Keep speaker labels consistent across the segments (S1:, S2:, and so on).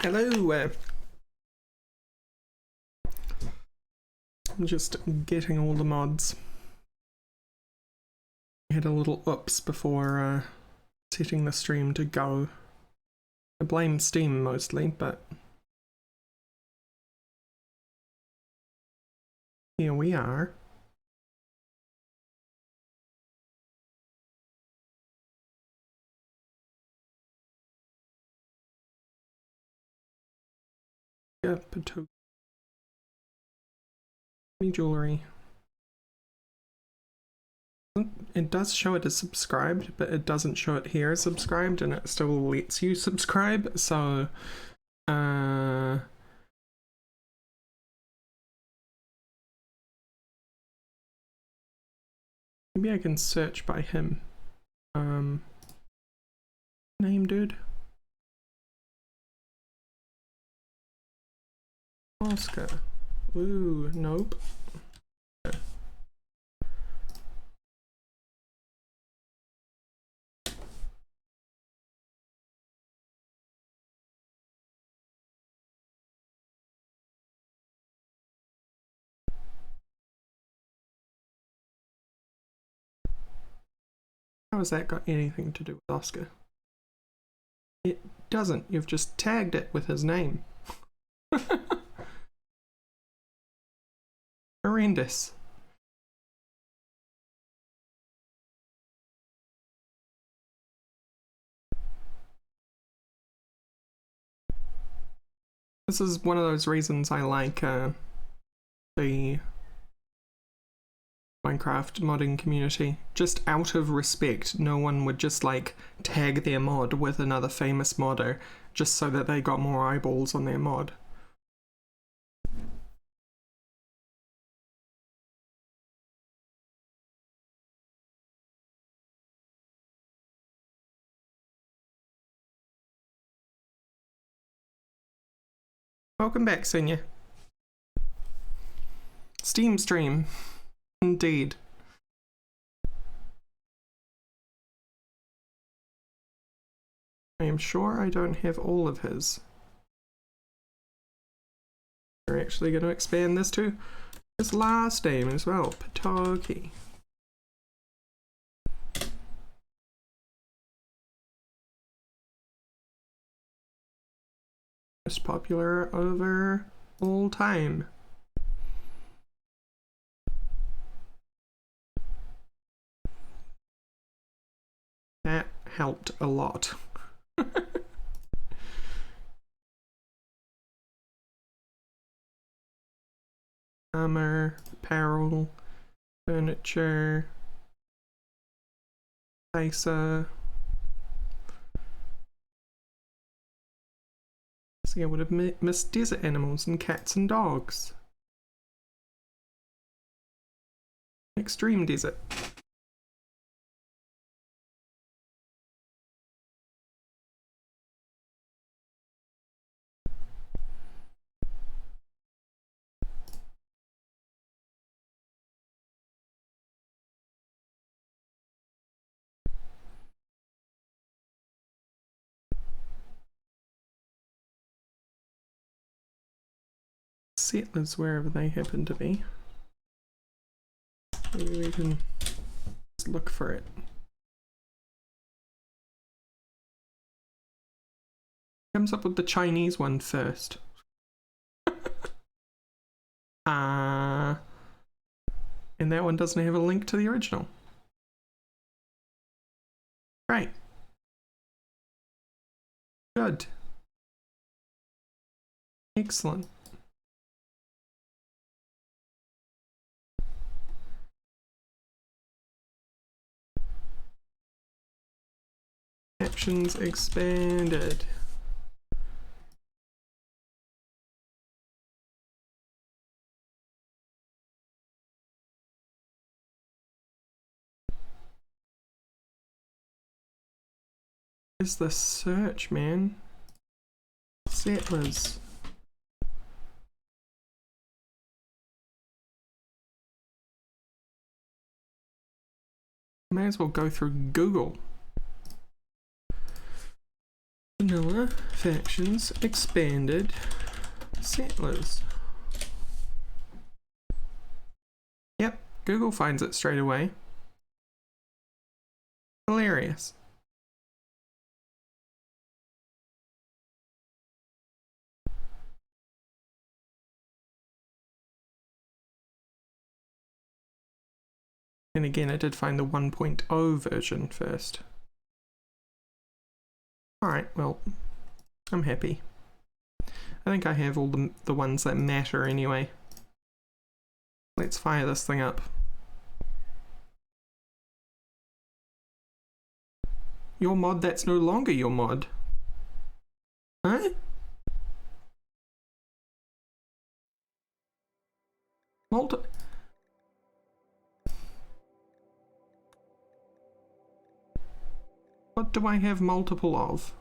S1: Hello. I'm just getting all the mods. I had a little oops before setting the stream to go. I blame Steam mostly, but here we are. Yeah, jewelry. It does show it as subscribed, but it doesn't show it here as subscribed, and it still lets you subscribe, so maybe I can search by him. Name, dude? Oscar. Ooh, nope. How has that got anything to do with Oscar? It doesn't. You've just tagged it with his name. Horrendous. This is one of those reasons I like the Minecraft modding community. Just out of respect, no one would just like tag their mod with another famous modder just so that they got more eyeballs on their mod. Welcome back, Senior. Steam stream. Indeed. I am sure I don't have all of his. We're actually going to expand this to his last name as well, Patoki. Most popular over all time. That helped a lot. Armor, apparel, furniture, spacer. See, I would have missed desert animals and cats and dogs. Extreme desert. Settlers wherever they happen to be. Maybe we can just look for it. Comes up with the Chinese one first. And that one doesn't have a link to the original. Right. Good. Excellent. Captions expanded. Where's the search, man? Settlers. May as well go through Google. Vanilla factions expanded settlers. Yep, Google finds it straight away. Hilarious. And again, it did find the 1.0 version first. Alright, well, I'm happy. I think I have all the ones that matter anyway. Let's fire this thing up. Your mod that's no longer your mod. Huh? What do I have multiple of?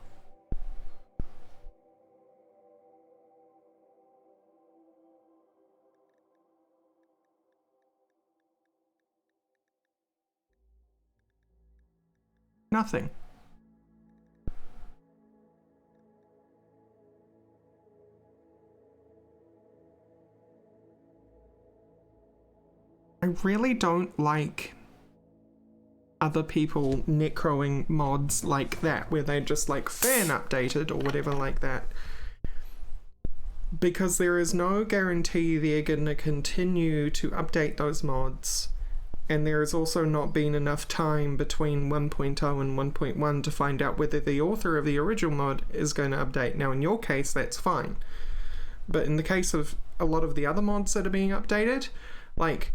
S1: Nothing. I really don't like other people necroing mods like that, where they just like fan updated or whatever like that. Because there is no guarantee they're gonna continue to update those mods. And there has also not been enough time between 1.0 and 1.1 to find out whether the author of the original mod is going to update. Now in your case, that's fine. But in the case of a lot of the other mods that are being updated, like,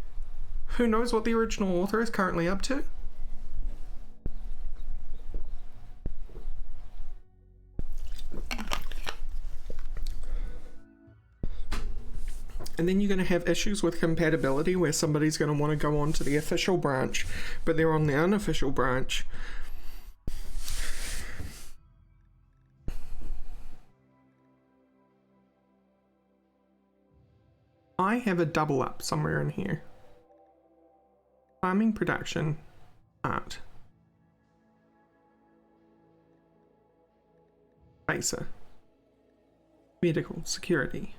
S1: who knows what the original author is currently up to? And then you're going to have issues with compatibility where somebody's going to want to go on to the official branch, but they're on the unofficial branch. I have a double up somewhere in here. Farming, production, art. Spacer. Medical, security.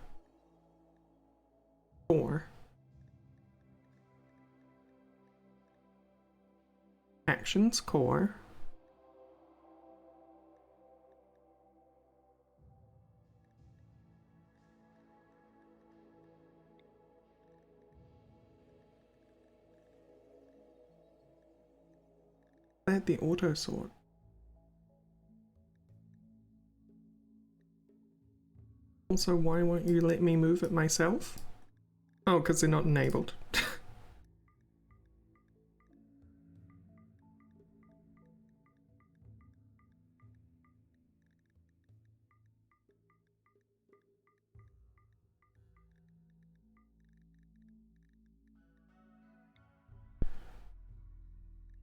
S1: 4. Actions, core. Add the auto sort. Also, why won't you let me move it myself? Oh, because they're not enabled.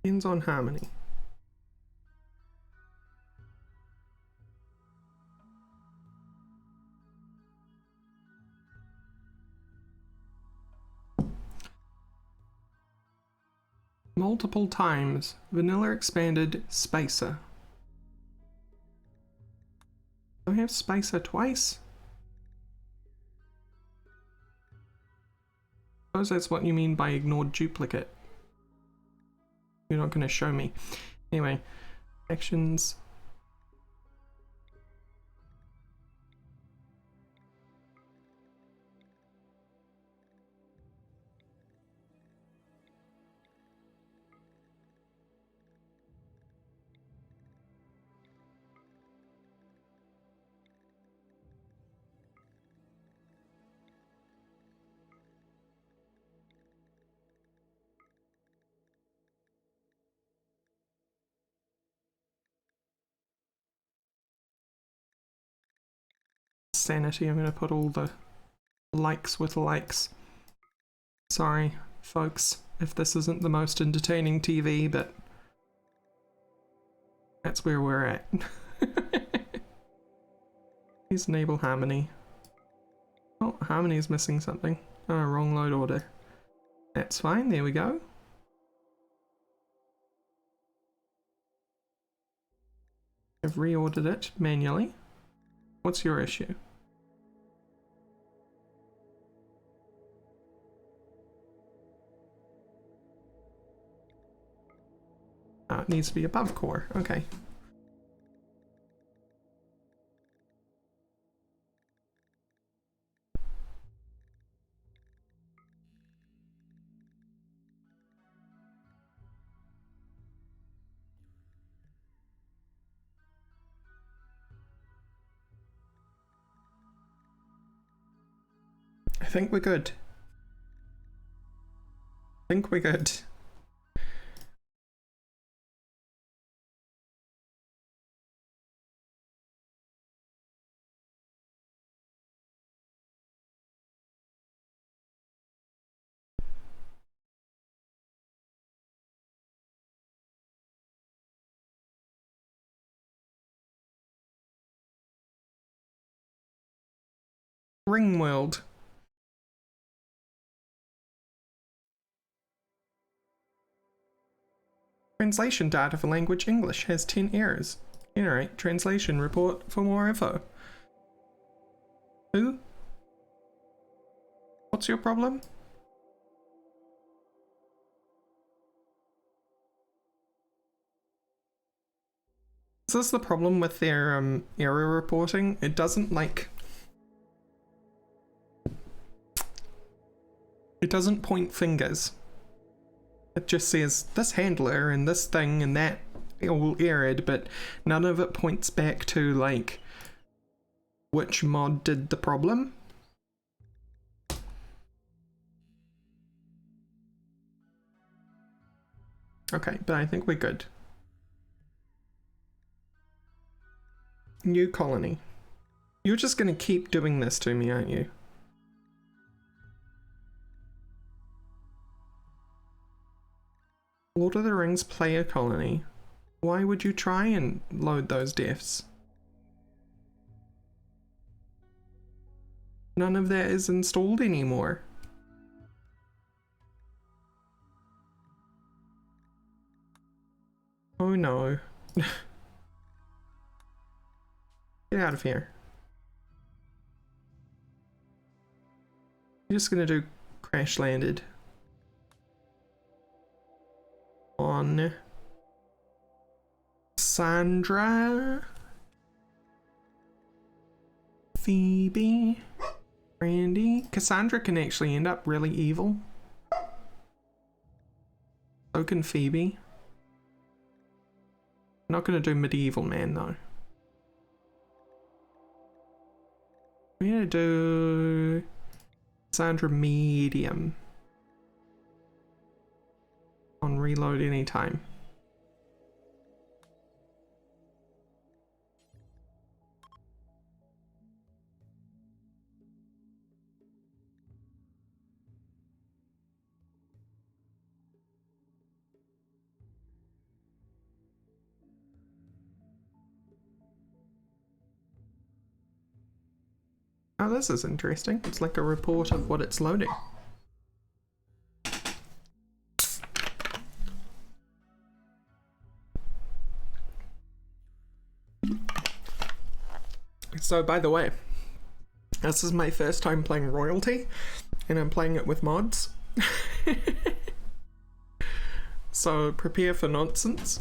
S1: Depends on harmony. Multiple times. Vanilla expanded spacer. Do I have spacer twice? I suppose that's what you mean by ignored duplicate. You're not going to show me. Anyway, actions. Sanity, I'm going to put all the likes with likes. Sorry, folks, if this isn't the most entertaining TV, but that's where we're at. Please enable harmony. Oh, harmony is missing something. Oh, wrong load order. That's fine, there we go. I've reordered it manually. What's your issue? It needs to be above core. Okay. I think we're good. I think we're good. RimWorld. Translation data for language English has 10 errors. Generate translation report for more info. Who? What's your problem? Is this the problem with their error reporting? It doesn't like... It doesn't point fingers. It just says this handler and this thing and that all errored, but none of it points back to like which mod did the problem. Okay, but I think we're good. New colony. You're just gonna keep doing this to me, aren't you? Lord of the Rings player colony. Why would you try and load those defs? None of that is installed anymore. Oh no. Get out of here. I'm just gonna do crash landed. On Sandra, Phoebe, Randy. Cassandra can actually end up really evil. So can Phoebe. I'm not gonna do medieval man though. I'm gonna do Cassandra medium. On reload anytime. Oh, this is interesting. It's like a report of what it's loading. So, by the way, this is my first time playing Royalty, and I'm playing it with mods. So, prepare for nonsense.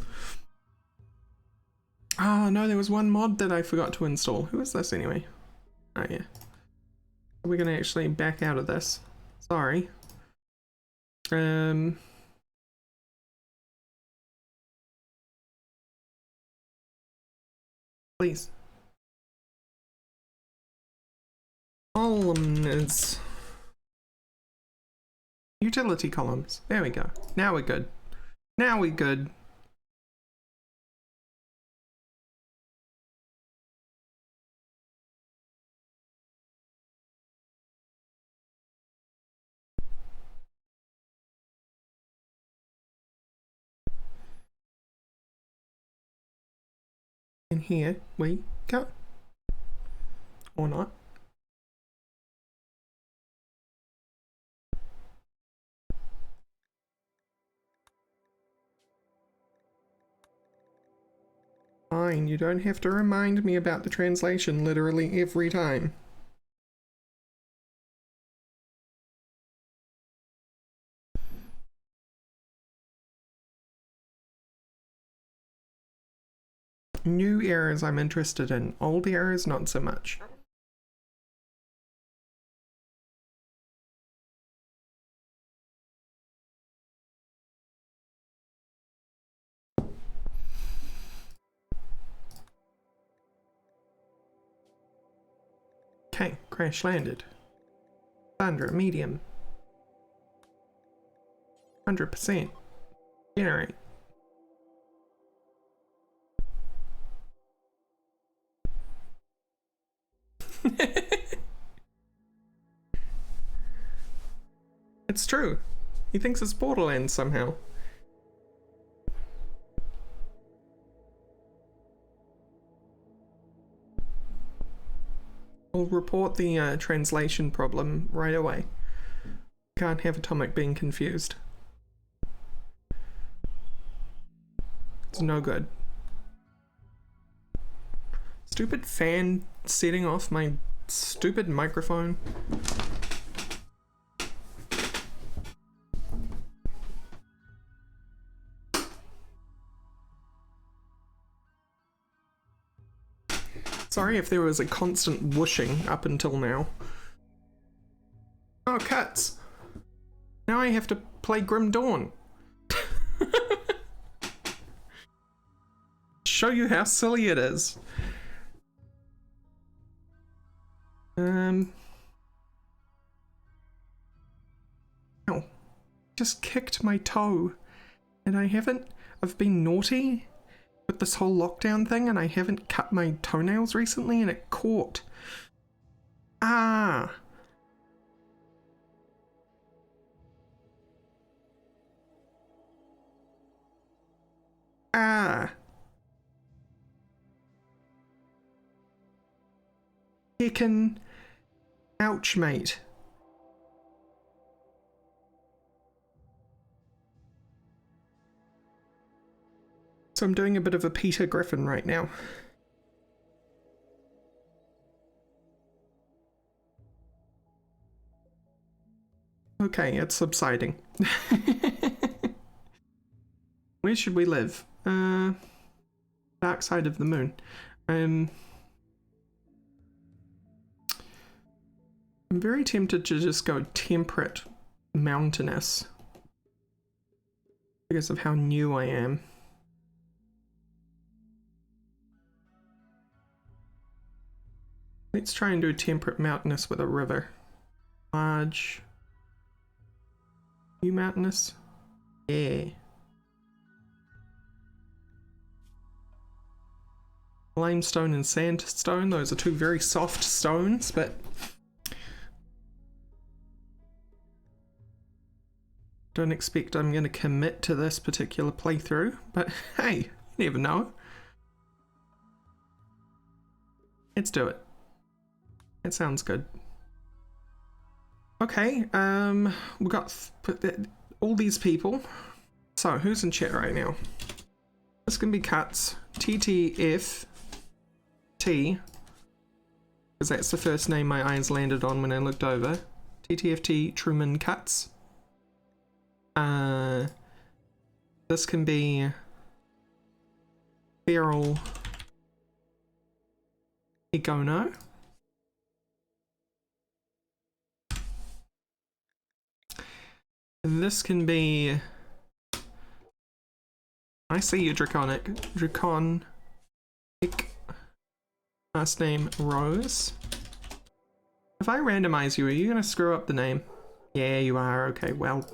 S1: Oh, no, there was one mod that I forgot to install. Who is this anyway? Oh, yeah. We're gonna actually back out of this. Sorry. Please. Columns. Utility columns. There we go. Now we're good. Now we're good. And here we go. Or not. Fine, you don't have to remind me about the translation literally every time. New errors I'm interested in, old errors not so much. Okay, crash landed. Thunder, medium. 100%. Generate. It's true. He thinks it's Borderlands somehow. We'll report the translation problem right away. Can't have Atomic being confused. It's no good. Stupid fan setting off my stupid microphone. Sorry if there was a constant whooshing up until now. Oh, cuts! Now I have to play Grim Dawn. Show you how silly it is. Ow. Just kicked my toe. And I've been naughty with this whole lockdown thing, and I haven't cut my toenails recently, and it caught. Ah! Ah! Heckin'. Ouch, mate. So I'm doing a bit of a Peter Griffin right now. Okay, it's subsiding. Where should we live? Dark side of the moon. I'm very tempted to just go temperate mountainous because of how new I am. Let's try and do temperate mountainous with a river. Large. New mountainous? Yeah. Limestone and sandstone, those are two very soft stones, but don't expect I'm going to commit to this particular playthrough, but hey, you never know. Let's do it. That sounds good. Okay, we've got all these people. So, who's in chat right now? This can be Cuts. TTFT. Because that's the first name my eyes landed on when I looked over. TTFT Truman Cuts. This can be Feral Igono. This can be... I see you, Draconic. Draconic. Last name, Rose. If I randomize you, are you gonna screw up the name? Yeah, you are. Okay, well,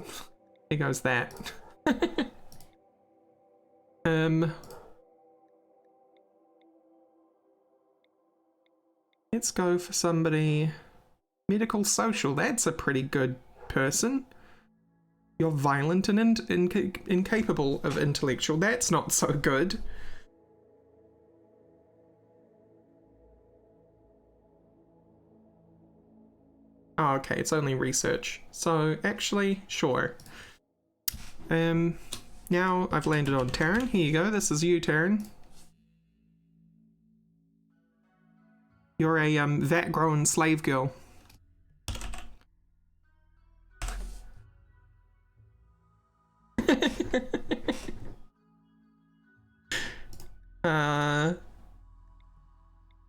S1: there goes that. Let's go for somebody... Medical social, that's a pretty good person. You're violent and incapable of intellectual, that's not so good. Oh, okay, it's only research. So, actually, sure. Now I've landed on Taryn. Here you go, this is you, Taryn. You're a vat-grown slave girl.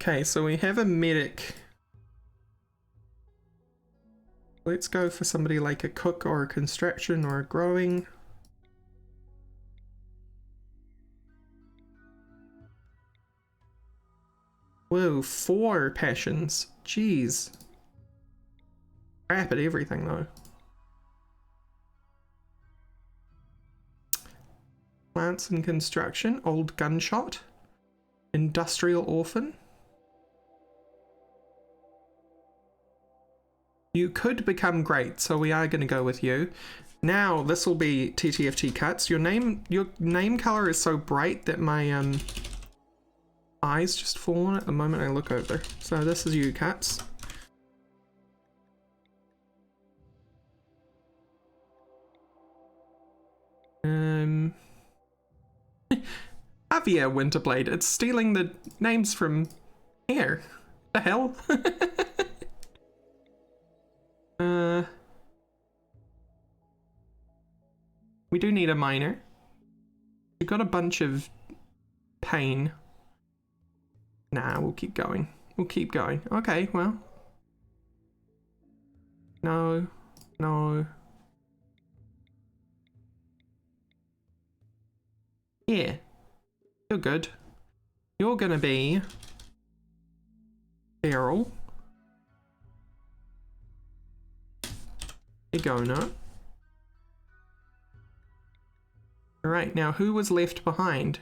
S1: Okay, so we have a medic. Let's go for somebody like a cook or a construction or a growing. Whoa, 4 passions. Jeez. Crap at everything though. Plants and construction, old gunshot, industrial orphan. You could become great, so we are going to go with you. Now this will be TTFT cuts. Your name color is so bright that my eyes just fall on it the moment I look over. So this is you, Cuts. Javier Winterblade. It's stealing the names from here. The hell? We do need a miner. We've got a bunch of pain. Nah, we'll keep going. We'll keep going. Okay, well. No. No. Yeah. You're good. You're gonna be Errol. Igona. Alright, now who was left behind?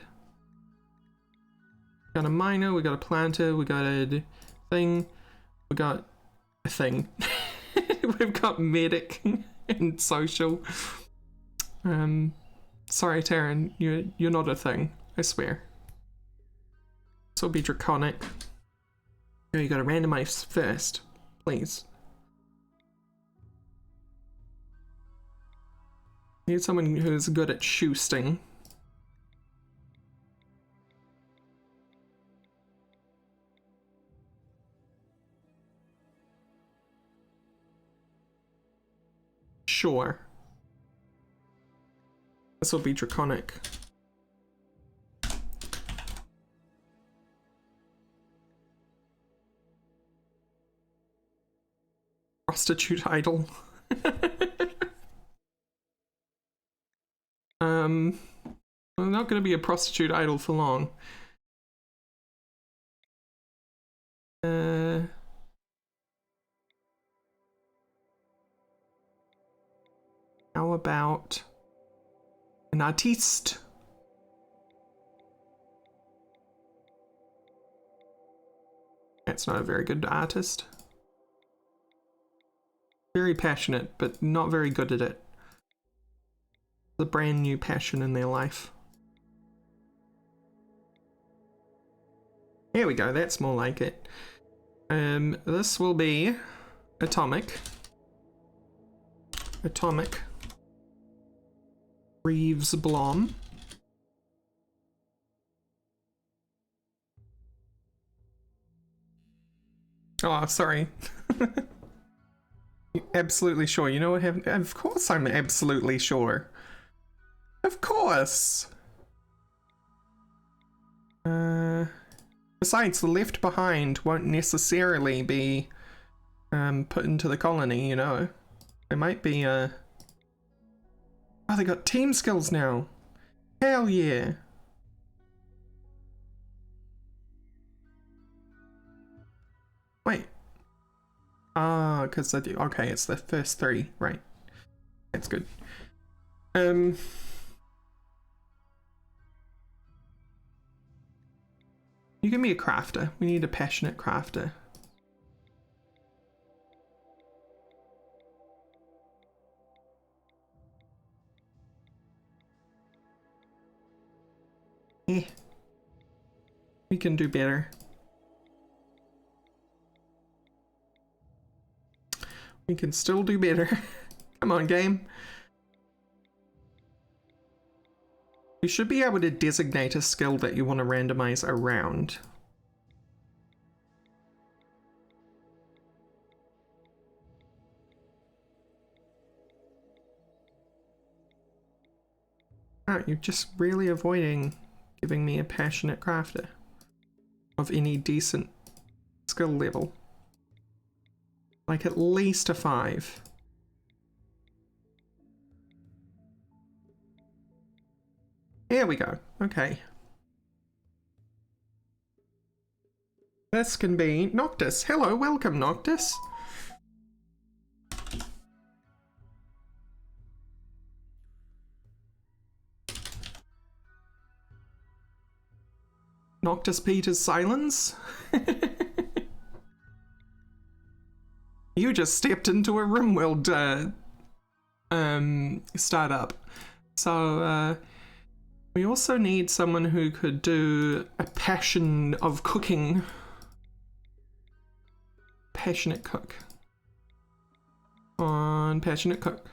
S1: We got a miner, we got a planter, we got a thing, we got a thing. We've got medic and social. Sorry Taryn, you're not a thing, I swear. This will be draconic. No, you gotta randomize first, please. Need someone who's good at shoosting. Sure. This will be draconic. Prostitute idol. I'm not going to be a prostitute idol for long. How about an artiste? That's not a very good artist. Very passionate, but not very good at it. The brand new passion in their life. Here we go, that's more like it. This will be Atomic. Atomic. Reeves Blom. Oh, sorry. Absolutely sure. You know what happened? Of course I'm absolutely sure. Of course! Besides, the left behind won't necessarily be put into the colony, you know. There might be a... Oh, they got team skills now! Hell yeah! Wait. Ah, because I do... Okay, it's the first 3, right. That's good. You give me a crafter. We need a passionate crafter. Eh. We can do better. We can still do better. Come on, game. You should be able to designate a skill that you want to randomize around. Oh, you're just really avoiding giving me a passionate crafter of any decent skill level. Like at least a 5. There we go. Okay. This can be Noctis. Hello, welcome Noctis. Noctis Peter's silence. You just stepped into a RimWorld startup. So we also need someone who could do a passion of cooking. Passionate cook. On passionate cook.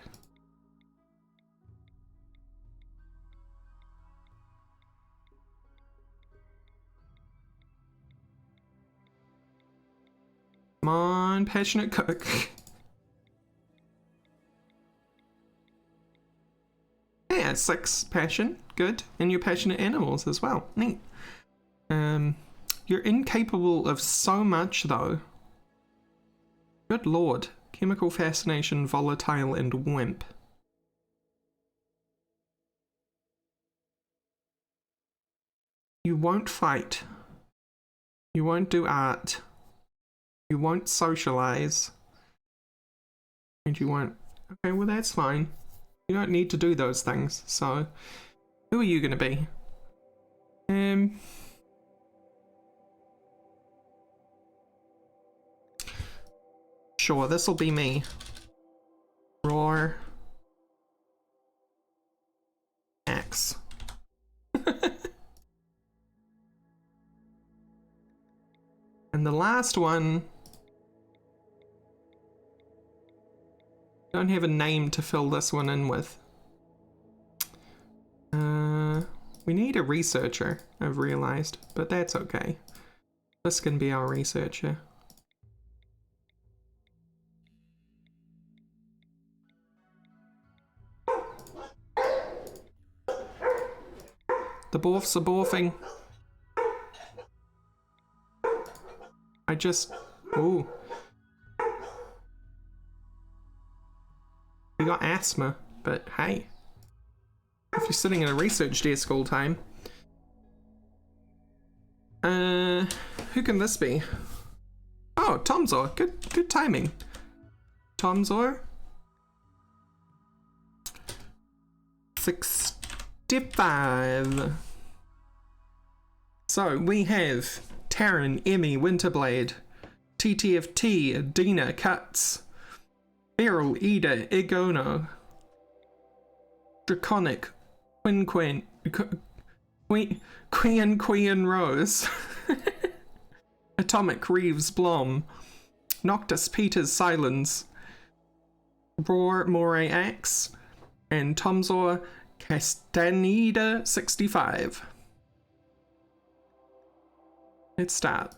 S1: Come on, passionate cook. Yeah, 6 passion. Good. And you're passionate animals as well. Neat. You're incapable of so much though. Good lord. Chemical fascination, volatile, and wimp. You won't fight. You won't do art. You won't socialize. And you won't... Okay, well that's fine. You don't need to do those things, so... Who are you gonna be? Sure, this'll be me. Roar. Axe. And the last one... Don't have a name to fill this one in with. We need a researcher, I've realized, but that's okay. This can be our researcher. The borfs are borfing. I just... Ooh. We got asthma, but hey. If you're sitting at a research desk all time. Who can this be? Oh, Tomzor. Good timing. Tomzor. 65. So we have Taryn, Emmy, Winterblade, TTFT, Dina, Cuts, Beryl, Ida, Igono, Draconic, Queen Rose, Atomic, Reeves, Blom, Noctis, Peters, Silence, Roar, Moray, Axe, and Tomzor, Castaneda, 65. Let's start.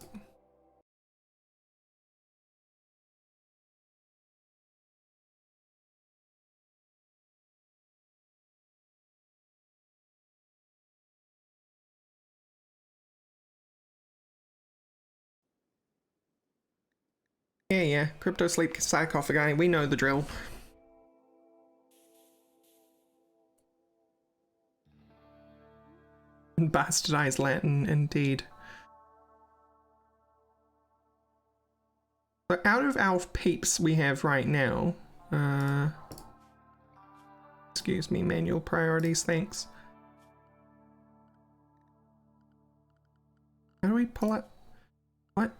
S1: Yeah, Crypto Sleep Sarcophagi, we know the drill. Bastardized Latin, indeed. So out of our peeps we have right now, excuse me, manual priorities, thanks. How do we pull it? What?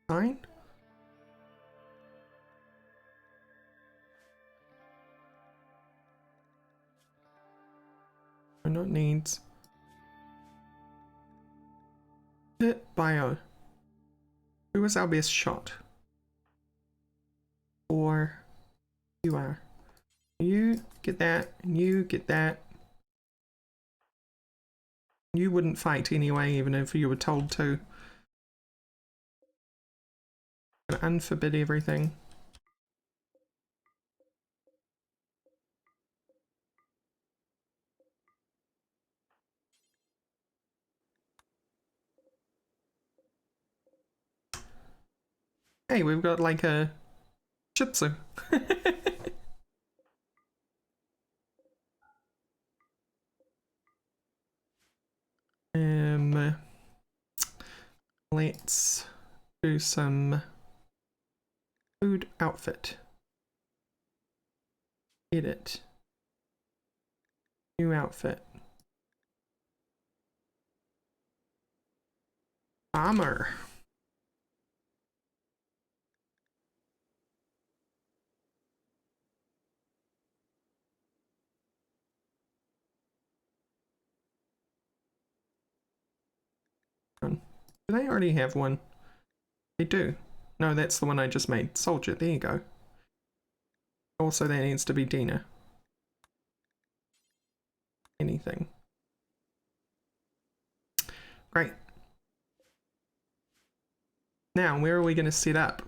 S1: Fine? Oh, not needs. Hit bio. Who was our best shot? Or you are. You get that, and you get that. You wouldn't fight anyway, even if you were told to. Unforbid everything. Hey, we've got like a Shih Tzu. Let's do some food outfit. Edit. New outfit. Armor. Do they already have one? They do. No, that's the one I just made. Soldier, there you go. Also, that needs to be Dina. Anything. Great. Now, where are we going to set up?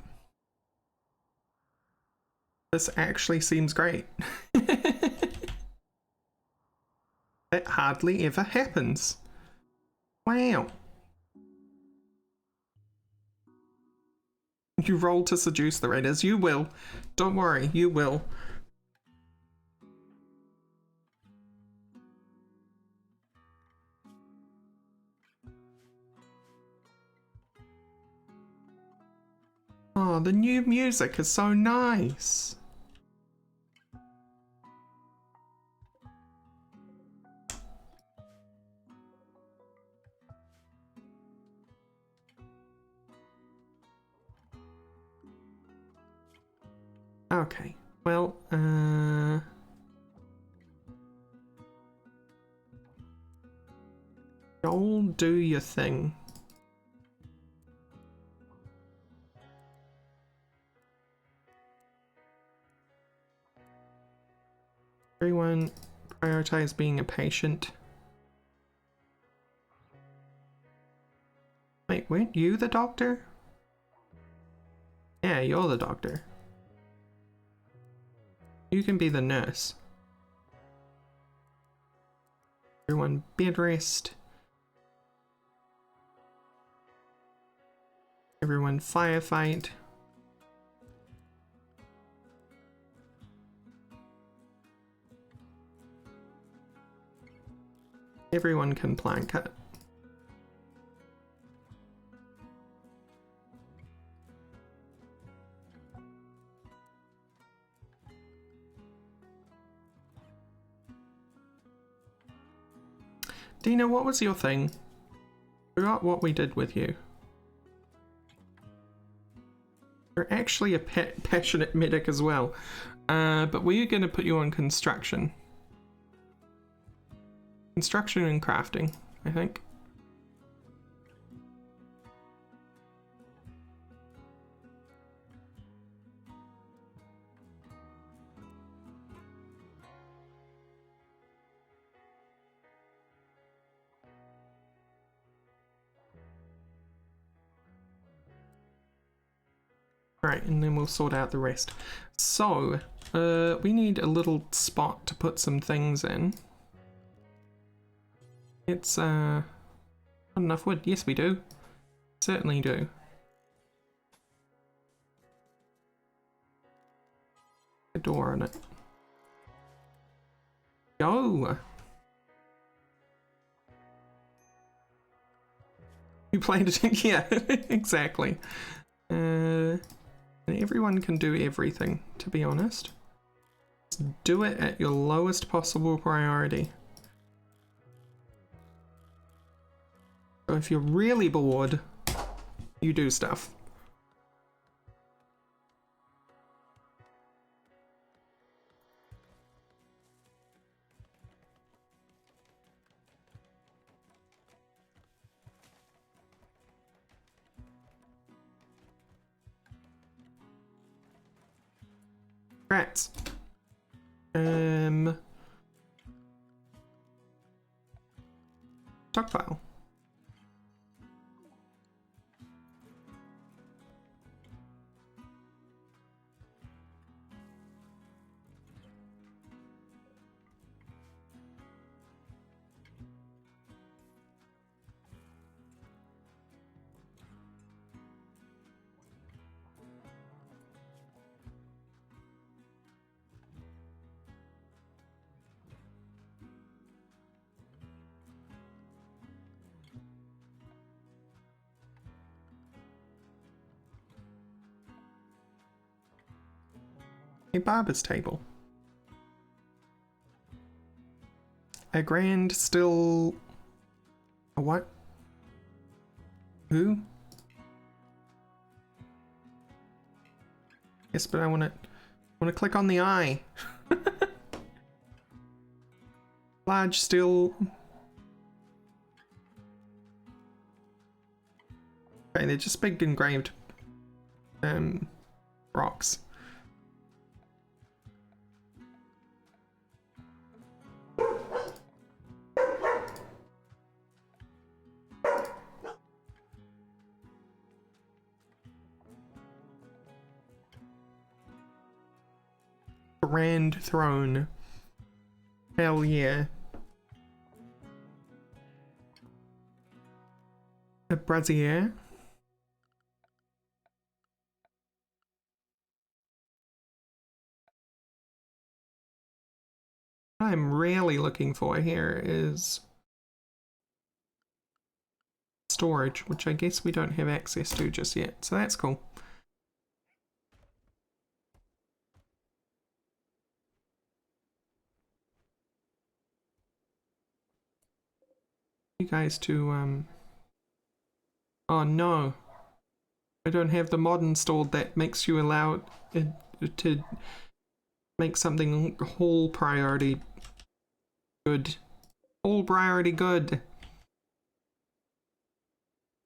S1: This actually seems great. That hardly ever happens. Wow. You roll to seduce the raiders. You will. Don't worry, you will. Oh, the new music is so nice. Okay, well, y'all do your thing. Everyone prioritize being a patient. Wait, weren't you the doctor? Yeah, you're the doctor. You can be the nurse. Everyone bed rest. Everyone firefight. Everyone can plank it. Dina, what was your thing? Forgot what we did with you. You're actually a passionate medic as well. But we're going to put you on construction. Construction and crafting, I think. Alright, and then we'll sort out the rest. So, we need a little spot to put some things in. It's, not enough wood. Yes, we do. Certainly do. A door on it. Go! You played it? Yeah, exactly. And everyone can do everything, to be honest. Just do it at your lowest possible priority. So if you're really bored, you do stuff. Rats. Stockpile. A barber's table. A grand still... A what? Who? Yes, but I want to click on the eye. Large still... Okay, they're just big engraved rocks. Grand throne. Hell yeah. A brazier. What I'm really looking for here is storage, which I guess we don't have access to just yet, so that's cool. You guys to oh no, I don't have the mod installed that makes you allow it to make something whole priority good. Whole priority good.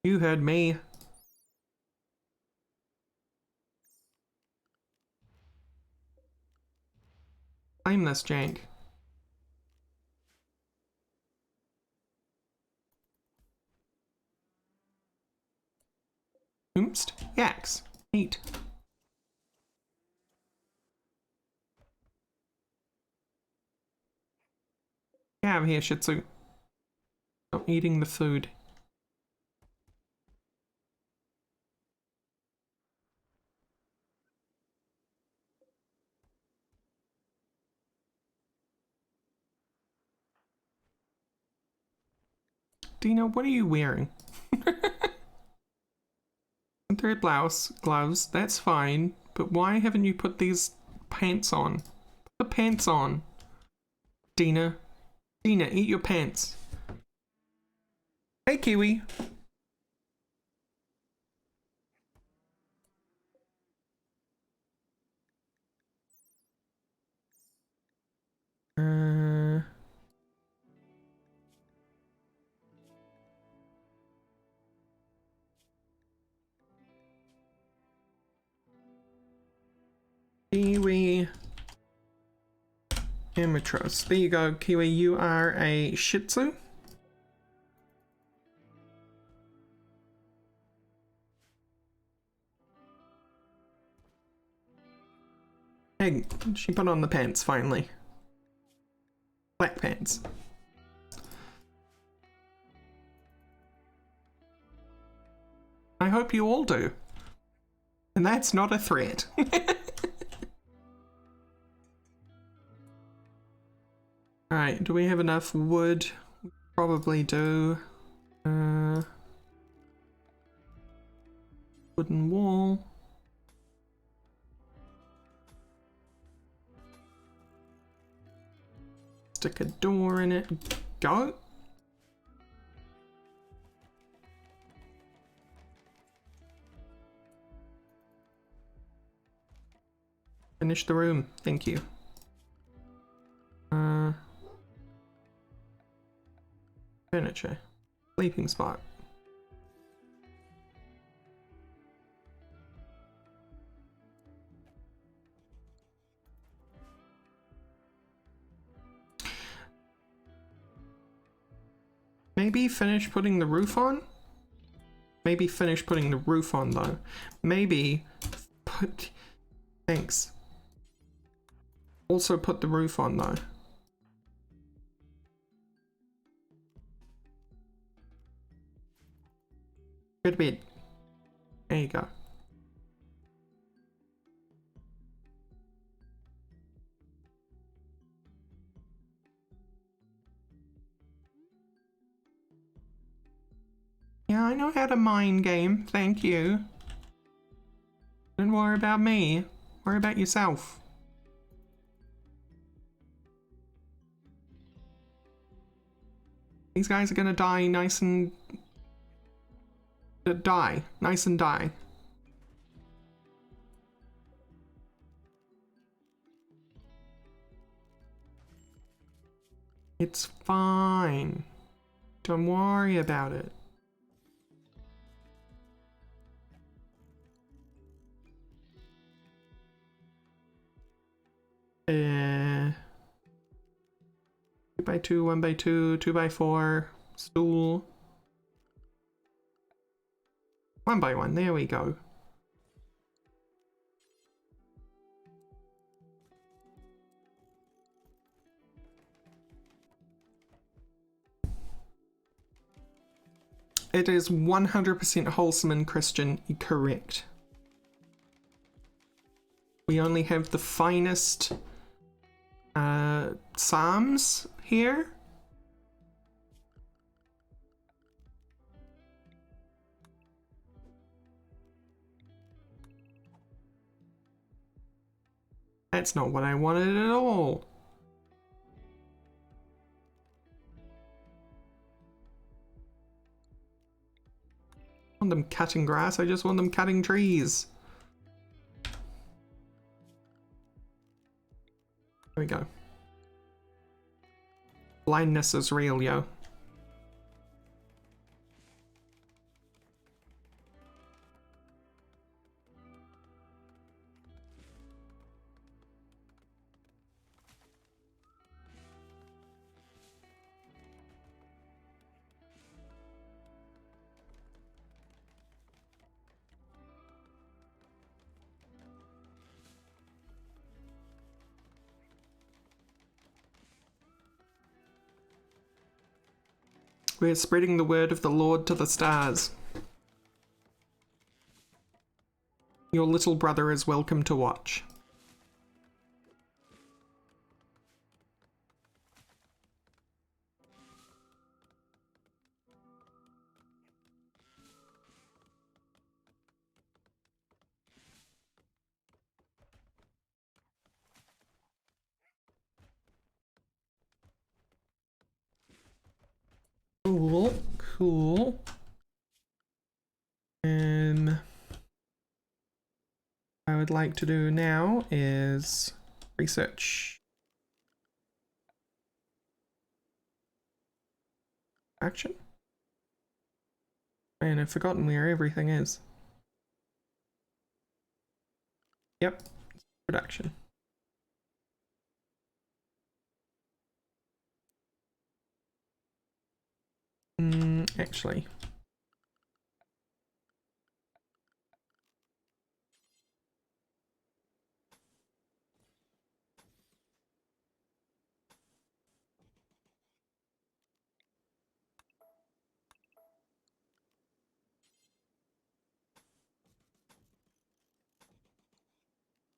S1: You heard me. Claim this, jank. Oomst. Yaks. Neat. Get out of here, Shih Tzu. Stop eating the food. Dina, what are you wearing? Thread blouse, gloves, that's fine, but why haven't you put these pants on? Put the pants on. Dina. Dina, eat your pants. Hey, Kiwi. Kiwi. Amatros. There you go, Kiwi. You are a Shih Tzu. Hey, she put on the pants finally. Black pants. I hope you all do. And that's not a threat. Alright, do we have enough wood? We probably do. Wooden wall. Stick a door in it. Go. Finish the room. Thank you. Furniture. Sleeping spot. Maybe finish putting the roof on? Maybe finish putting the roof on though. Maybe put... Thanks. Also put the roof on though. Go to bed. There you go. Yeah, I know how to mind game, thank you. Don't worry about me. Worry about yourself. These guys are gonna die nice and... Nice and die. It's fine. Don't worry about it. Two by two, 1 by 2, 2 by 4, stool. 1 by 1, there we go. It is 100% wholesome and Christian, correct. We only have the finest psalms here. That's not what I wanted at all. I want them cutting grass, I just want them cutting trees. There we go. Blindness is real, yo. We're spreading the word of the Lord to the stars. Your little brother is welcome to watch. Cool, cool. I would like to do now is research. Action? Man, I've forgotten where everything is. Yep, production. Actually.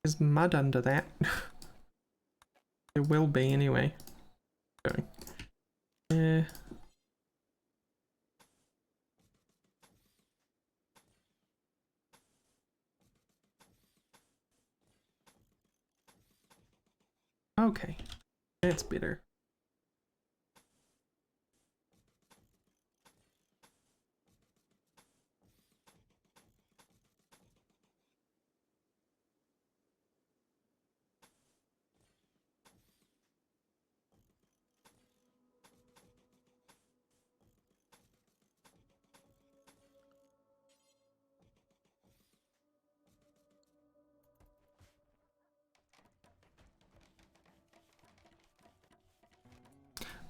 S1: There's mud under that. There will be anyway. Going. Okay, that's better.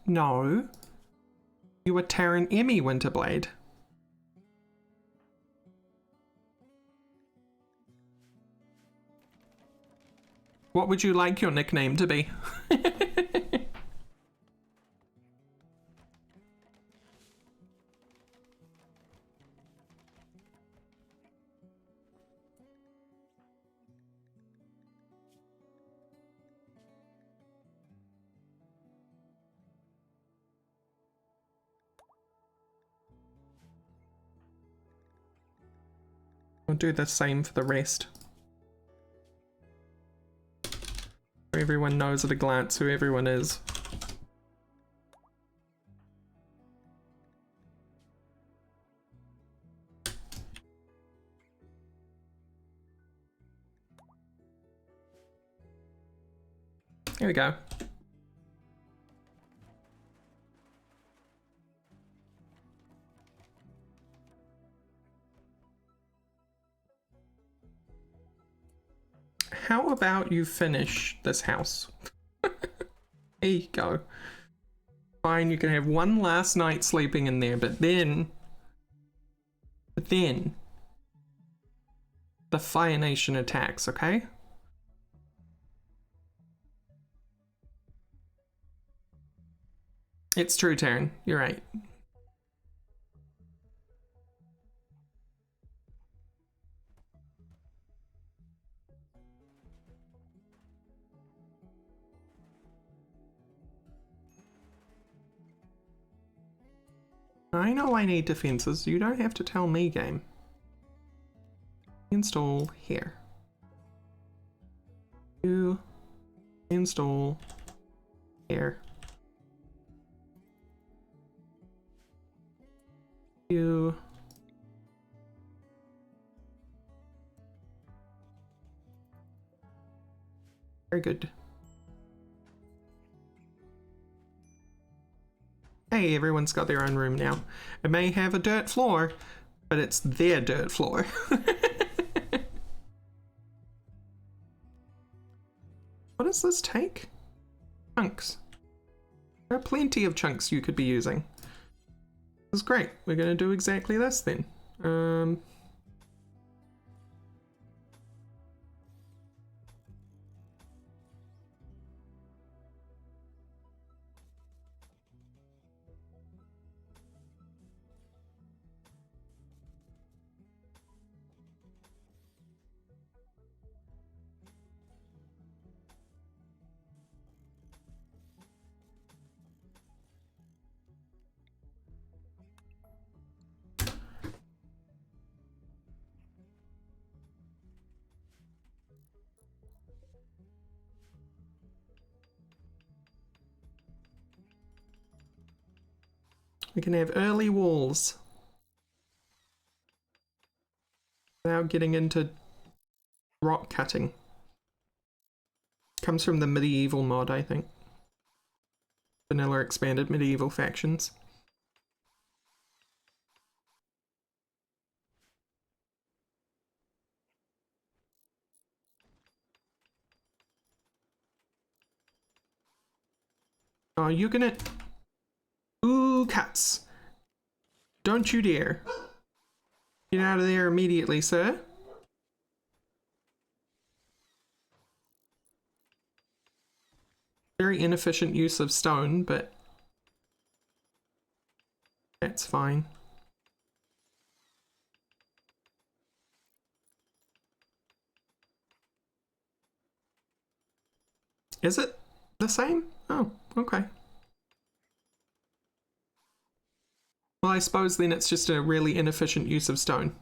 S1: No. You were Taryn Emmy Winterblade. What would you like your nickname to be? We'll do the same for the rest. So everyone knows at a glance who everyone is. Here we go. How about you finish this house? There you go. Fine, you can have one last night sleeping in there, but then the Fire Nation attacks, okay? It's true, Taryn. You're right. I know I need defenses. You don't have to tell me, game. Install here. You install here. You very good. Hey, everyone's got their own room now. It may have a dirt floor, but it's their dirt floor. What does this take? Chunks. There are plenty of chunks you could be using. This is great. We're going to do exactly this then. We can have early walls without getting into rock cutting. Comes from the medieval mod, I think. Vanilla expanded medieval factions. Oh, you gonna... Ooh, cats. Don't you dare. Get out of there immediately, sir. Very inefficient use of stone, but that's fine. Is it the same? Oh, okay. Well, I suppose then it's just a really inefficient use of stone.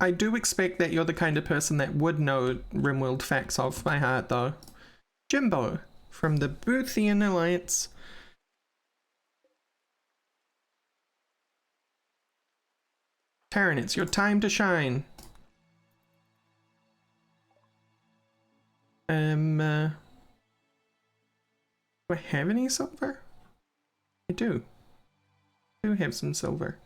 S1: I do expect that you're the kind of person that would know RimWorld facts off by heart, though. Jimbo, from the Boothian Alliance. Taryn, it's your time to shine. Do I have any silver? I do. I do have some silver.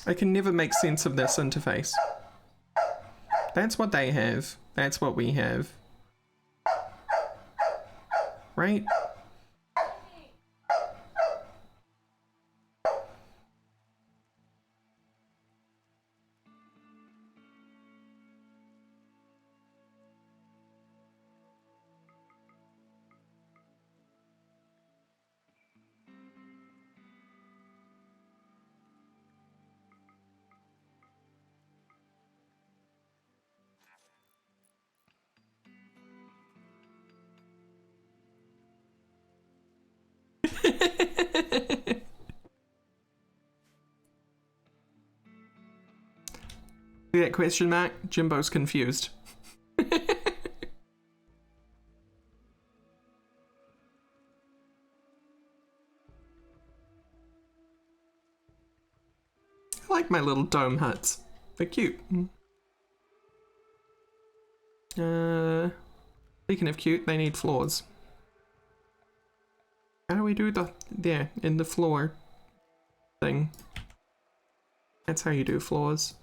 S1: I can never make sense of this interface. That's what they have. That's what we have. Right? See that question mark? Jimbo's confused. I like my little dome huts. They're cute. Speaking of cute, they need floors. How do we do the... there, in the floor thing. That's how you do floors.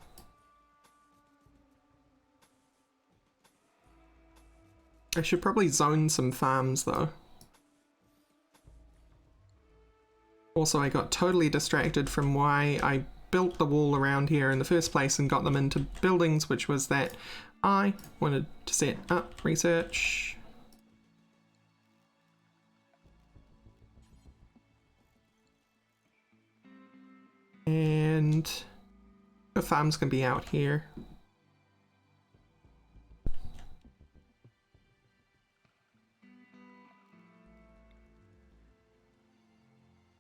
S1: I should probably zone some farms though. Also, I got totally distracted from why I built the wall around here in the first place and got them into buildings, which was that I wanted to set up research. And the farm's gonna be out here.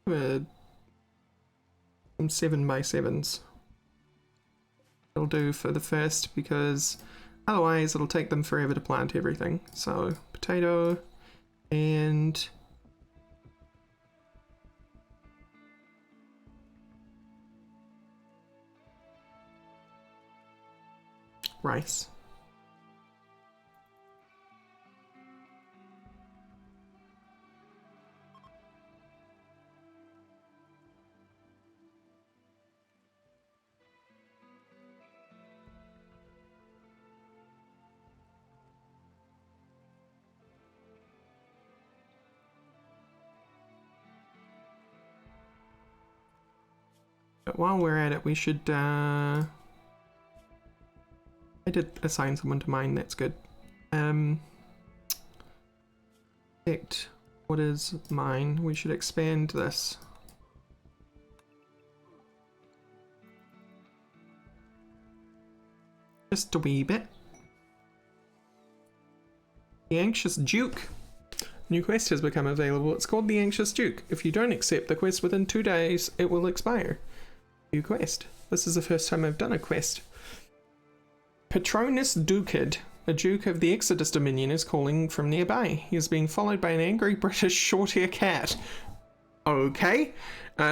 S1: With some 7x7s. It'll do for the first because otherwise it'll take them forever to plant everything. So potato and rice. But while we're at it, we should, I did assign someone to mine, that's good. Select what is mine, we should expand this. Just a wee bit. The Anxious Duke. New quest has become available. It's called the Anxious Duke. If you don't accept the quest within 2 days, it will expire. New quest. This is the first time I've done a quest. Patronus Dukid, a Duke of the Exodus Dominion, is calling from nearby. He is being followed by an angry British short-hair cat. Okay.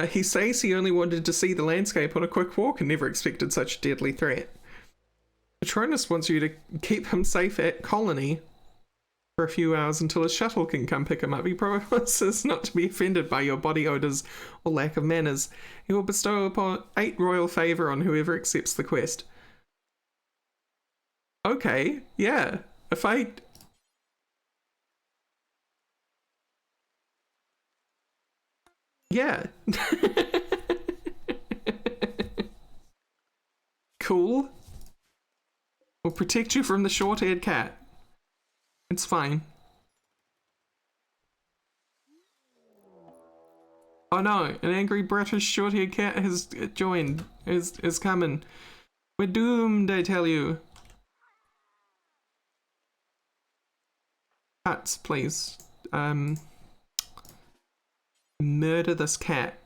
S1: He says he only wanted to see the landscape on a quick walk and never expected such a deadly threat. Patronus wants you to keep him safe at Colony for a few hours until his shuttle can come pick him up. He promises not to be offended by your body odors or lack of manners. He will bestow upon 8 royal favor on whoever accepts the quest. Okay, yeah. If I... yeah. Cool. We'll protect you from the short-haired cat. It's fine. Oh no, an angry British short-haired cat has joined. Is coming. We're doomed, I tell you. Cuts, please. Murder this cat.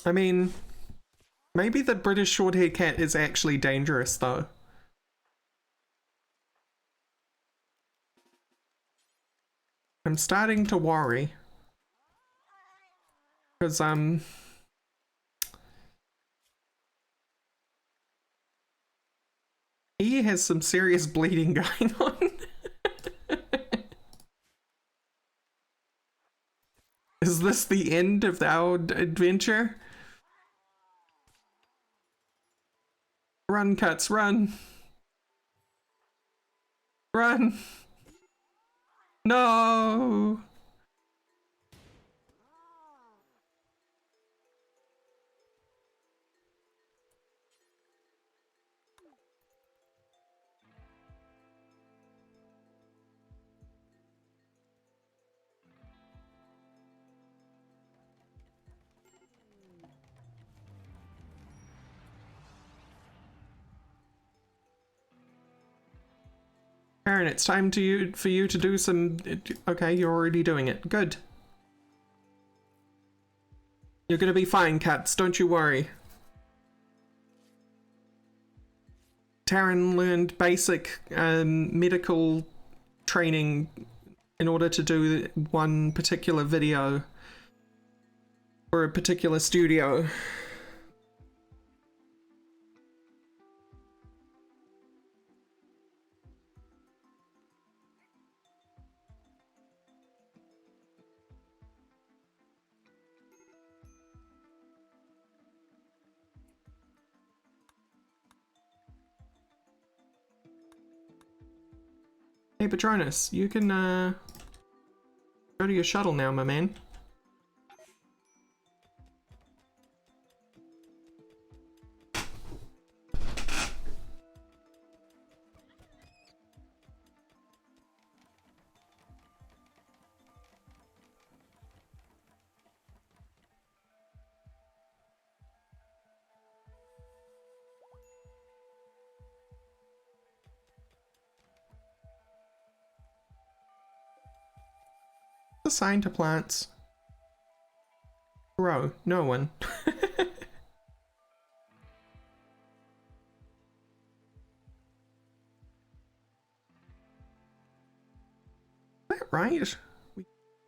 S1: I mean, maybe the British short-haired cat is actually dangerous, though. I'm starting to worry. Because, he has some serious bleeding going on. Is this the end of our adventure? Run, Cuts, run! Run! No! Aaron, it's time for you to do some... Okay, you're already doing it. Good. You're gonna be fine, cats. Don't you worry. Taryn learned basic medical training in order to do one particular video for a particular studio. Hey Patronus, you can go to your shuttle now, my man. Assigned to plants. Bro, no one. Is that right?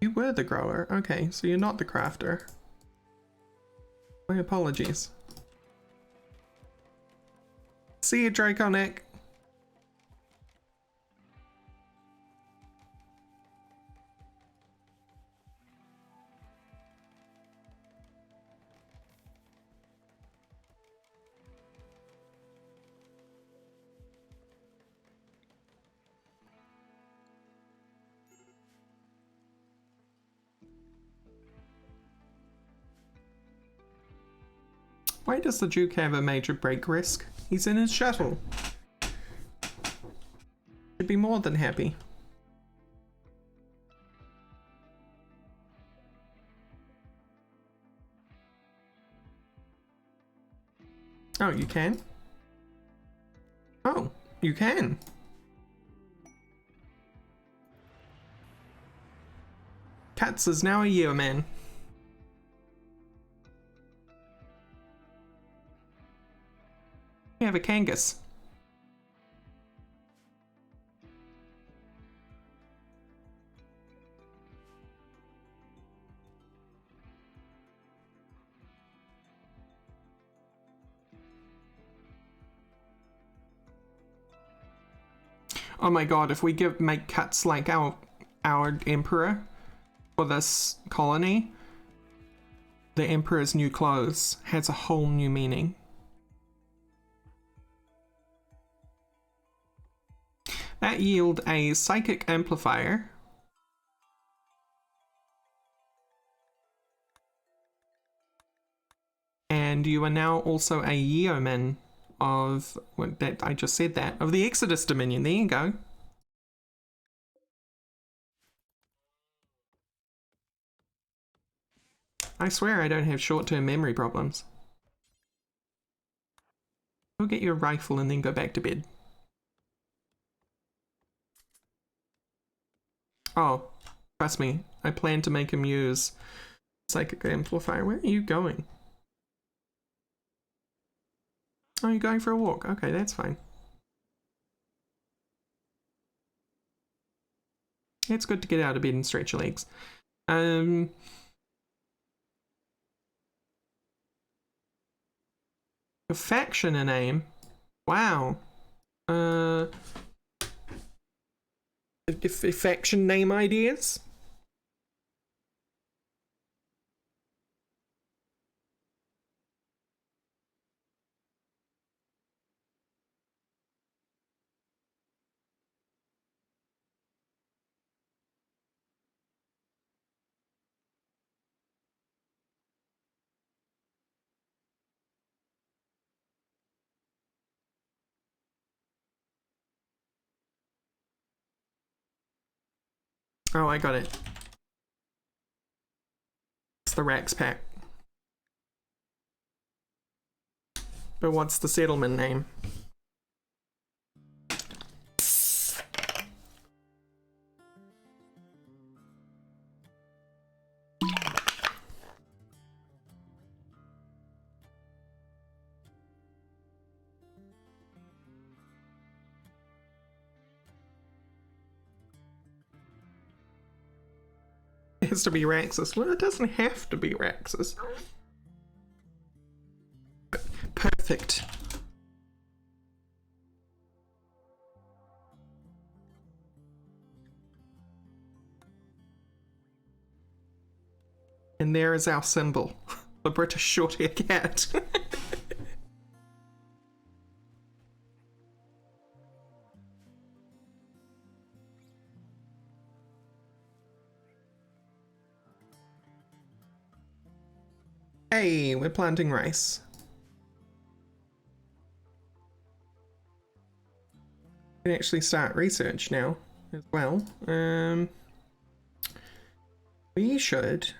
S1: You were the grower. Okay, so you're not the crafter. My apologies. See you, Draconic. Why does the Duke have a major break risk? He's in his shuttle. Should be more than happy. Oh, you can? Oh, you can. Katz is now a yeoman. We have a Kangas. Oh my god, if we make cuts like our emperor for this colony, the emperor's new clothes has a whole new meaning. That yield a psychic amplifier. And you are now also a yeoman of that I just said that of the Exodus Dominion. There you go. I swear I don't have short-term memory problems. Go get your rifle and then go back to bed. Oh, trust me, I plan to make him use psychic amplifier. Where are you going? Oh, you're going for a walk. Okay, that's fine. It's good to get out of bed and stretch your legs. A faction a name? Wow. Faction name ideas? Oh, I got it. It's the Rax pack. But what's the settlement name? appears to be Raxus. Well, it doesn't have to be Raxus. Perfect. And there is our symbol, the British short-hair cat. Hey, we're planting rice. We can actually start research now as well. We should...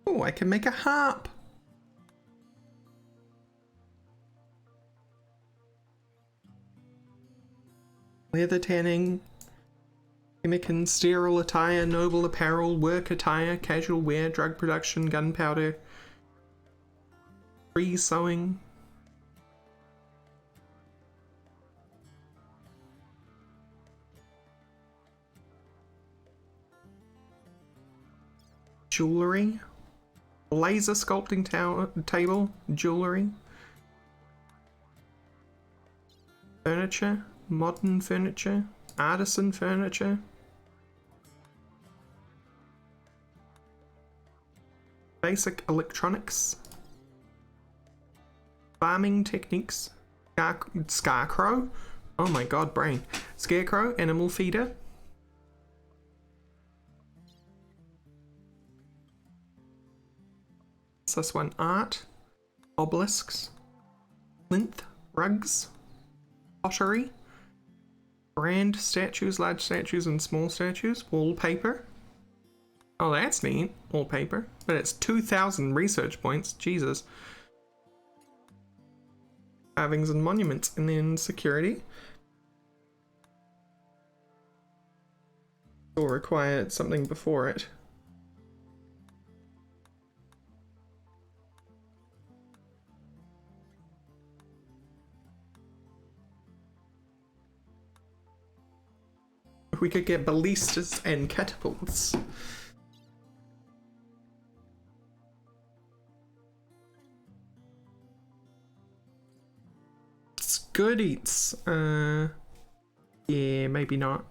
S1: Oh, I can make a harp. Leather tanning, chemic and sterile attire, noble apparel, work attire, casual wear, drug production, gunpowder, free sewing. Jewelry. Laser sculpting table, jewelry, furniture, modern furniture, artisan furniture, basic electronics, farming techniques, scarecrow, oh my god, brain, scarecrow, animal feeder. This one, art, obelisks, plinth, rugs, pottery, brand statues, large statues and small statues, wallpaper. Oh, that's neat, wallpaper. But it's 2,000 research points, Jesus. Carvings and monuments, and then security. Will require something before it. We could get ballistas and catapults. It's good eats. Yeah, maybe not.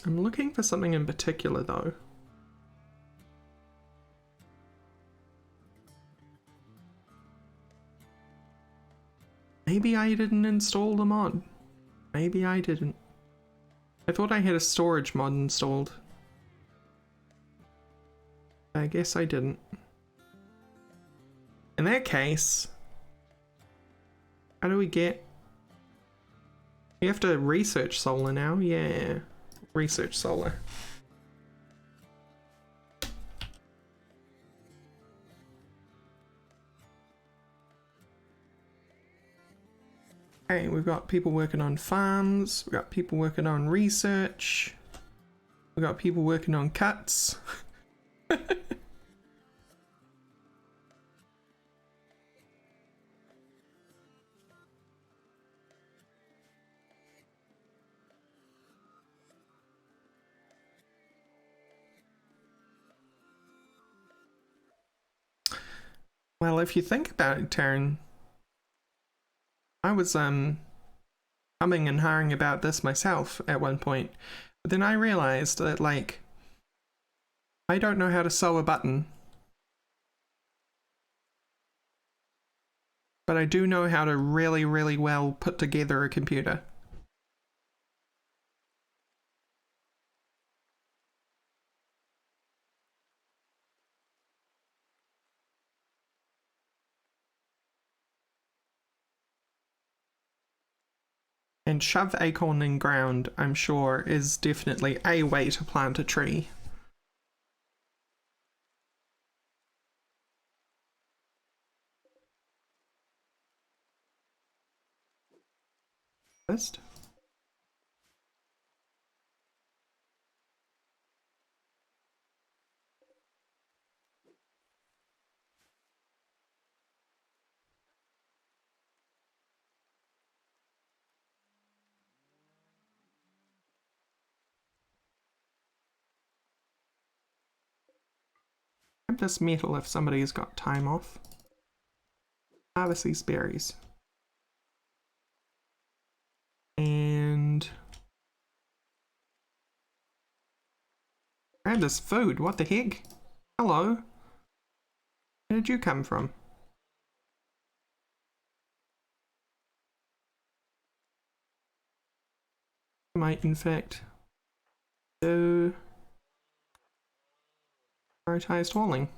S1: I'm looking for something in particular though. Maybe I didn't install the mod. Maybe I didn't. I thought I had a storage mod installed. I guess I didn't. In that case, how do we get... We have to research solar now? Yeah, research solar. Okay, we've got people working on farms, we've got people working on research, we've got people working on cuts. Well, if you think about it, Taryn, I was humming and hawing about this myself at one point, but then I realized that, like, I don't know how to sew a button, but I do know how to really, really well put together a computer. And shove acorn in ground, I'm sure, is definitely a way to plant a tree. First. Grab this metal if somebody's got time off. Harvest these berries. And grab this food. What the heck? Hello. Where did you come from? Might in fact do prioritized hauling.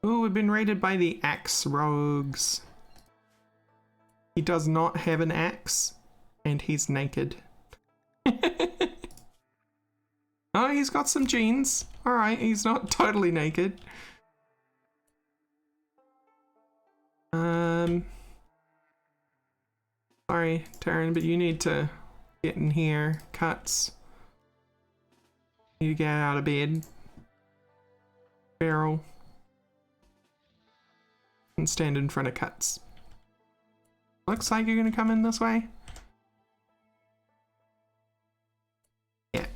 S1: Oh, we've been raided by the axe rogues. He does not have an axe, and he's naked. Oh, he's got some jeans. Alright, he's not totally naked. Sorry, Taryn, but you need to get in here. Cuts. You get out of bed. Barrel. And stand in front of Cuts. Looks like you're gonna come in this way. Yeah.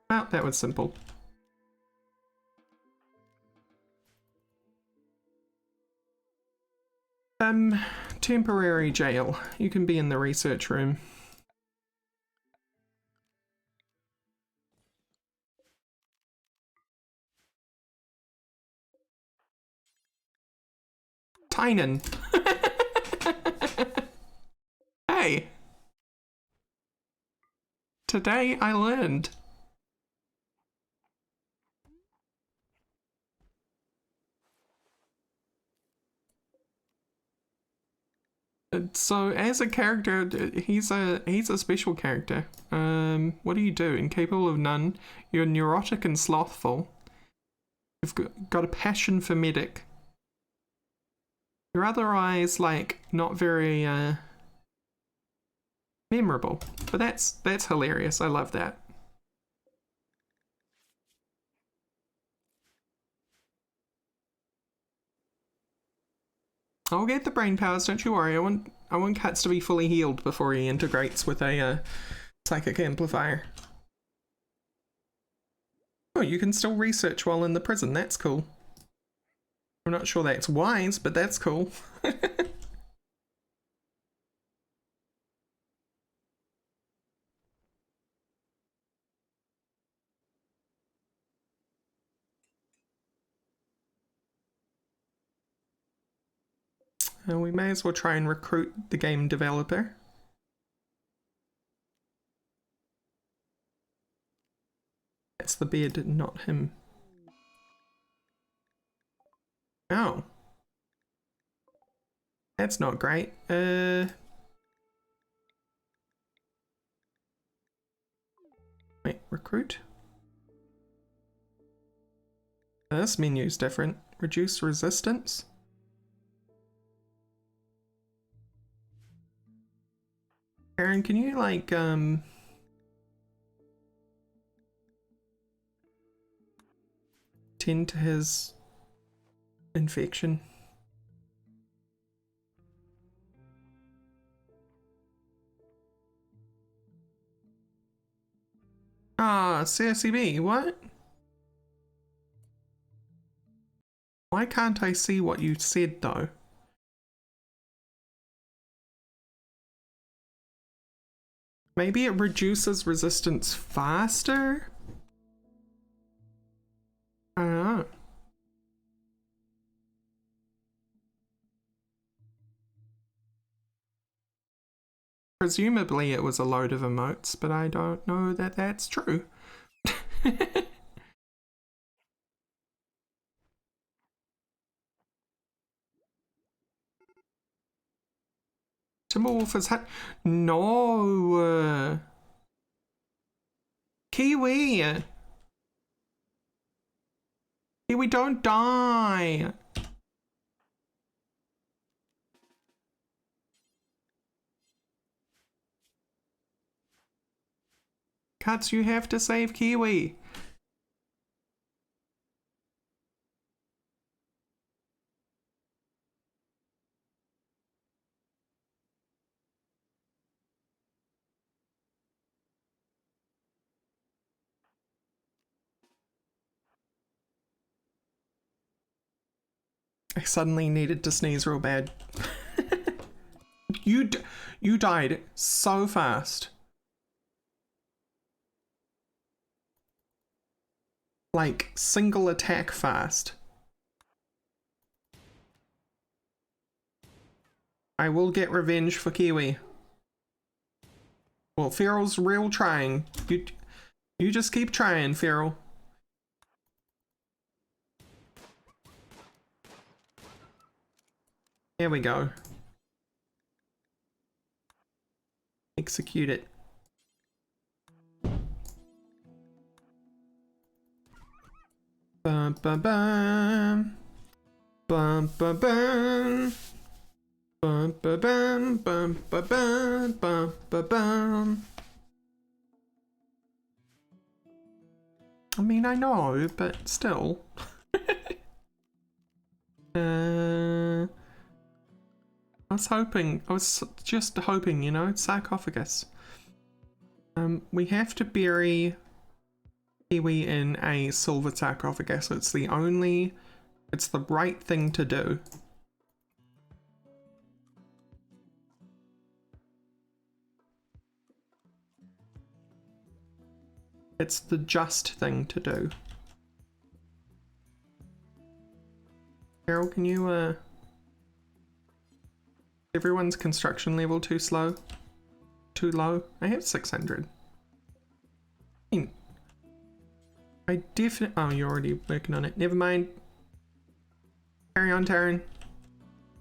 S1: Well, that was simple. Temporary jail. You can be in the research room. Tynan. Hey. Today I learned. So as a character, he's a special character. What do you do? Incapable of none. You're neurotic and slothful. You've got a passion for medic. You're otherwise like not very memorable, but that's hilarious. I love that. I'll get the brain powers, don't you worry. I want Cuts to be fully healed before he integrates with a psychic amplifier. Oh, you can still research while in the prison. That's cool. I'm not sure that's wise, but that's cool. We may as well try and recruit the game developer. That's the beard, not him. Oh. That's not great. Wait, recruit? This menu's different. Reduce resistance? Aaron, can you like tend to his infection? Ah, CSCB, what? Why can't I see what you said though? Maybe it reduces resistance faster? I don't know. Presumably it was a load of emotes, but I don't know that that's true. Timberwolf has had... No! Kiwi! Kiwi, don't die! Cuts, you have to save Kiwi! I suddenly needed to sneeze real bad. You died so fast. Like, single attack fast. I will get revenge for Kiwi. Well, Feral's real trying. You just keep trying, Feral. There we go. Execute it. Bum bum bum. Bum bum bum. Bum bum bum bum bum bum bum bum bum. I mean, I know, but still. I was just hoping, you know, sarcophagus. We have to bury Kiwi in a silver sarcophagus. It's the right thing to do. It's the just thing to do. Carol, can you, everyone's construction level too slow? Too low? I have 600. I definitely... Oh, you're already working on it. Never mind. Carry on, Taryn.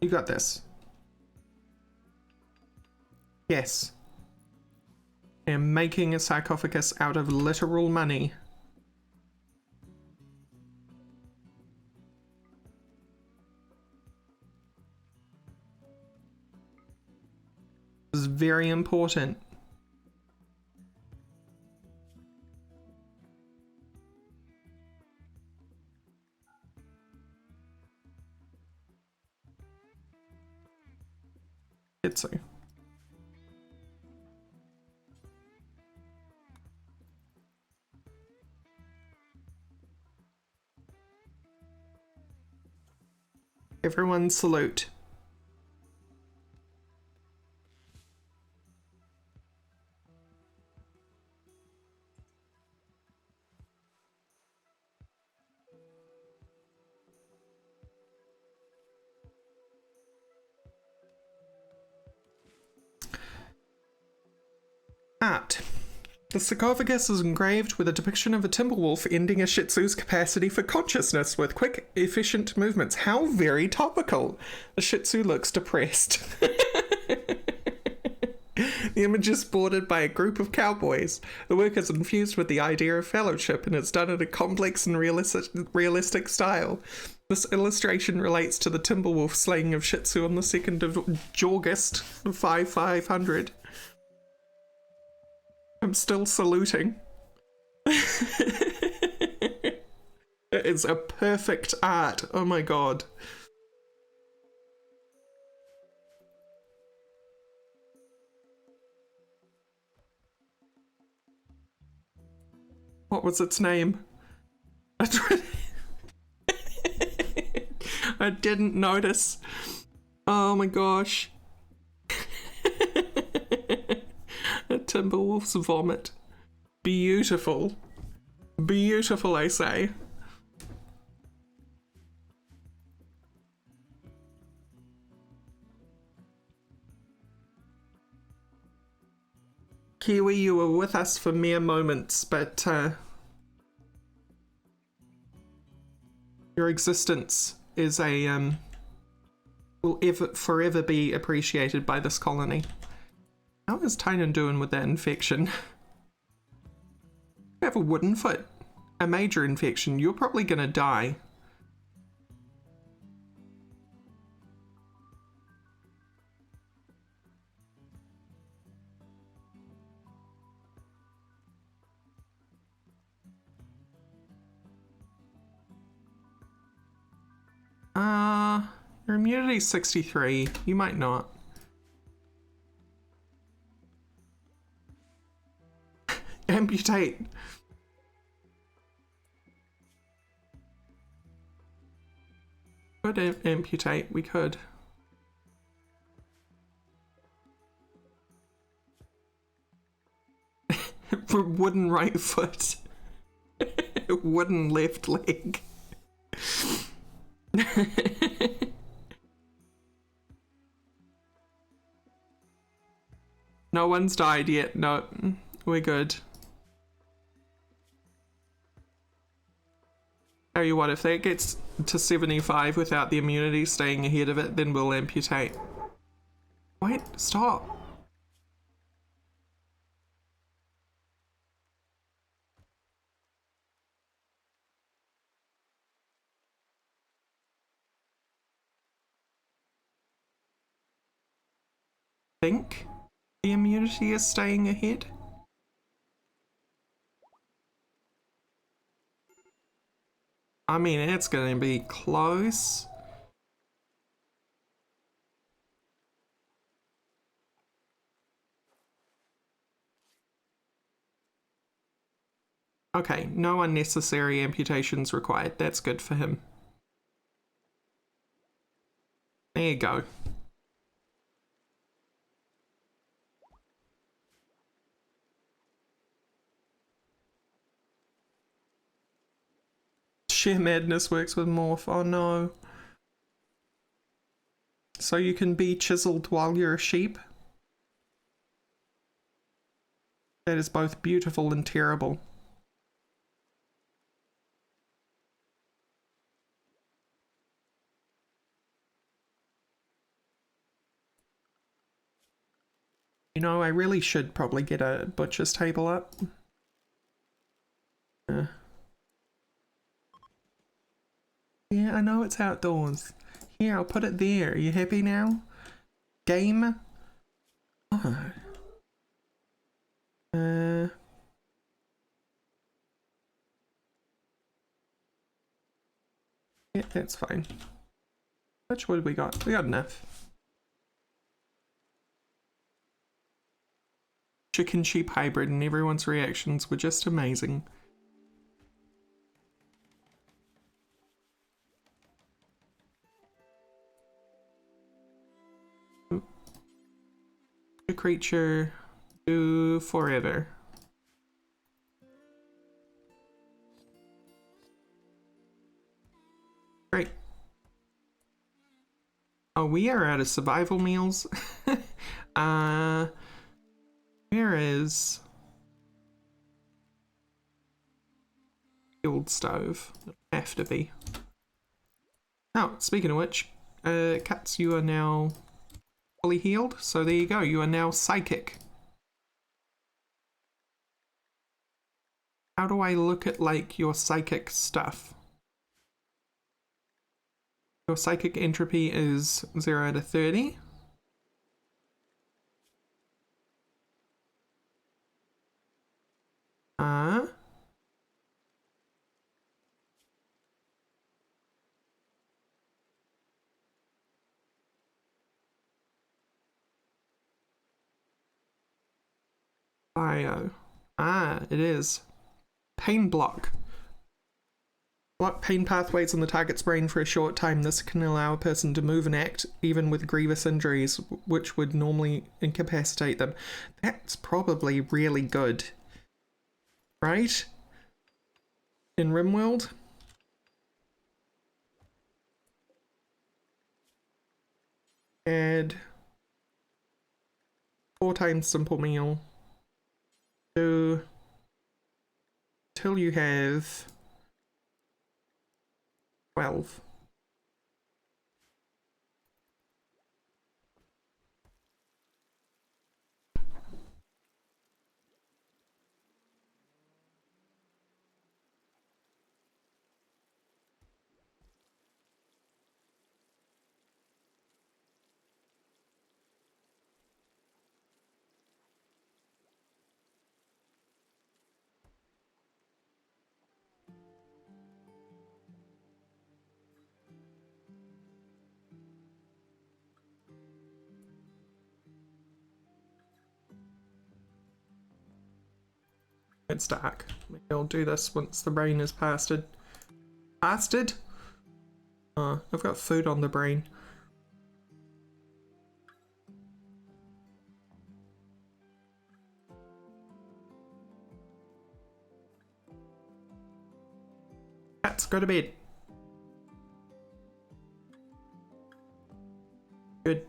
S1: You got this. Yes. I am making a sarcophagus out of literal money. This is very important. Itsu. Everyone salute. Art. The sarcophagus is engraved with a depiction of a timber wolf ending a Shih Tzu's capacity for consciousness with quick, efficient movements. How very topical. The Shih Tzu looks depressed. The image is sported by a group of cowboys. The work is infused with the idea of fellowship and it's done in a complex and realistic style. This illustration relates to the timber wolf slaying of Shih Tzu on the 2nd of August 5500. I'm still saluting. It is a perfect art. Oh my god. What was its name? I didn't notice. Oh my gosh. A Timberwolf's vomit. Beautiful. Beautiful, I say. Kiwi, you were with us for mere moments, but your existence is will forever be appreciated by this colony. How is Tynan doing with that infection? You have a wooden foot. A major infection. You're probably gonna die. Your immunity's 63. You might not. Amputate. Could amputate, we could. For wooden right foot. Wooden left leg. No one's died yet. No, we're good. Tell you what, if that gets to 75 without the immunity staying ahead of it, then we'll amputate. Wait, stop. Think the immunity is staying ahead? I mean, it's gonna be close. Okay, no unnecessary amputations required. That's good for him. There you go. Sheer madness works with morph. Oh no. So you can be chiseled while you're a sheep? That is both beautiful and terrible. You know, I really should probably get a butcher's table up. Yeah, I know it's outdoors. Here, I'll put it there. Are you happy now? Game? Oh. Yeah, that's fine. Which wood we got? We got enough. Chicken sheep hybrid, and everyone's reactions were just amazing. A creature do forever. Great. Oh, we are out of survival meals. Where is the old stove? It'll have to be. Oh, speaking of which, cats, you are now fully healed. So there you go. You are now psychic. How do I look at like your psychic stuff? Your psychic entropy is 0 out of 30. Bio. It is. Pain block. Block pain pathways in the target's brain for a short time. This can allow a person to move and act even with grievous injuries, which would normally incapacitate them. That's probably really good. Right? In RimWorld? Add 4 times simple meal. Do till you have 12. It's dark. Maybe I'll do this once the rain is pasted. Pasted? I've got food on the brain. Let's go to bed. Good.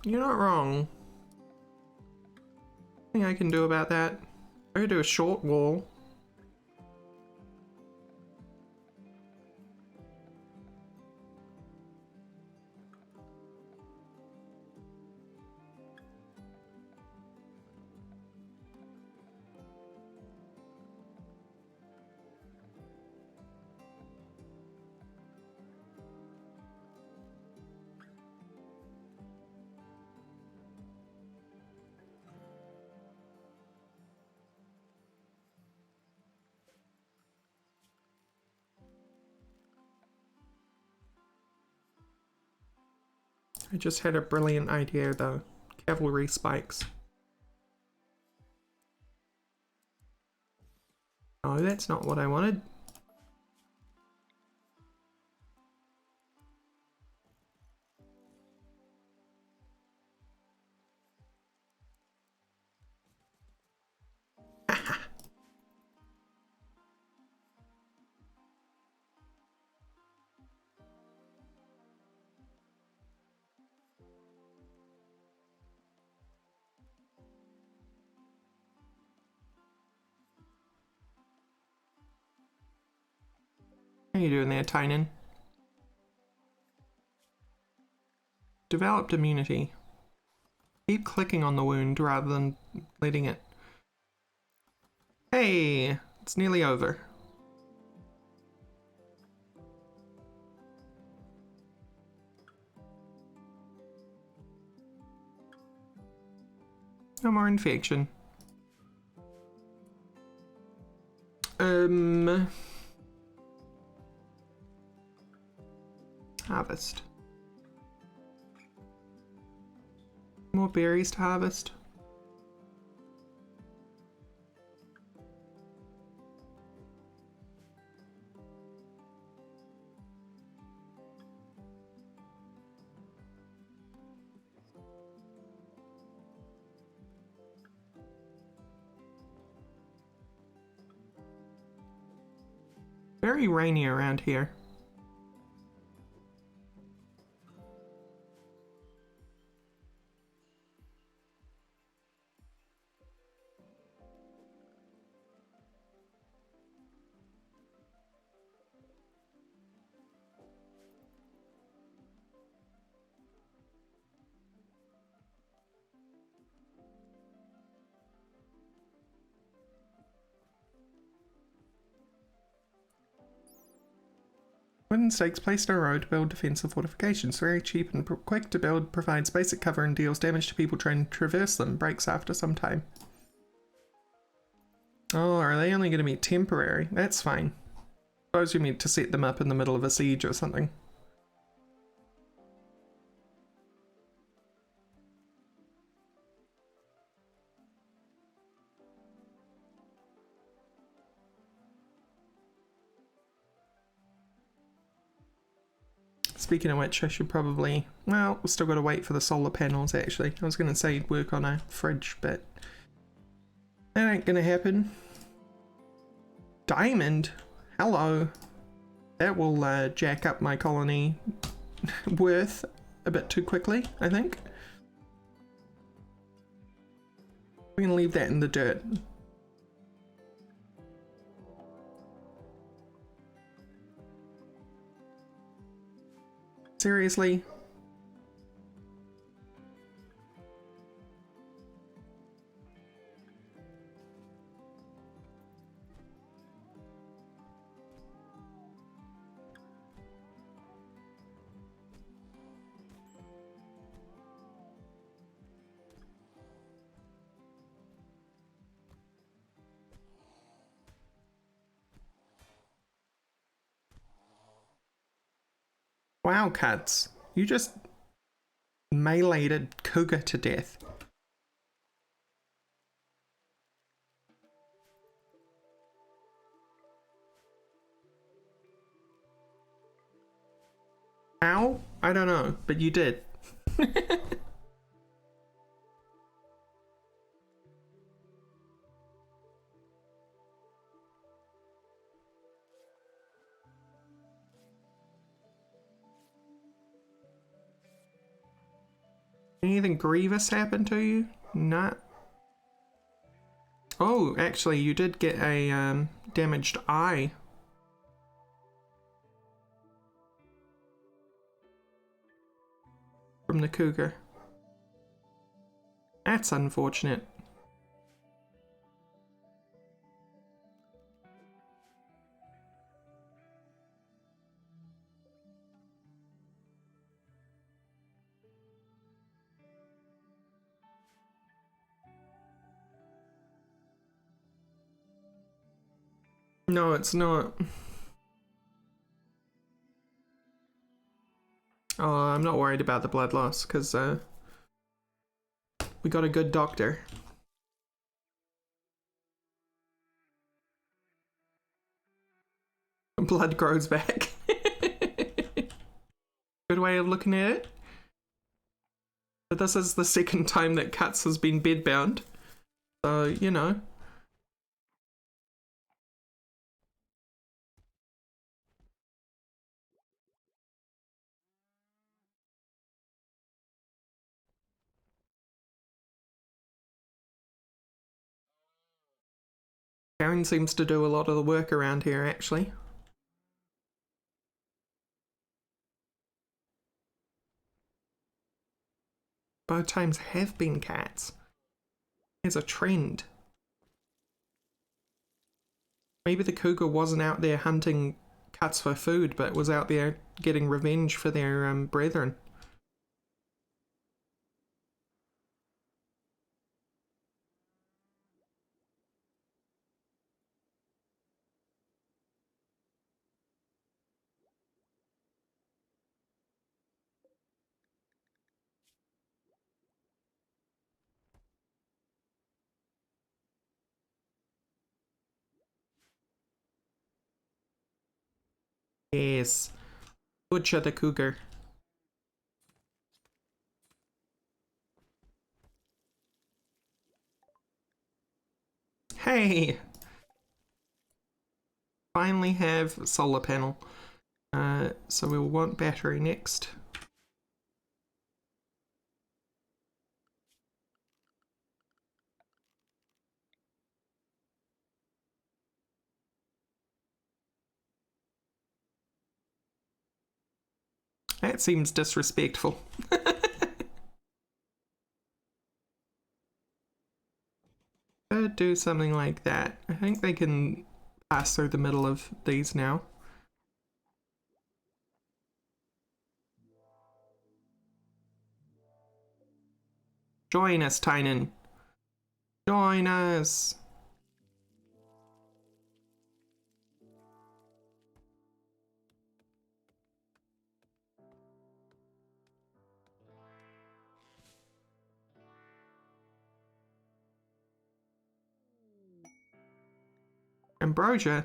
S1: You're not wrong. Nothing I can do about that. I could do a short wall. I just had a brilliant idea though. Cavalry spikes. Oh, that's not what I wanted. How you doing there, Tynan? Developed immunity. Keep clicking on the wound rather than letting it. Hey, it's nearly over. No more infection. Harvest. More berries to harvest. Very rainy around here. Wooden stakes placed in a row to build defensive fortifications. Very cheap and quick to build, provides basic cover and deals damage to people trying to traverse them. Breaks after some time. Oh, are they only going to be temporary? That's fine. Suppose you meant to set them up in the middle of a siege or something. Speaking of which, I should probably... Well, we've still got to wait for the solar panels, actually. I was going to say work on a fridge, but... that ain't going to happen. Diamond? Hello. That will jack up my colony worth a bit too quickly, I think. We're going to leave that in the dirt. Seriously? Wow, Cuts. You just meleeed a cougar to death. How? I don't know, but you did. Anything grievous happen to you? Nah. Oh, actually, you did get a damaged eye. From the cougar. That's unfortunate. No, it's not. Oh, I'm not worried about the blood loss, because we got a good doctor. Blood grows back. Good way of looking at it. But this is the second time that Cuts has been bedbound. So, you know. Karen seems to do a lot of the work around here, actually. Both times have been cats. There's a trend. Maybe the cougar wasn't out there hunting Cuts for food, but was out there getting revenge for their brethren. Yes. Butcher the cougar. Hey! Finally have solar panel. So we'll want battery next. That seems disrespectful. Could do something like that. I think they can pass through the middle of these now. Join us, Tynan. Join us. Ambrosia.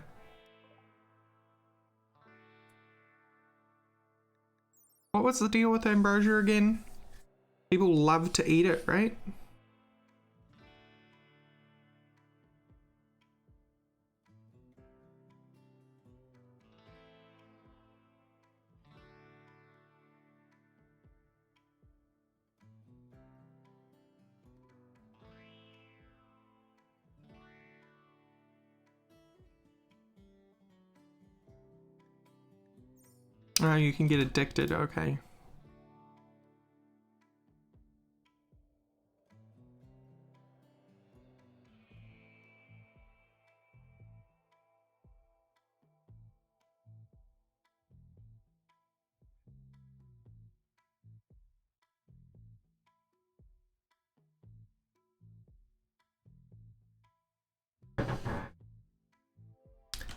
S1: What was the deal with ambrosia again? People love to eat it, right? Oh, you can get addicted, okay.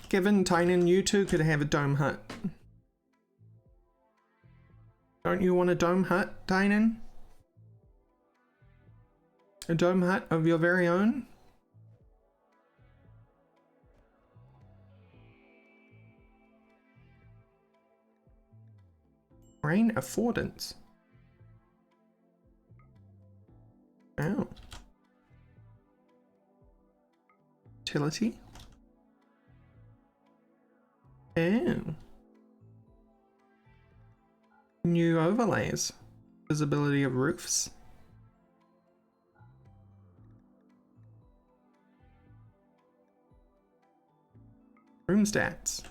S1: Given Tynan, you two could have a dome hut. Don't you want a dome hut, Tynan? A dome hut of your very own? Rain affordance. Oh. Utility. Oh. New overlays. Visibility of roofs. Room stats.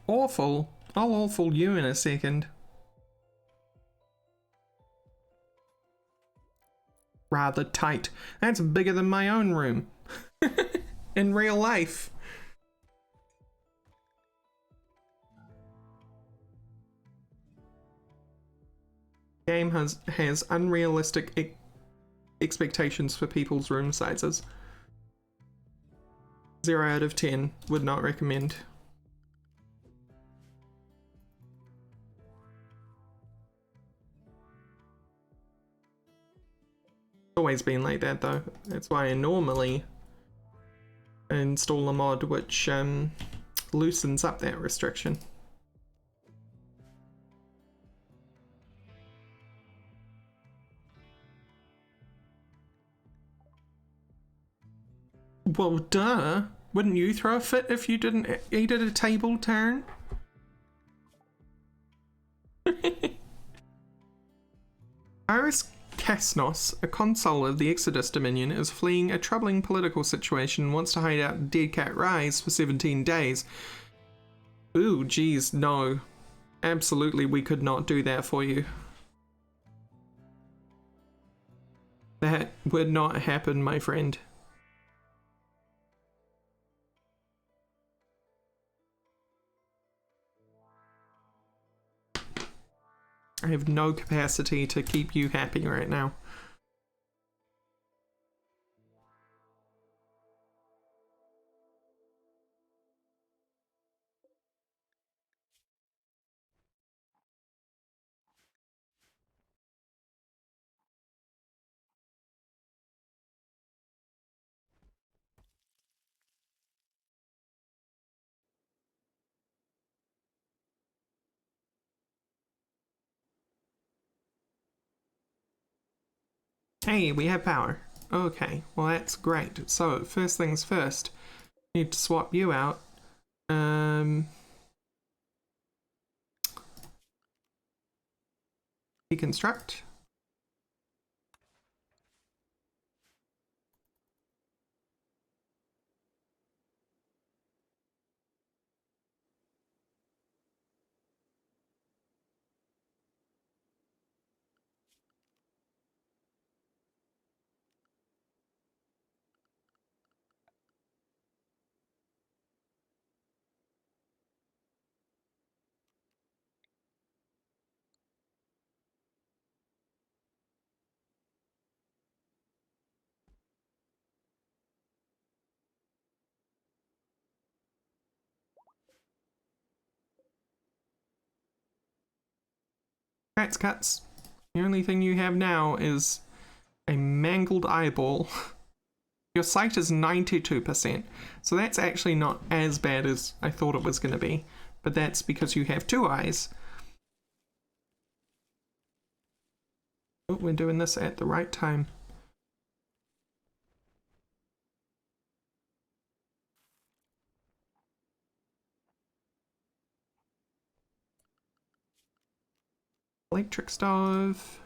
S1: Awful. I'll awful you in a second. Rather tight. That's bigger than my own room. In real life. Game has unrealistic expectations for people's room sizes. 0 out of 10. Would not recommend. Always been like that though. That's why I normally install a mod which loosens up that restriction. Well, duh. Wouldn't you throw a fit if you didn't eat at a table turn? Iris Kasnos, a consul of the Exodus Dominion, is fleeing a troubling political situation and wants to hide out in Dead Cat Rise for 17 days. Ooh, geez, no. Absolutely, we could not do that for you. That would not happen, my friend. I have no capacity to keep you happy right now. Hey, we have power. Okay, well that's great. So, first things first, need to swap you out. Deconstruct. Rats cuts. The only thing you have now is a mangled eyeball. Your sight is 92%, so that's actually not as bad as I thought it was going to be, but that's because you have 2 eyes. Oh, we're doing this at the right time. Electric stove.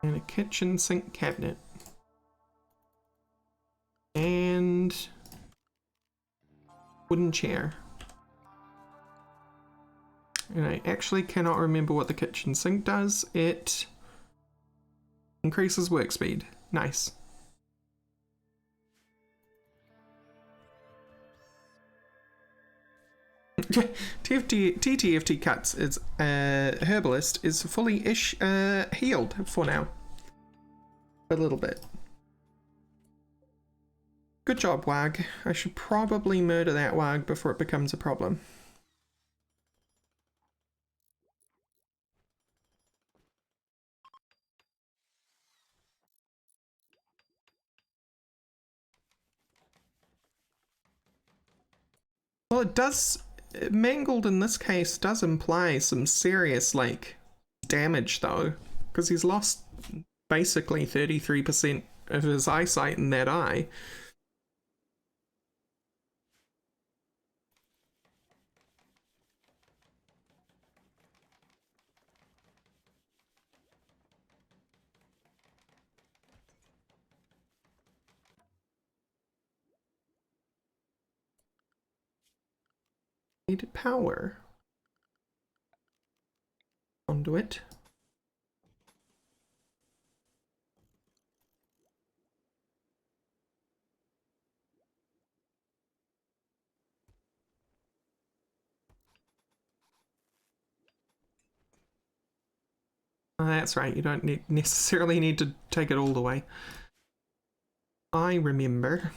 S1: And a kitchen sink cabinet. And wooden chair. And I actually cannot remember what the kitchen sink does. It increases work speed. Nice. TTFT Cuts is herbalist is fully healed for now. A little bit. Good job, Wag. I should probably murder that Wag before it becomes a problem. Well, it does... Mangled in this case does imply some serious, like, damage, though. Because he's lost basically 33% of his eyesight in that eye. Needed power. Conduit. Oh, that's right, you don't necessarily need to take it all the way. I remember.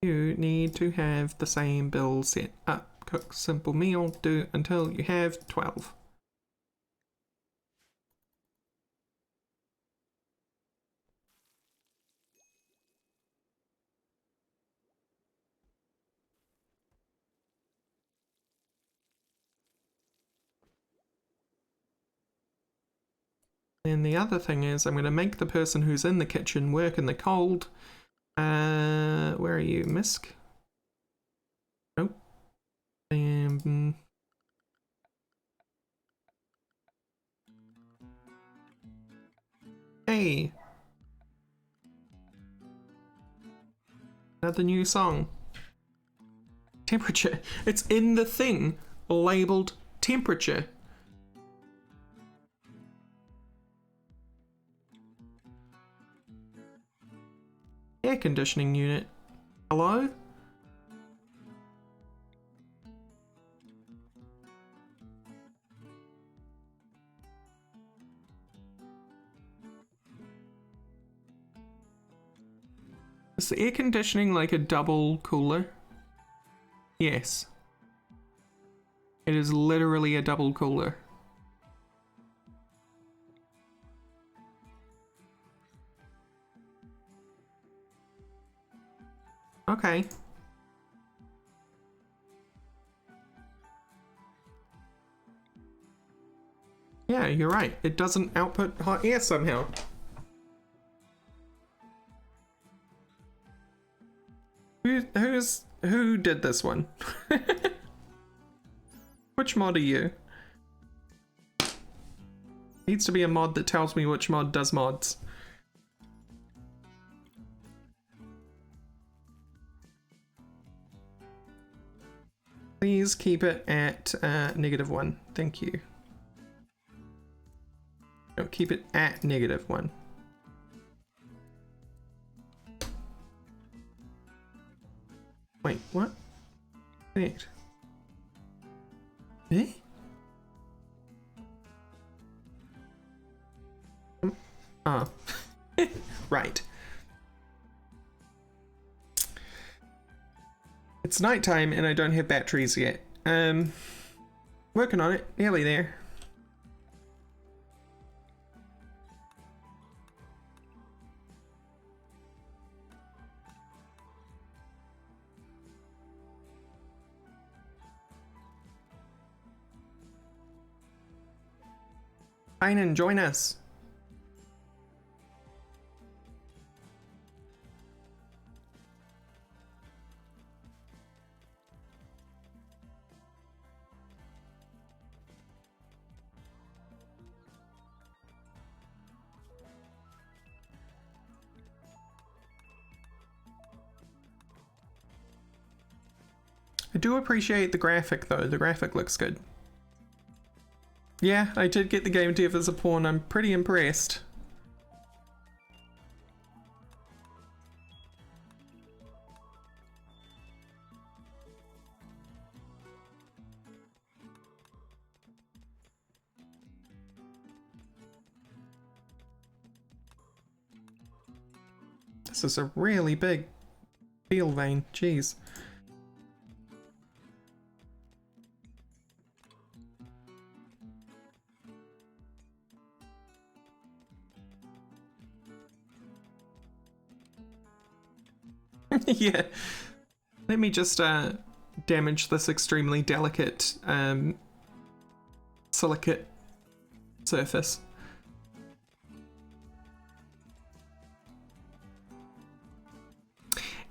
S1: You need to have the same bill set up. Cook simple meal, do until you have 12. And the other thing is, I'm going to make the person who's in the kitchen work in the cold. Where are you, Misk? Nope. Hey! Another new song. Temperature. It's in the thing labeled temperature. Air conditioning unit. Hello? Is the air conditioning like a double cooler? Yes. It is literally a double cooler. Okay. Yeah, you're right. It doesn't output hot air somehow. Who did this one? Which mod are you? Needs to be a mod that tells me which mod does mods. Please keep it at -1. Thank you. No, keep it at -1. Wait, what? Wait. Eh? Oh. Right. It's nighttime and I don't have batteries yet. Working on it. Nearly there. Fine and join us. I do appreciate the graphic though, the graphic looks good. Yeah, I did get the game dev as a pawn, I'm pretty impressed. This is a really big field vein, jeez. Yeah, Let me just damage this extremely delicate silicate surface.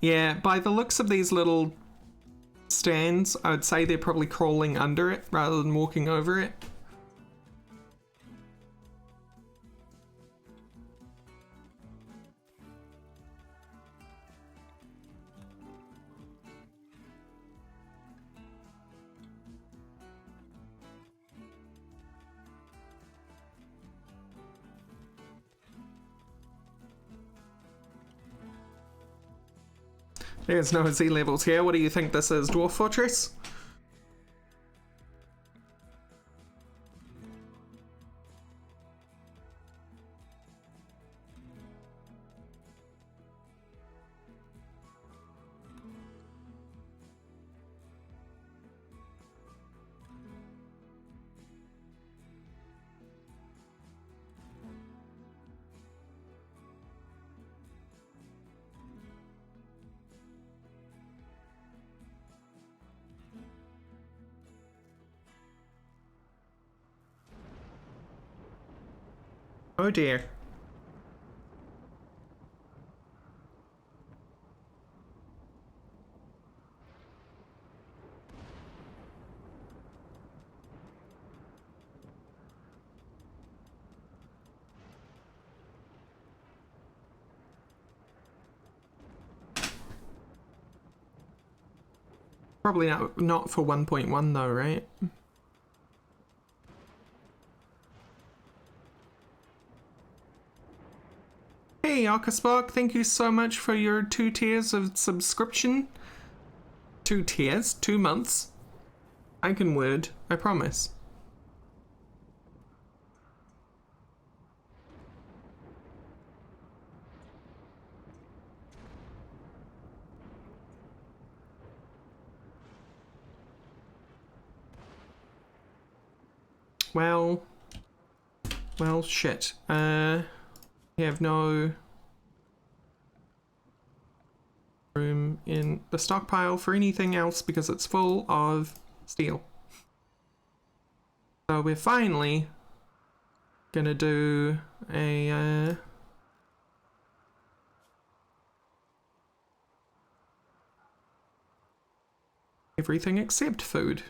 S1: Yeah, by the looks of these little stands, I'd say they're probably crawling under it rather than walking over it. There's no Z levels here. What do you think this is, Dwarf Fortress? Oh dear. Probably not for 1.1 though, right? Hey, Arkaspark, thank you so much for your 2 tiers of subscription. 2 tiers, 2 months. I can word, I promise. Well, shit. We have no room in the stockpile for anything else because it's full of steel. So we're finally gonna do a everything except food.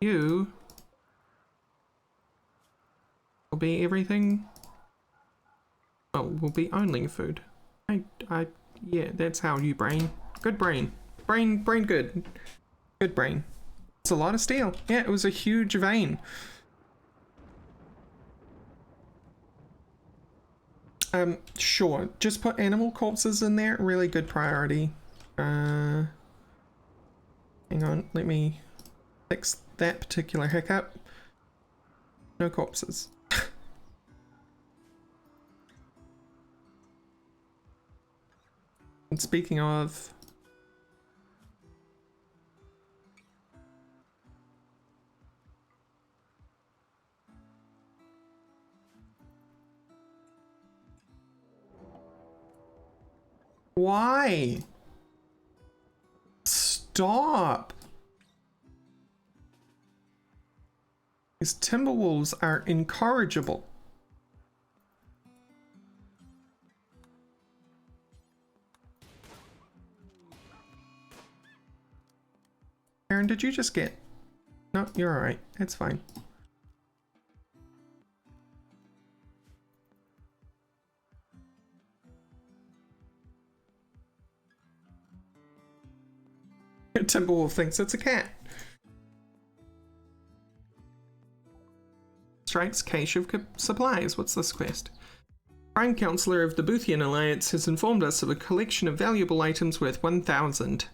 S1: You will be everything. Oh, will be only food. Yeah, that's how you brain. Good brain. Brain good. Good brain. It's a lot of steel. Yeah, it was a huge vein. Sure. Just put animal corpses in there. Really good priority. Hang on, let me fix that particular hiccup. No corpses. And speaking of... Why? Stop! These Timberwolves are incorrigible. Aaron, did you just get... No, you're alright. It's fine. Timberwolf thinks it's a cat. Strikes cache of supplies. What's this quest? Prime Counselor of the Boothian Alliance has informed us of a collection of valuable items worth 1,000.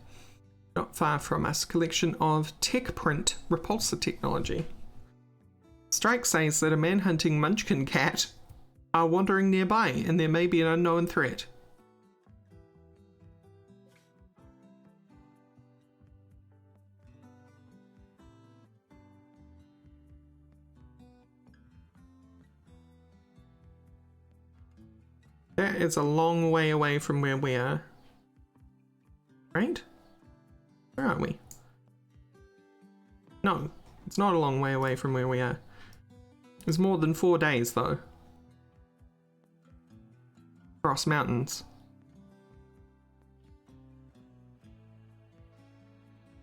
S1: Not far from us, collection of tech print repulsor technology. Strike says that a man-hunting munchkin cat are wandering nearby and there may be an unknown threat. That is a long way away from where we are. Right? Where are we? No, it's not a long way away from where we are. It's more than 4 days, though. Across mountains.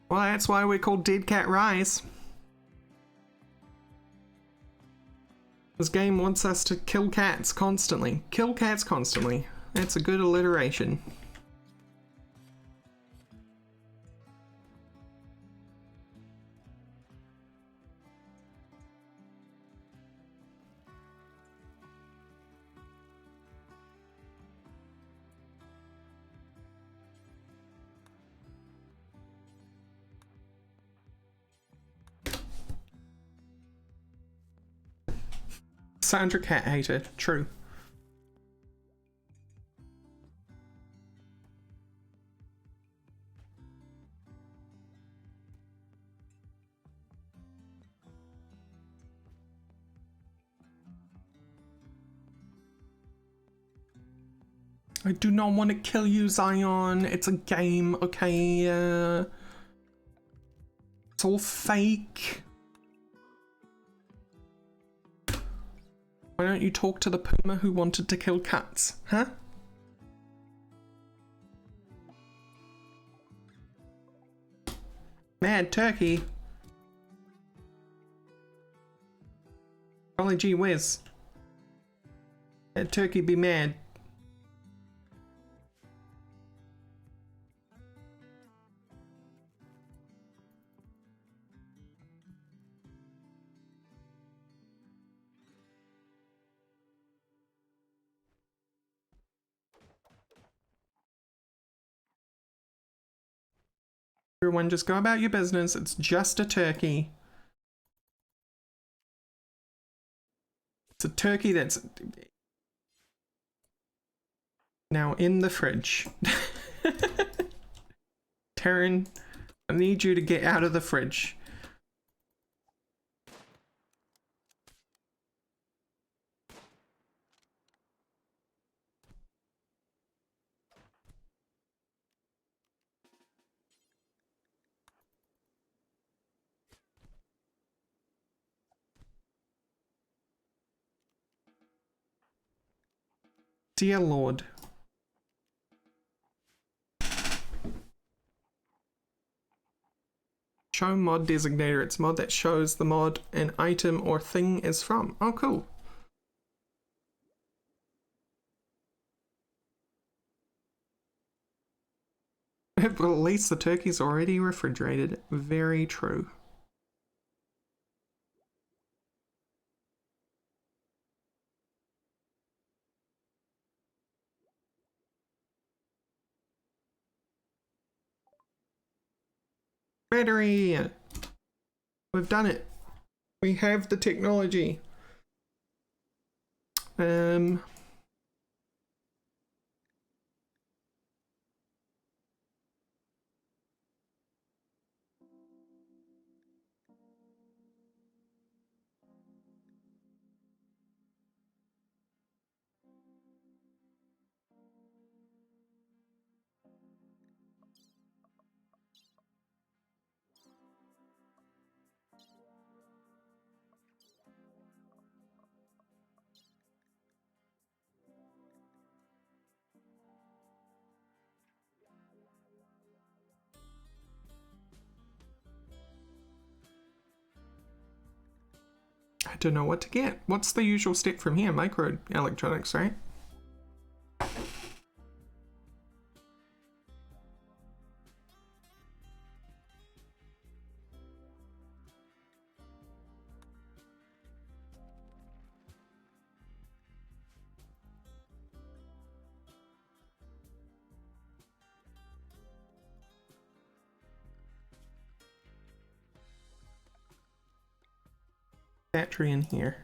S1: Well, that's why we're called Dead Cat Rise. This game wants us to kill cats constantly. Kill cats constantly. That's a good alliteration. Sandra cat hater, true. I do not want to kill you, Zion. It's a game, okay? It's all fake. Why don't you talk to the puma who wanted to kill cats, huh? Mad turkey. Golly gee whiz. Mad turkey be mad. Everyone just go about your business. It's just a turkey. It's a turkey that's now in the fridge. Taryn, I need you to get out of the fridge. Dear Lord. Show mod designator. It's mod that shows the mod an item or thing is from. Oh, cool. Well, at least the turkey's already refrigerated. Very true. Battery! We've done it. We have the technology. I don't know what to get. What's the usual step from here? Microelectronics, right? Battery in here.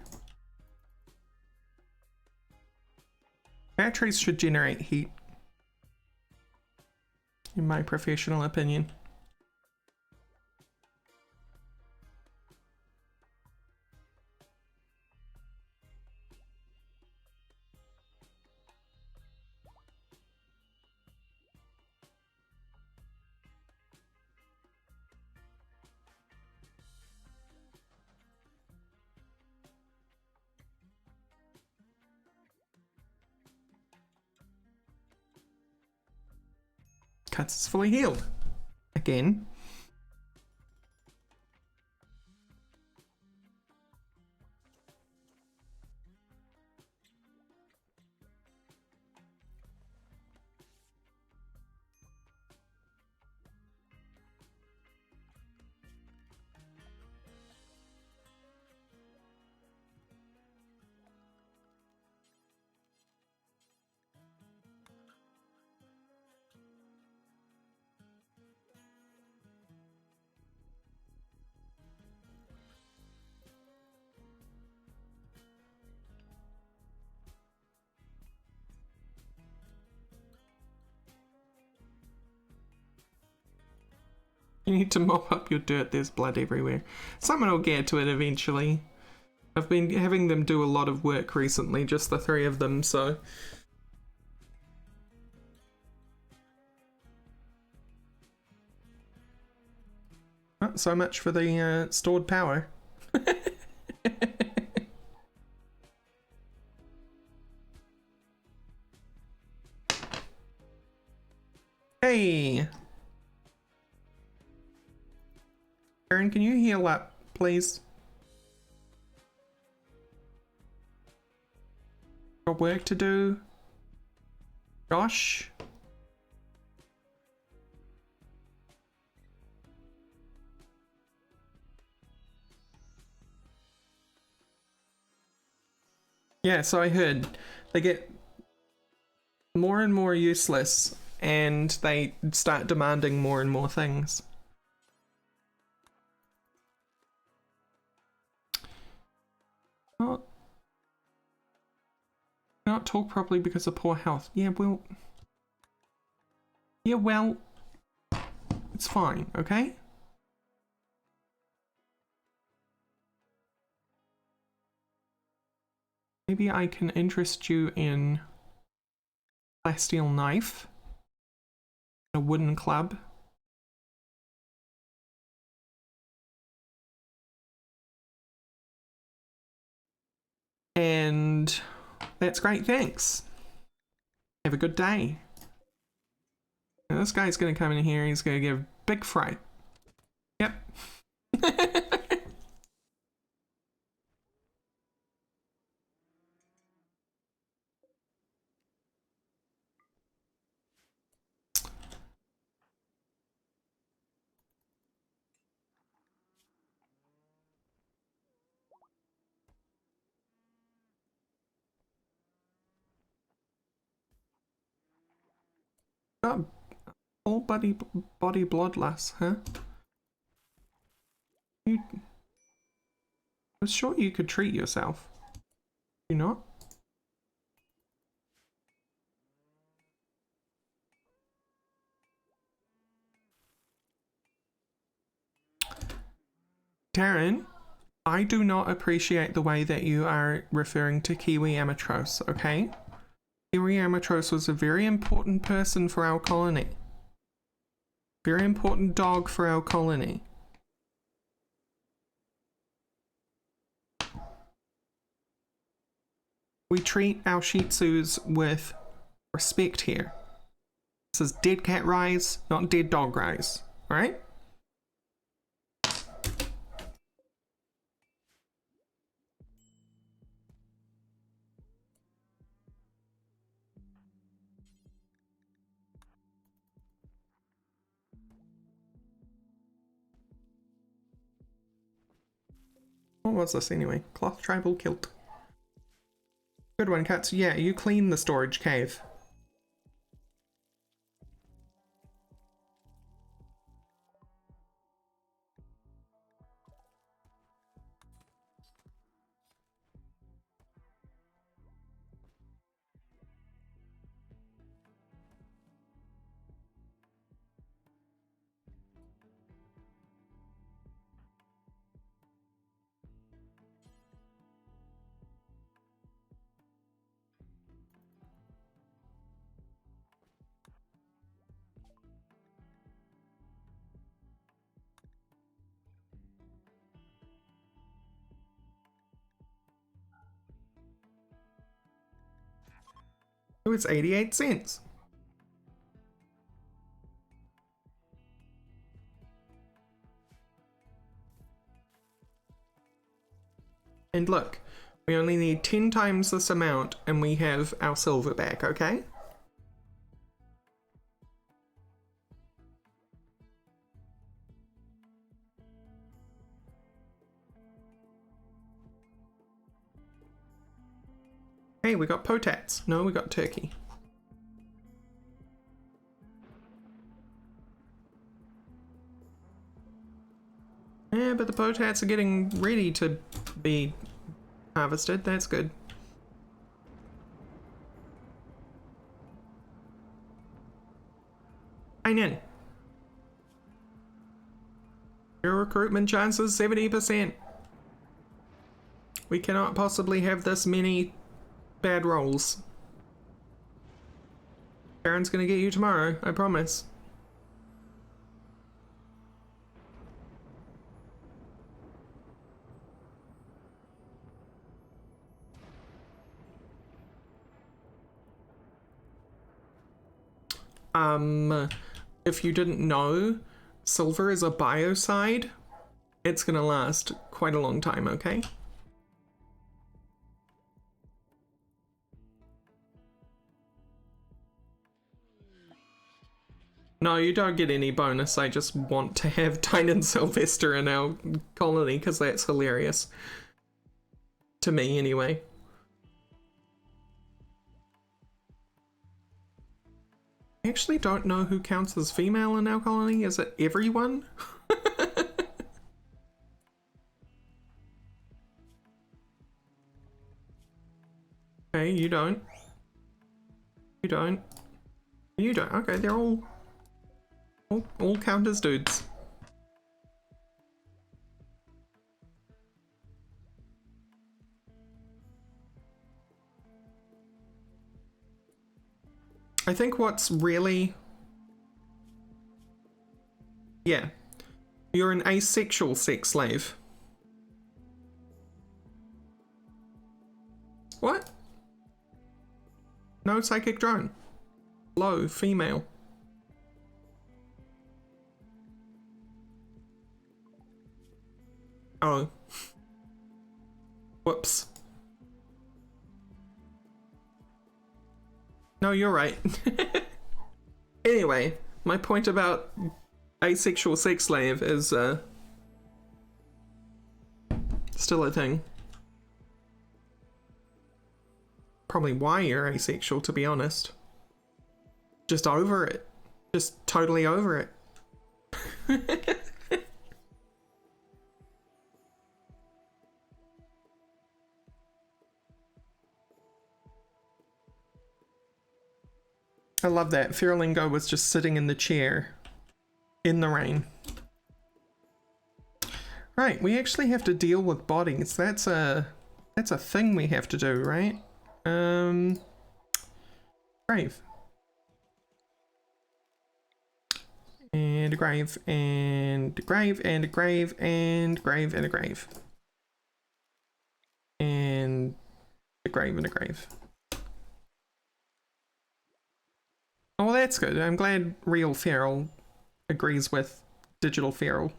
S1: Batteries should generate heat, in my professional opinion. Cats is fully healed. Again. You need to mop up your dirt, there's blood everywhere. Someone will get to it eventually. I've been having them do a lot of work recently, just the three of them, so... Oh, so much for the stored power. Hey! Aaron, can you heal up, please? Got work to do. Josh? Yeah, so I heard they get more and more useless and they start demanding more and more things. Not talk properly because of poor health. Yeah, well, it's fine, okay? Maybe I can interest you in a steel knife, a wooden club. And that's great, thanks. Have a good day. Now this guy's gonna come in here, he's gonna give big fright. Yep. Oh, all body bloodless, huh? I was sure you could treat yourself. You not? Taryn, I do not appreciate the way that you are referring to Kiwi Amatros, okay? Kiwi Amatros was a very important person for our colony. Very important dog for our colony. We treat our Shih Tzus with respect here. This is dead cat rise, not dead dog rise, alright? What was this anyway? Cloth tribal kilt. Good one, Cats. Yeah, you clean the storage cave. Oh, it's 88 cents. And look, we only need 10 times this amount and we have our silver back, okay? Hey, we got potats. No, we got turkey. Yeah, but the potats are getting ready to be harvested. That's good. Sign in. Your recruitment chances 70%. We cannot possibly have this many bad rolls. Karen's gonna get you tomorrow, I promise. If you didn't know, silver is a biocide. It's gonna last quite a long time, okay? No, you don't get any bonus. I just want to have Tynan Sylvester in our colony because that's hilarious. To me, anyway. I actually don't know who counts as female in our colony. Is it everyone? Okay, you don't. You don't. You don't. Okay, they're all count as dudes. I think what's really... Yeah. You're an asexual sex slave. What? No psychic drone. Low, female. Oh. Whoops. No, you're right. Anyway, my point about asexual sex slave is still a thing. Probably why you're asexual, to be honest. Just over it. Just totally over it. I love that. Fearlingo was just sitting in the chair in the rain. Right, we actually have to deal with bodies. That's a thing we have to do, right? Grave. And a grave, and a grave, and a grave, and grave, and a grave. And a grave, and a grave. Oh, well, that's good. I'm glad real feral agrees with digital feral.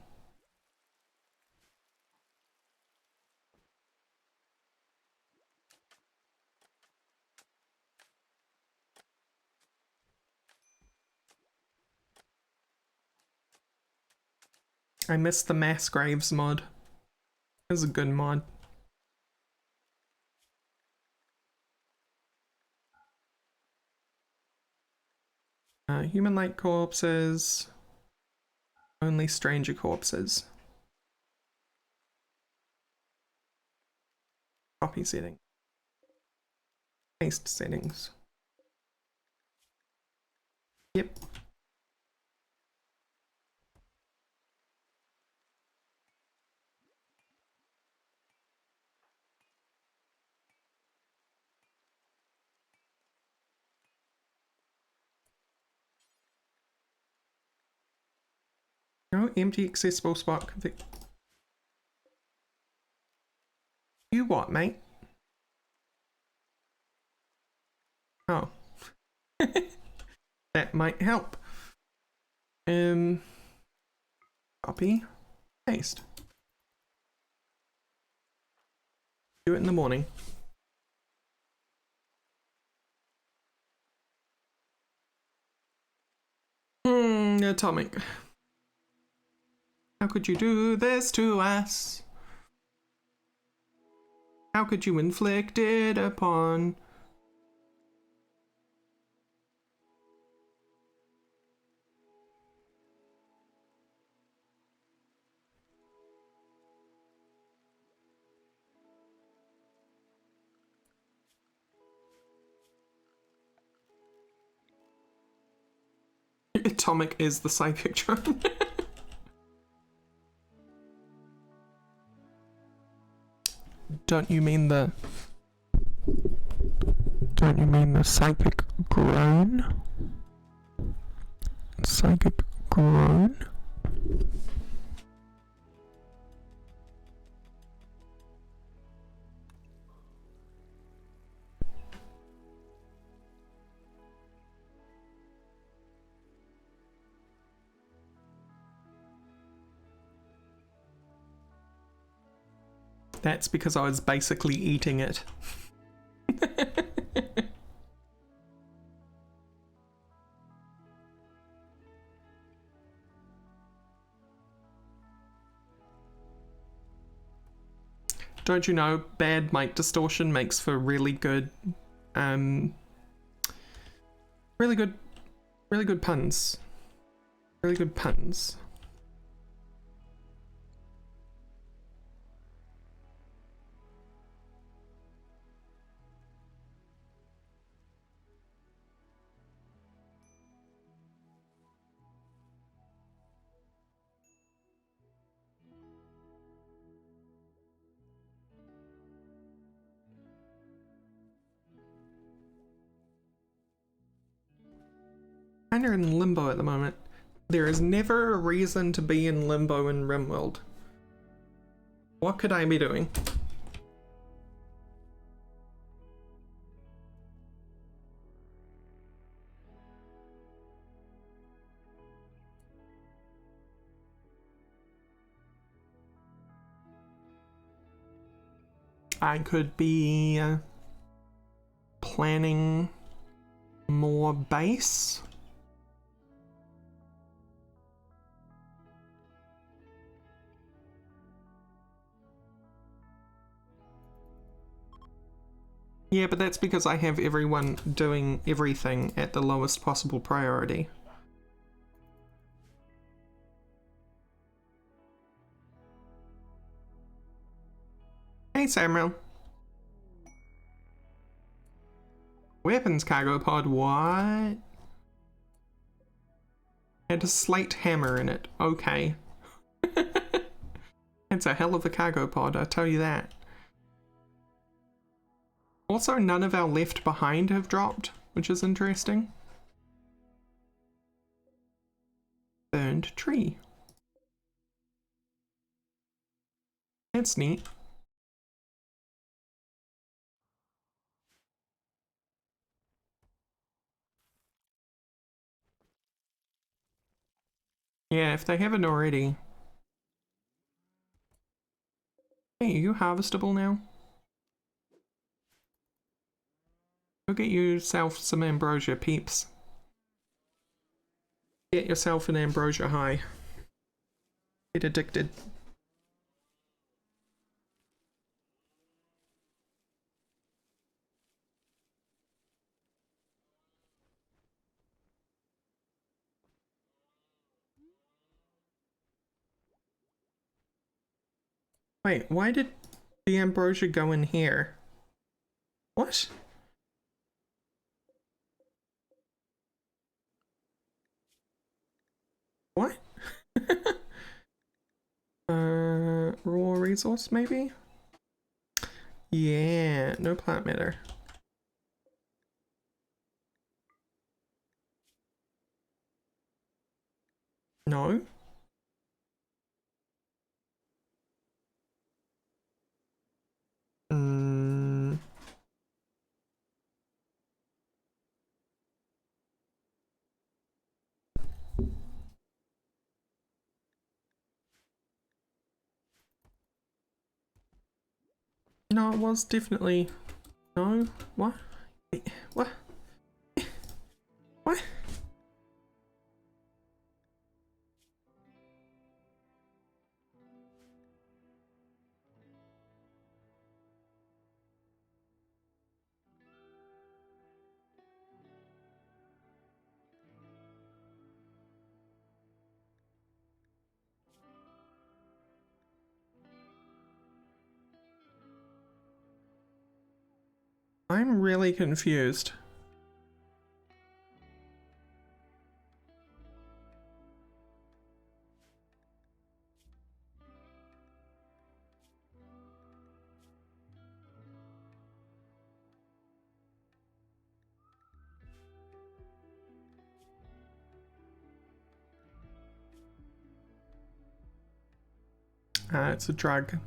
S1: I missed the mass graves mod. It was a good mod. Human-like corpses. Only stranger corpses. Copy setting. Paste settings. Yep. No empty accessible spot config. You what, mate? Oh. That might help. Copy. Paste. Do it in the morning. Atomic. How could you do this to us? How could you inflict it upon? Atomic is the psychic drone. Don't you mean the psychic groan? Psychic groan? That's because I was basically eating it. Don't you know, bad mic distortion makes for really good puns. Really good puns. Kinda in limbo at the moment. There is never a reason to be in limbo in RimWorld. What could I be doing? I could be planning more base. Yeah, but that's because I have everyone doing everything at the lowest possible priority. Hey, Samuel. Weapons cargo pod, what? Had a slate hammer in it, okay. It's a hell of a cargo pod, I tell you that. Also, none of our left behind have dropped, which is interesting. Burned tree. That's neat. Yeah, if they haven't already. Hey, are you harvestable now? Go get yourself some ambrosia, peeps. Get yourself an ambrosia high. Get addicted. Wait, why did the ambrosia go in here? What? What? Raw resource maybe? Yeah, no plant matter. No? no, it was definitely... No? What? What? What? I'm really confused. It's a drug.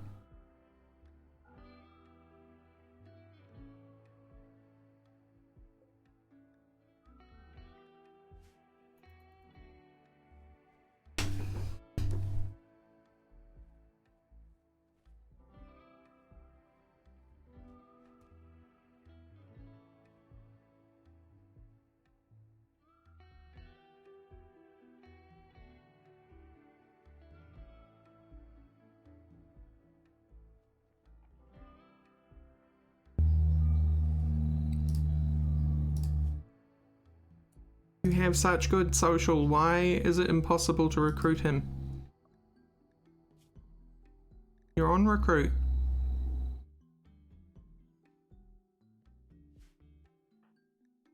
S1: You have such good social. Why is it impossible to recruit him? You're on recruit.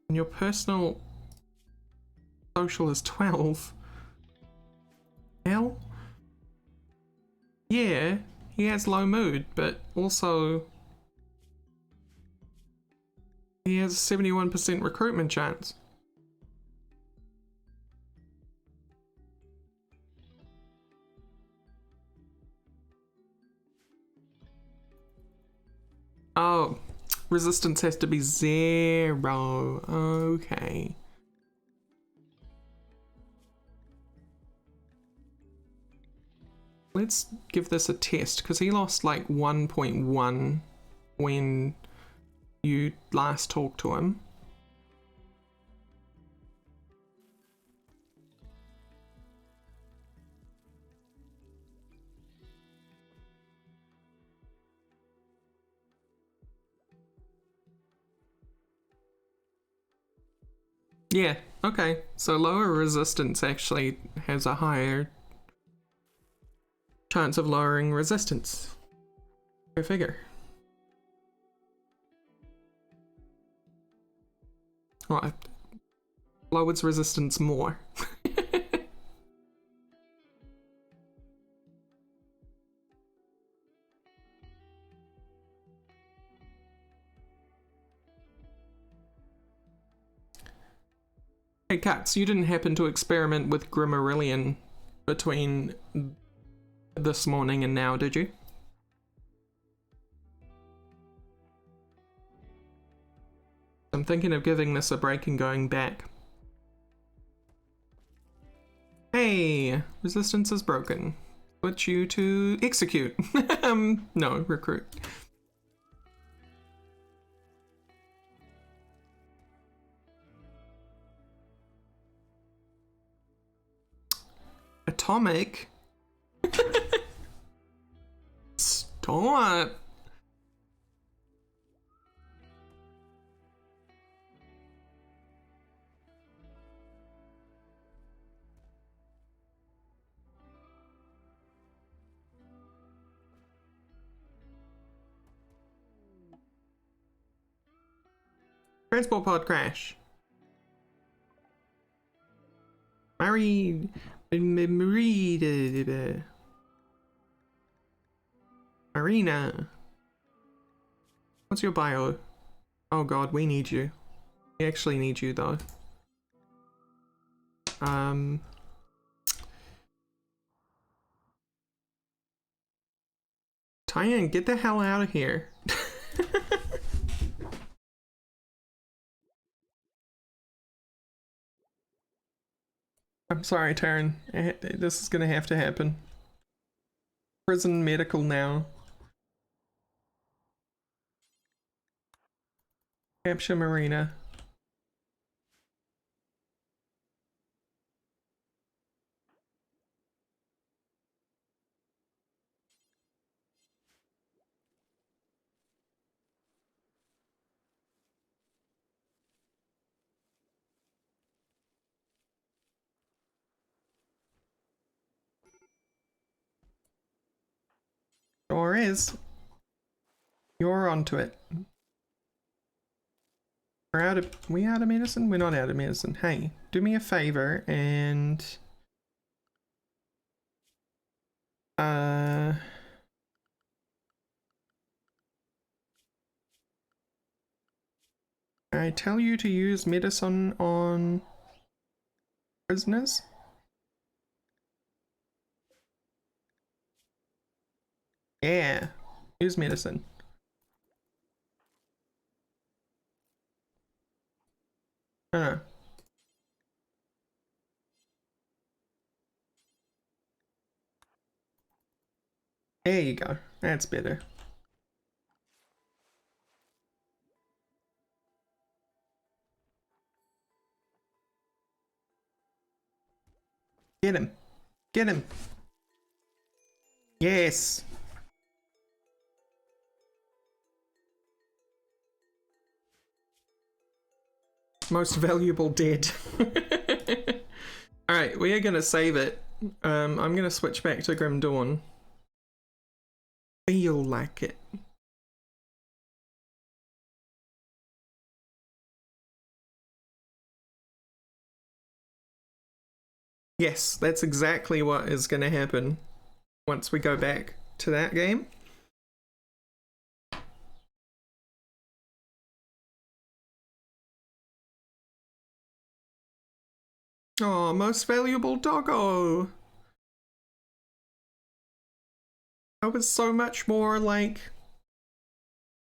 S1: And your personal social is 12. Hell? Yeah, he has low mood, but also he has a 71% recruitment chance. Oh, resistance has to be 0. Okay. Let's give this a test, because he lost like 1.1 when you last talked to him. Yeah, okay. So lower resistance actually has a higher chance of lowering resistance. Go figure. Well, lowers resistance more. Hey Katz, you didn't happen to experiment with Grimarillion between this morning and now, did you? I'm thinking of giving this a break and going back. Hey, resistance is broken. Switch you to execute. No, recruit. Atomic? Stop. Transport pod crash. Marina. What's your bio? Oh god, we need you. We actually need you though. Tyan, get the hell out of here. I'm sorry, Taryn. This is gonna have to happen. Prison medical now. Capture Marina. Sure is. You're onto it. We out of medicine? We're not out of medicine. Hey, do me a favor and I tell you to use medicine on prisoners? Yeah, use medicine. No. There you go. That's better. Get him. Get him. Yes. Most valuable dead. Alright, we are gonna save it. I'm gonna switch back to Grim Dawn. Feel like it. Yes, that's exactly what is gonna happen once we go back to that game. Oh, most valuable doggo. I was so much more, like,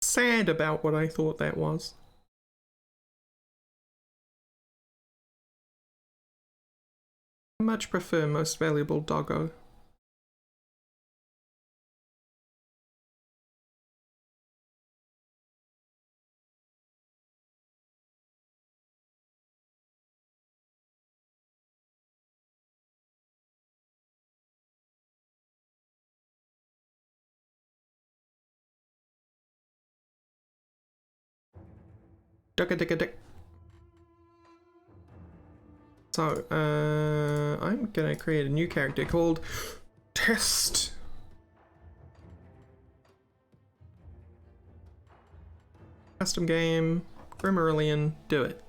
S1: sad about what I thought that was. I much prefer most valuable doggo. Duck-a-dick-a-dick. So, I'm gonna create a new character called Test. Custom game, Grimmerilian, do it.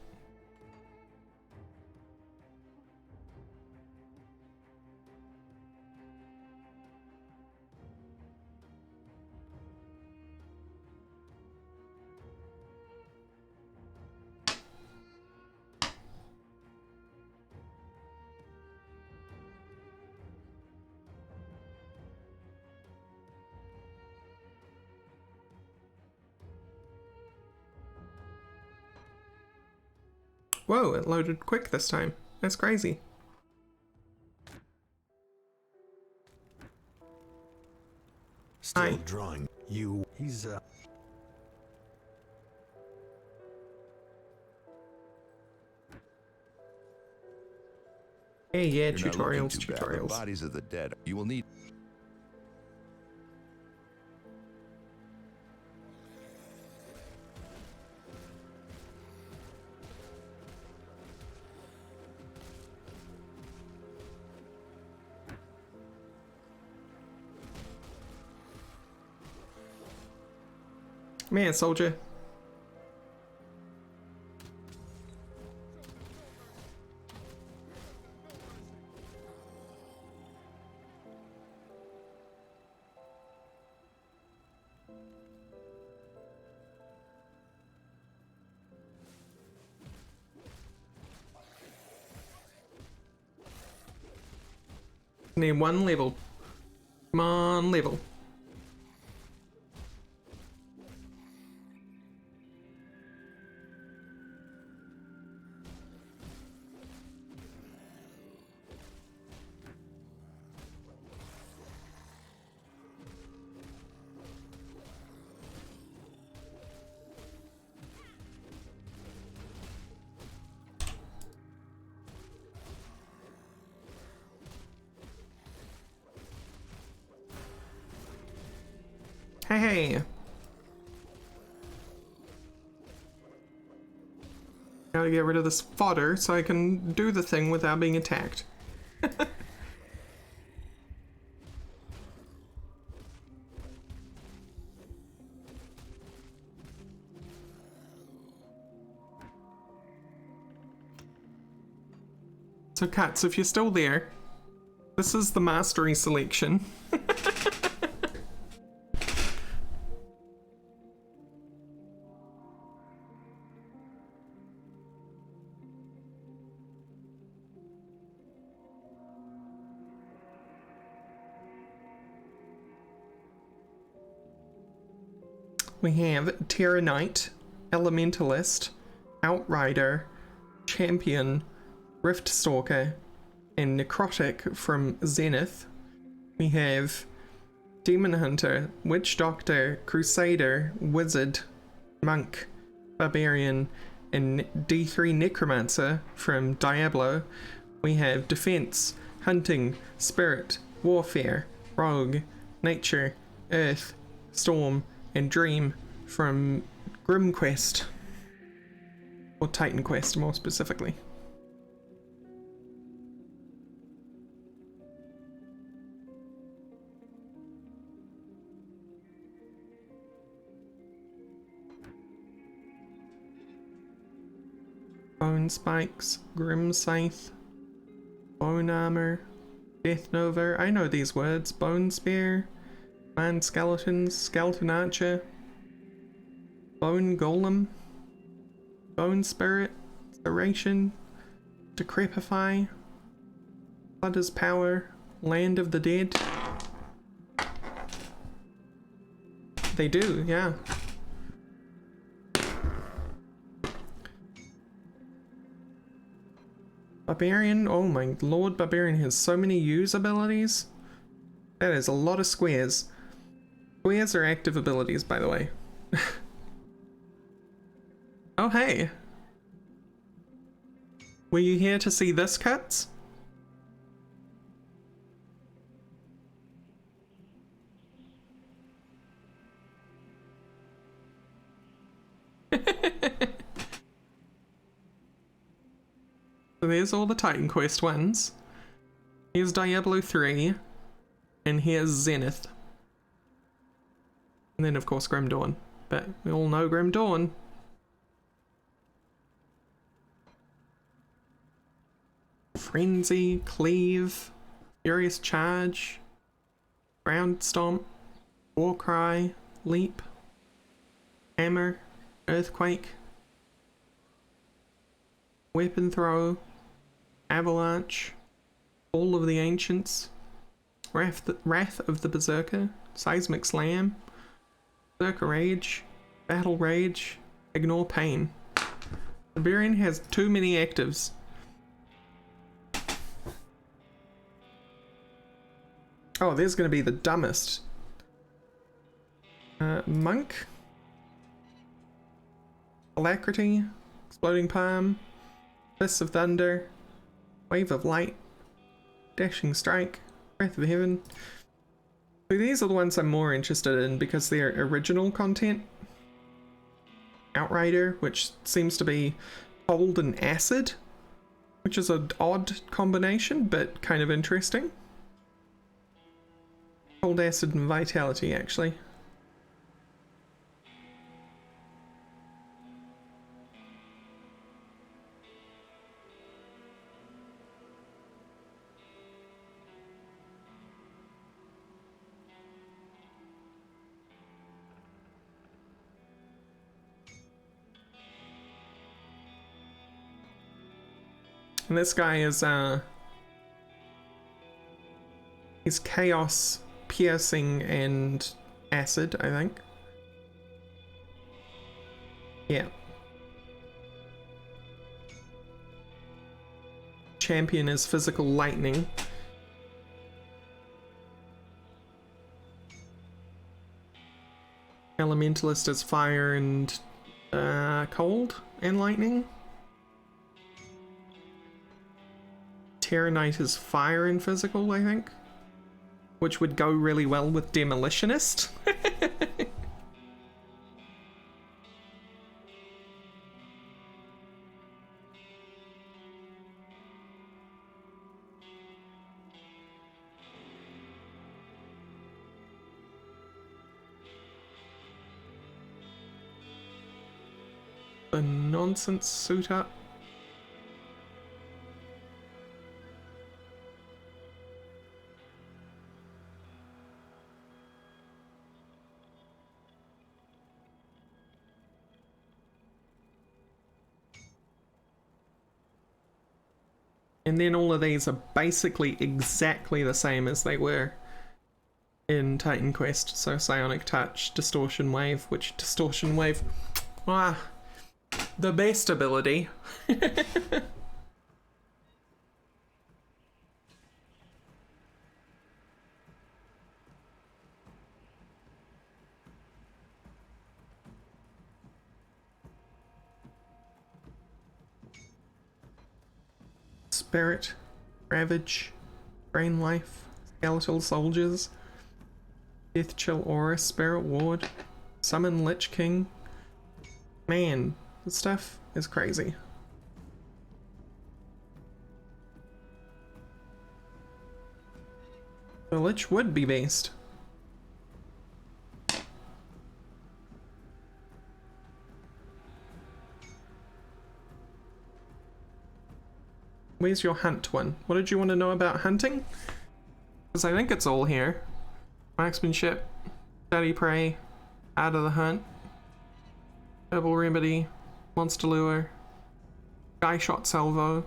S1: Whoa, it loaded quick this time. That's crazy.
S2: Still drawing you. He's
S1: Hey, yeah,
S3: You're not looking
S1: tutorials,
S3: too bad. The bodies of the dead. You will need.
S1: Man, soldier. Need one level. Come on, level. Hey, hey. Gotta get rid of this fodder so I can do the thing without being attacked. So cats, if you're still there, this is the mastery selection. We have Terra Knight, Elementalist, Outrider, Champion, Rift Stalker, and Necrotic from Zenith. We have Demon Hunter, Witch Doctor, Crusader, Wizard, Monk, Barbarian, and D3 Necromancer from Diablo. We have Defense, Hunting, Spirit, Warfare, Rogue, Nature, Earth, Storm, and Dream from Grim Quest. Or Titan Quest, more specifically. Bone Spikes, Grim Scythe, Bone Armor, Death Nova, I know these words, Bone Spear, Man Skeletons, Skeleton Archer, Bone Golem, Bone Spirit, Serration, Decrepify, Flooder's Power, Land of the Dead. They do, yeah. Barbarian, oh my lord, Barbarian has so many use abilities. That is a lot of squares. Squares are active abilities, by the way. Oh hey! Were you here to see this, Cuts? So there's all the Titan Quest ones. Here's Diablo 3. And here's Zenith. And then of course Grim Dawn. But we all know Grim Dawn. Frenzy, Cleave, Furious Charge, Ground Stomp, Warcry, Leap, Hammer, Earthquake, Weapon Throw, Avalanche, All of the Ancients, Wrath of the Berserker, Seismic Slam, Berserker Rage, Battle Rage, Ignore Pain. Barbarian has too many actives. Oh, there's gonna be the dumbest. Monk, Alacrity, Exploding Palm, Fists of Thunder, Wave of Light, Dashing Strike, Breath of Heaven. So these are the ones I'm more interested in because they're original content. Outrider, which seems to be cold and acid, which is an odd combination, but kind of interesting. Cold acid and vitality, actually. And this guy is, he's chaos, piercing, and acid, I think. Yeah. Champion is physical lightning. Elementalist is fire and cold and lightning. Terra Knight is fire and physical, I think. Which would go really well with Demolitionist. The nonsense suit up. And then all of these are basically exactly the same as they were in Titan Quest. So Psionic Touch, Distortion Wave, which Distortion Wave, the best ability. Spirit, Ravage, Brain Life, Skeletal Soldiers, Death Chill Aura, Spirit Ward, Summon Lich King. Man, this stuff is crazy. The Lich would be best. Where's your hunt one? What did you want to know about hunting? Because I think it's all here. Marksmanship, Steady Prey, Out of the Hunt, Herbal Remedy, Monster Lure, Sky Shot Salvo,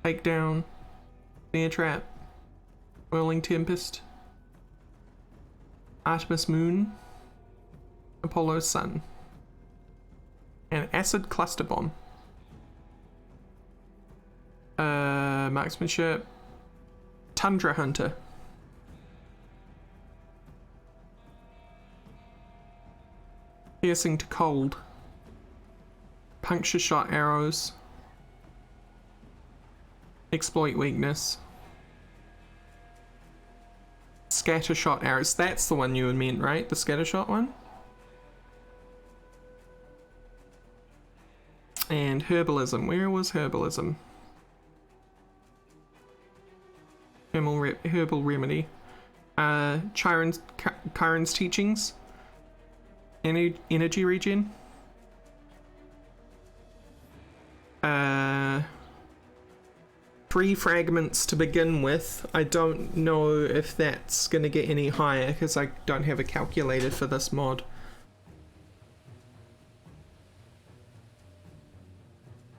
S1: Takedown, Snare Trap, Whirling Tempest, Artemis Moon, Apollo Sun, and Acid Cluster Bomb. Marksmanship, Tundra Hunter, Piercing to Cold, Puncture Shot Arrows, Exploit Weakness, Scatter Shot Arrows. That's the one you meant, right? The Scatter Shot one? And Herbalism. Where was Herbalism? Herbal Remedy. Chiron's Teachings. Energy Regen. Three fragments to begin with. I don't know if that's gonna get any higher because I don't have a calculator for this mod.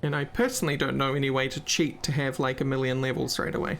S1: And I personally don't know any way to cheat to have like 1,000,000 levels right away.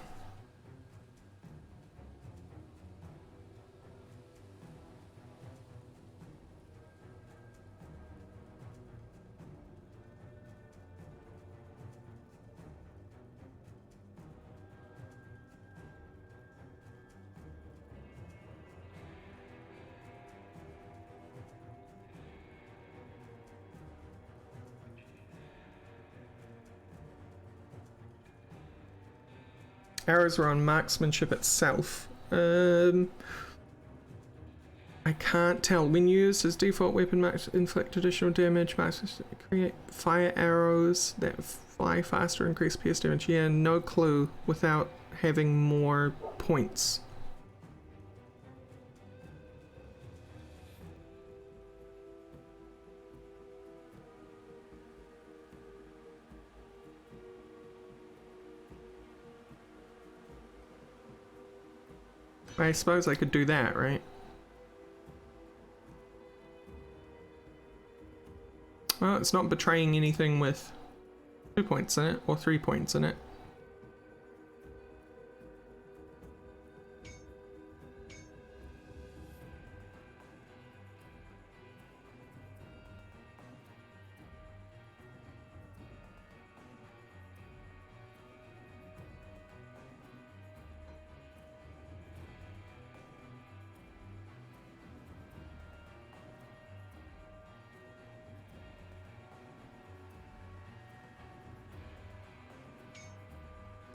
S1: Arrows are on marksmanship itself. I can't tell. When used as default weapon, inflict additional damage. Create fire arrows that fly faster, increase pierce damage. Yeah, no clue without having more points. I suppose I could do that, right? Well, it's not betraying anything with 2 points in it, or 3 points in it.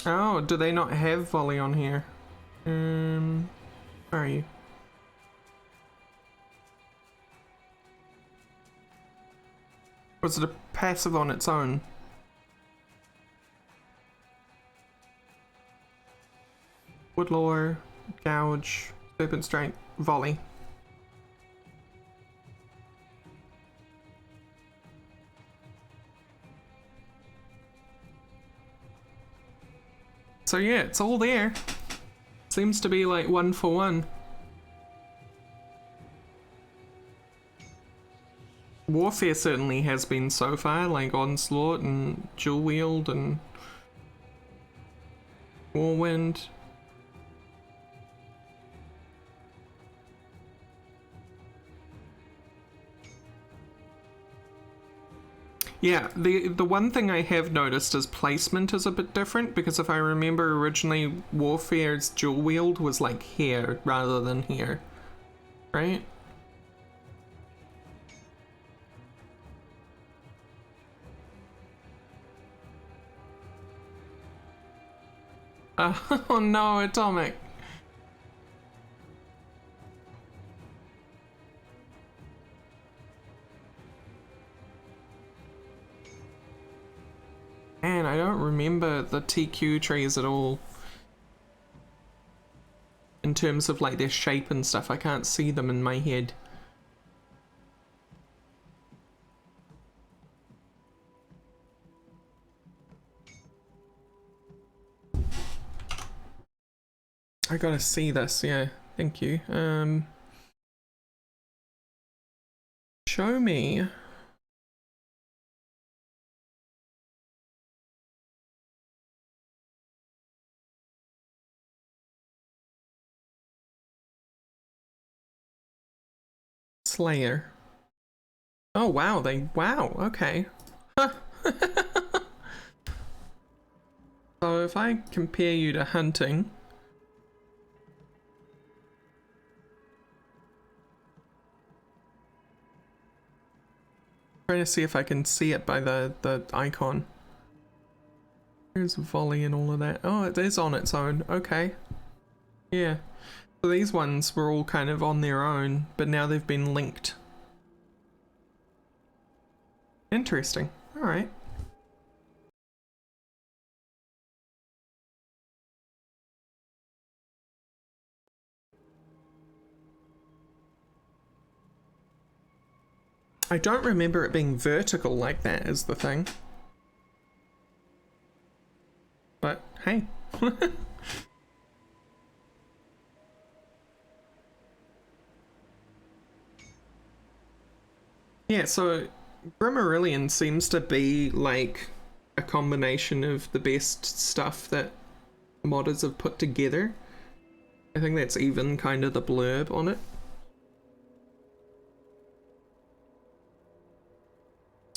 S1: Oh, do they not have volley on here? Where are you? Was it a passive on its own? Woodlore, Gouge, Serpent Strength, Volley. So yeah, it's all there. Seems to be like 1 for 1. Warfare certainly has been so far, like Onslaught and Dual Wield and Warwind. Yeah, the one thing I have noticed is placement is a bit different, because if I remember originally Warfare's Dual Wield was like here rather than here, right? Oh no, Atomic. Man, I don't remember the TQ trees at all. In terms of like their shape and stuff, I can't see them in my head. I gotta see this, yeah. Thank you. Show me. Slayer. Oh wow, wow, okay. Huh. So if I compare you to hunting, trying to see if I can see it by the icon. There's volley and all of that. Oh, it is on its own. Okay. Yeah. So these ones were all kind of on their own, but now they've been linked. Interesting. Alright. I don't remember it being vertical like that is the thing. But hey. Yeah, so Grimarillion seems to be like a combination of the best stuff that modders have put together. I think that's even kind of the blurb on it.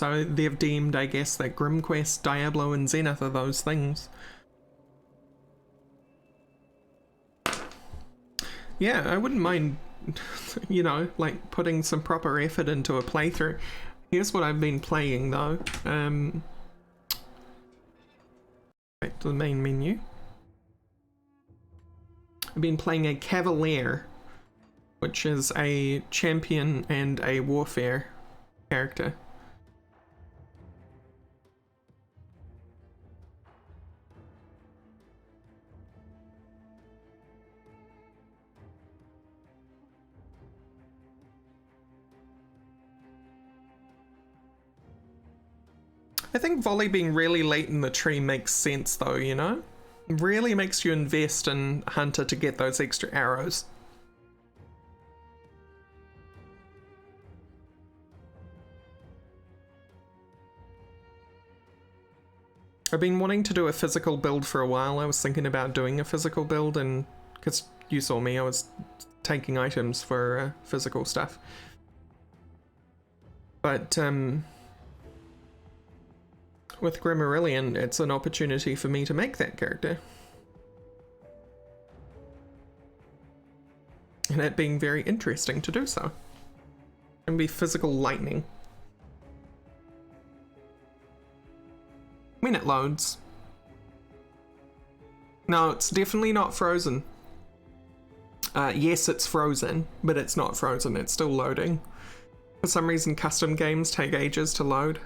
S1: So they've deemed, I guess, that GrimQuest, Diablo, and Zenith are those things. Yeah, I wouldn't mind, you know, like putting some proper effort into a playthrough. Here's what I've been playing though. Back to the main menu. I've been playing a Cavalier, which is a champion and a warfare character. I think volley being really late in the tree makes sense though, you know? Really makes you invest in Hunter to get those extra arrows. I've been wanting to do a physical build for a while. I was thinking about doing a physical build, and because you saw me, I was taking items for physical stuff. But with Grimarillion, it's an opportunity for me to make that character. And it being very interesting to do so. And be physical lightning. When it loads. No, it's definitely not frozen. Yes, it's frozen, but it's not frozen, it's still loading. For some reason, custom games take ages to load.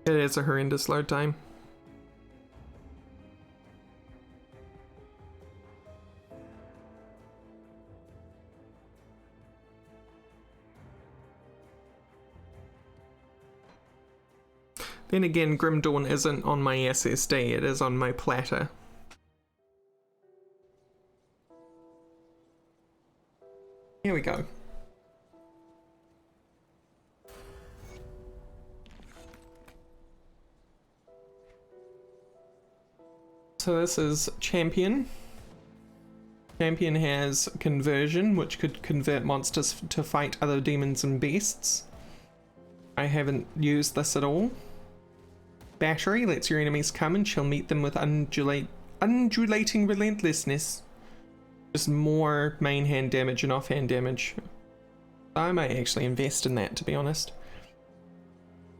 S1: It is a horrendous load time. Then again, Grim Dawn isn't on my SSD, it is on my platter. Here we go. So this is Champion. Champion has Conversion, which could convert monsters to fight other demons and beasts. I haven't used this at all. Battery lets your enemies come and shall meet them with undulating relentlessness. Just more main hand damage and offhand damage. I might actually invest in that, to be honest.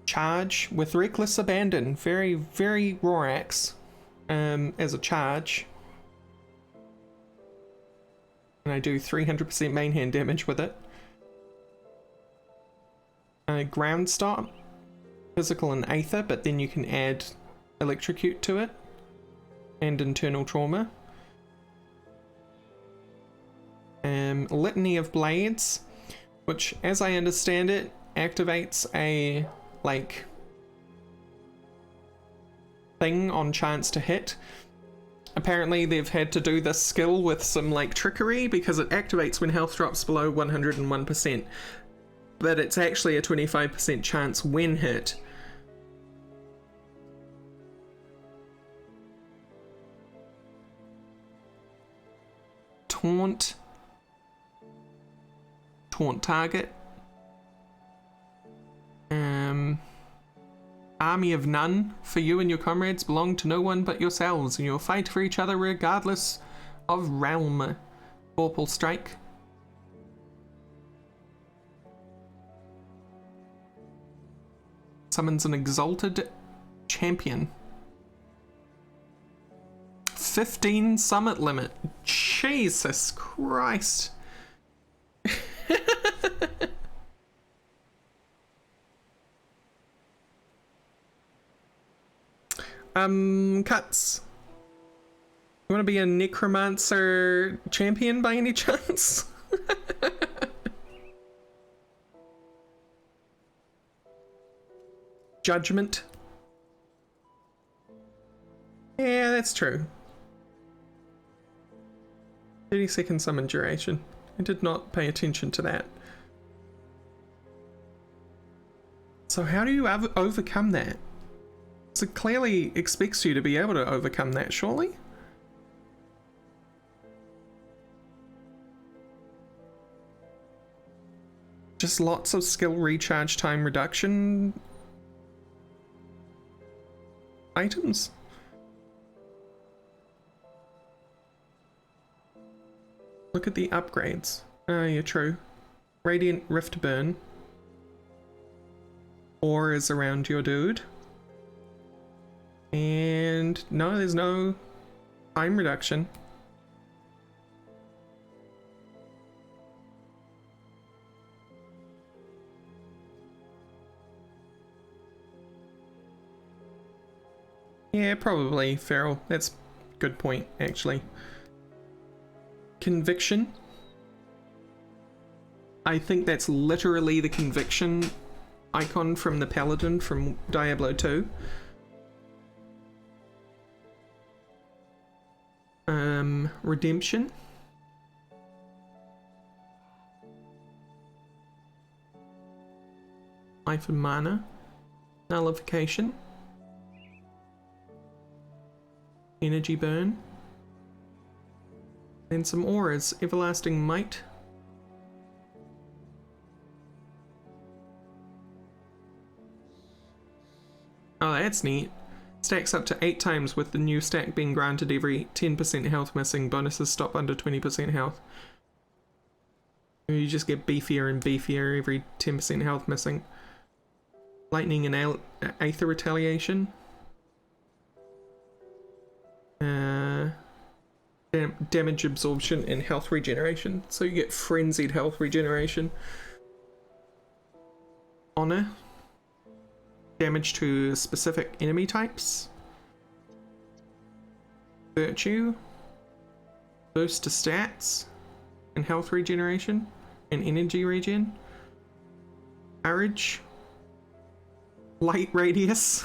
S1: Charge with Reckless Abandon. Very, very Rorax as a charge. And I do 300% main hand damage with it. Ground Stop. Physical and Aether, but then you can add Electrocute to it. And Internal Trauma. Litany of Blades, which, as I understand it, activates a, like, thing on chance to hit. Apparently they've had to do this skill with some, like, trickery, because it activates when health drops below 101%. But it's actually a 25% chance when hit. Taunt target. Army of None. For you and your comrades belong to no one but yourselves, and you'll fight for each other regardless of realm. Vorpal Strike. Summons an Exalted Champion. 15 summit limit. Jesus Christ. Cuts. You want to be a Necromancer champion by any chance? Judgment. Yeah, that's true. 30-second summon duration. I did not pay attention to that. So how do you overcome that? So it clearly expects you to be able to overcome that, surely? Just lots of skill recharge time reduction items. Look at the upgrades. Oh, yeah, true. Radiant Rift Burn. Ore is around your dude. And no, there's no time reduction. Yeah, probably Feral. That's a good point, actually. Conviction. I think that's literally the Conviction icon from the Paladin from Diablo 2. Redemption. Life and Mana. Nullification. Energy Burn. Then some auras. Everlasting Might. Oh, that's neat. Stacks up to 8 times, with the new stack being granted every 10% health missing. Bonuses stop under 20% health. You just get beefier and beefier every 10% health missing. Lightning and Aether Retaliation. Damage absorption and health regeneration. So you get frenzied health regeneration. Honor. Damage to specific enemy types. Virtue. Boost to stats and health regeneration and energy regen. Courage. Light radius.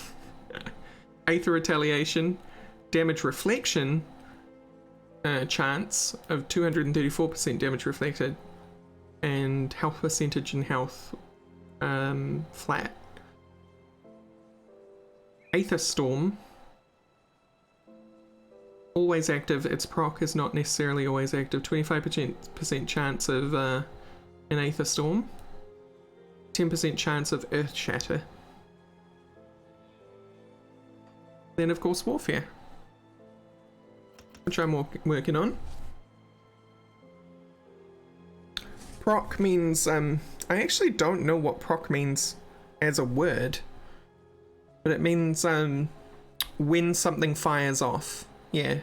S1: Aether Retaliation, damage reflection chance of 234% damage reflected, and health percentage and health flat. Aether Storm, always active. Its proc is not necessarily always active. 25% chance of an Aether Storm. 10% chance of Earth Shatter. Then of course Warfare, which I'm working on. Proc means, I actually don't know what proc means as a word, but it means when something fires off. Yeah.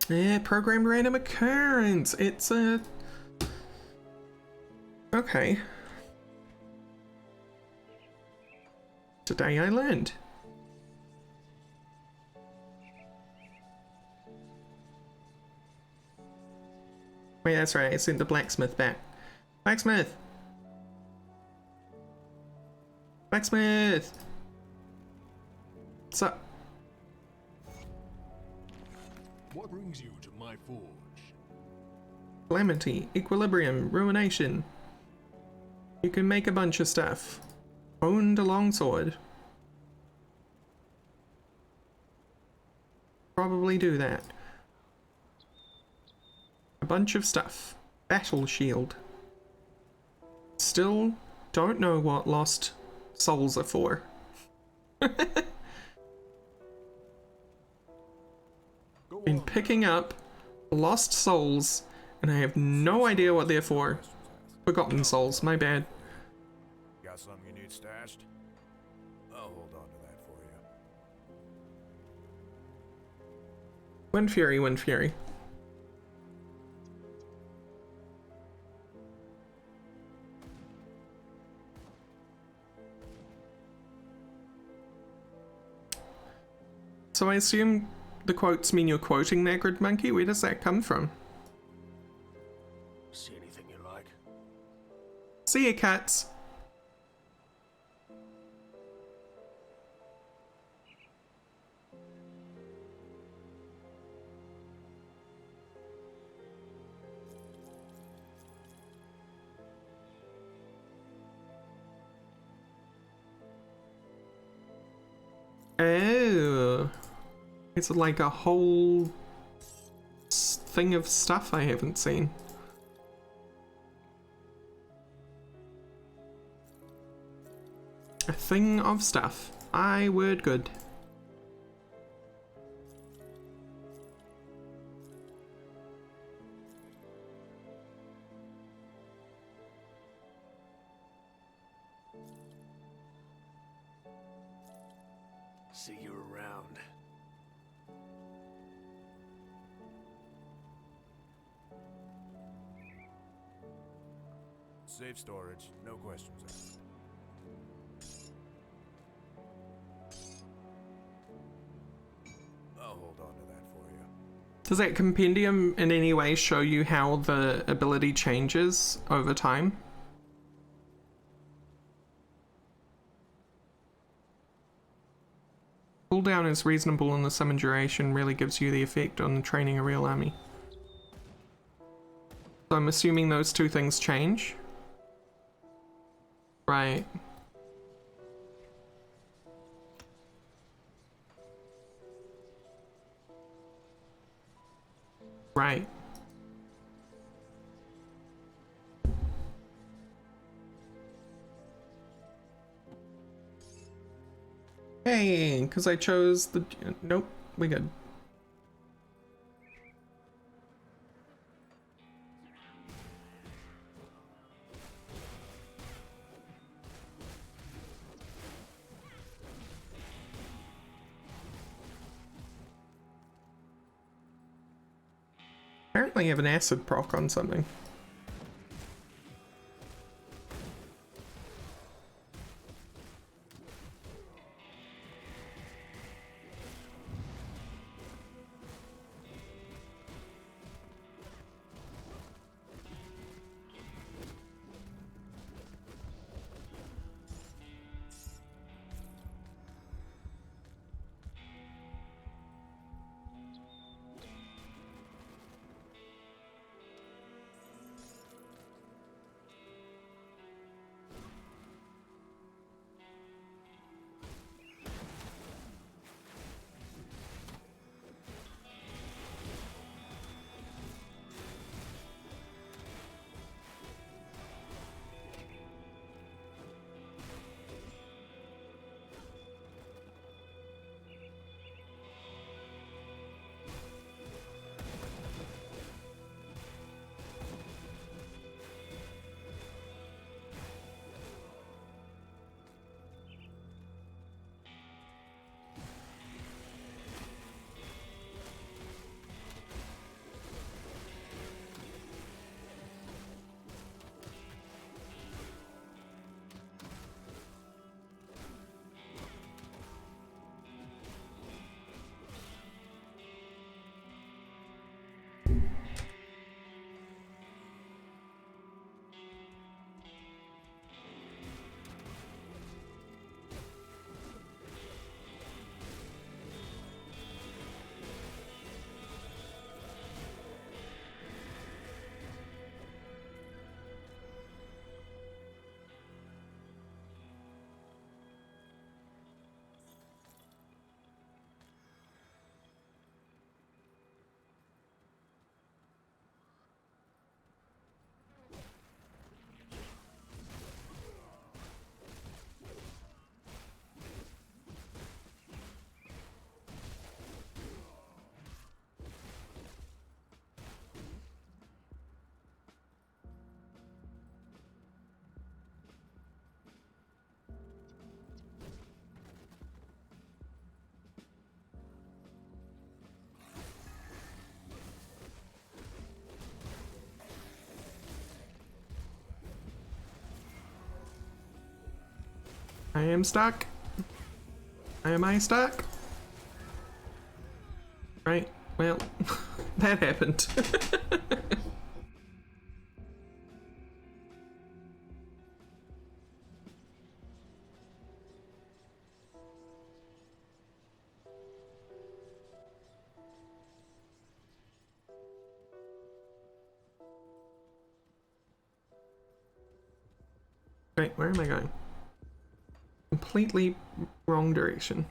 S1: Yeah, programmed random occurrence. It's a... Okay. Today I learned. Wait, that's right, I sent the blacksmith back. Blacksmith! Blacksmith! What's up?
S2: What brings you to my forge?
S1: Calamity, Equilibrium, Ruination. You can make a bunch of stuff. Owned a longsword. Probably do that. A bunch of stuff. Battle shield. Still don't know what lost souls are for. Been picking up lost souls and I have no idea what they're for. Forgotten souls, my bad.
S2: Got something you need stashed? I'll hold on to that for you.
S1: Wind Fury, Wind Fury. So I assume the quotes mean you're quoting that, Grid Monkey? Where does that come from?
S2: See anything you like?
S1: See ya, cats. Oh, it's like a whole thing of stuff I haven't seen. A thing of stuff. I word good.
S2: See you around. Safe storage, no questions asked. I'll hold on to that for you.
S1: Does that compendium in any way show you how the ability changes over time? Cooldown is reasonable and the summon duration really gives you the effect on training a real army. So I'm assuming those two things change? Right. Right. Hey, because I chose the... Nope, we good. Apparently I have an acid proc on something. I am stuck. Am I stuck? Right, well, that happened. Wait, where am I going? Completely wrong direction.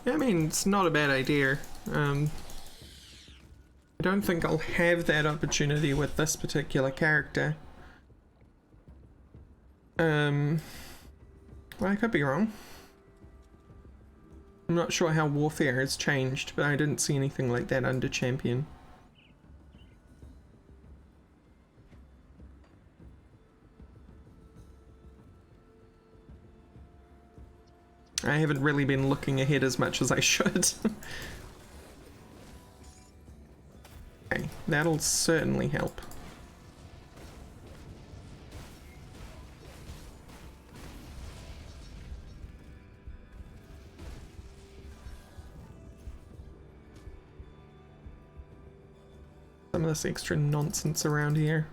S1: I mean, it's not a bad idea. I don't think I'll have that opportunity with this particular character. Well, I could be wrong. I'm not sure how warfare has changed, but I didn't see anything like that under Champion. I haven't really been looking ahead as much as I should. Okay, that'll certainly help. Some of this extra nonsense around here.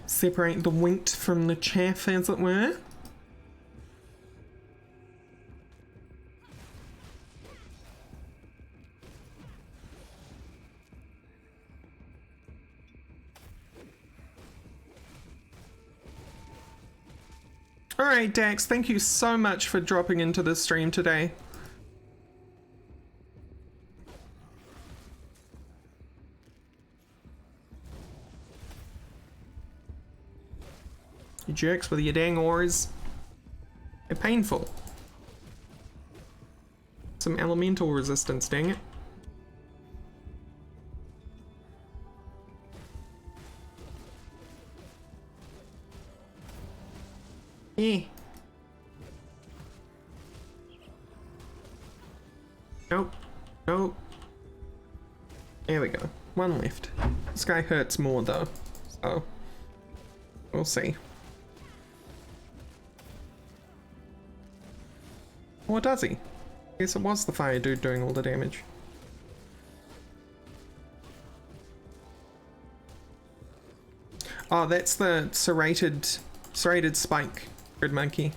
S1: Separate the wheat from the chaff, as it were. Alright, Dax, thank you so much for dropping into the stream today. You jerks with your dang oars. They're painful. Some elemental resistance, dang it. Eh. Nope. Nope. There we go. One left. This guy hurts more though, so we'll see. Or does he? Guess it was the fire dude doing all the damage. Oh, that's the serrated spike grid monkey.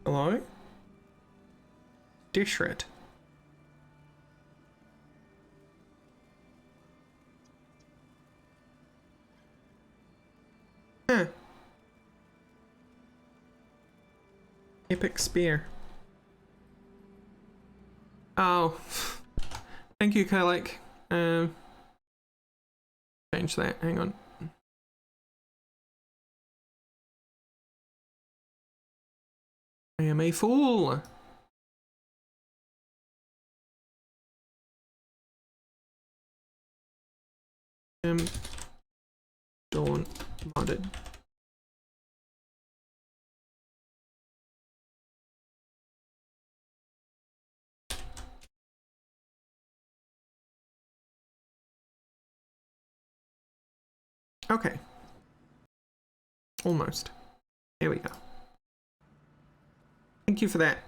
S1: Hello? Dishred. Huh. Epic spear. Oh. Thank you, Kalek. Change that. Hang on. I am a fool. Dawn modded. Okay. Almost. There we go. Thank you for that.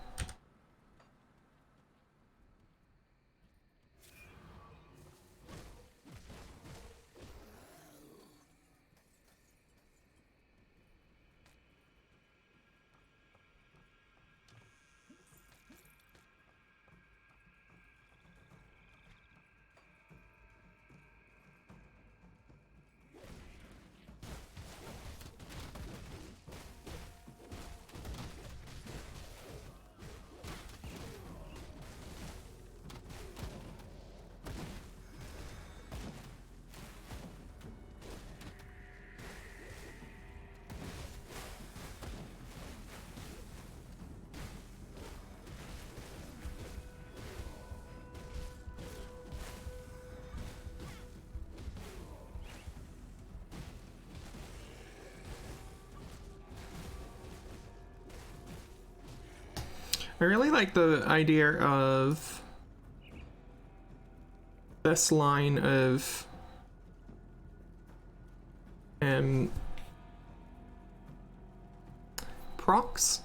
S1: I really like the idea of this line of procs,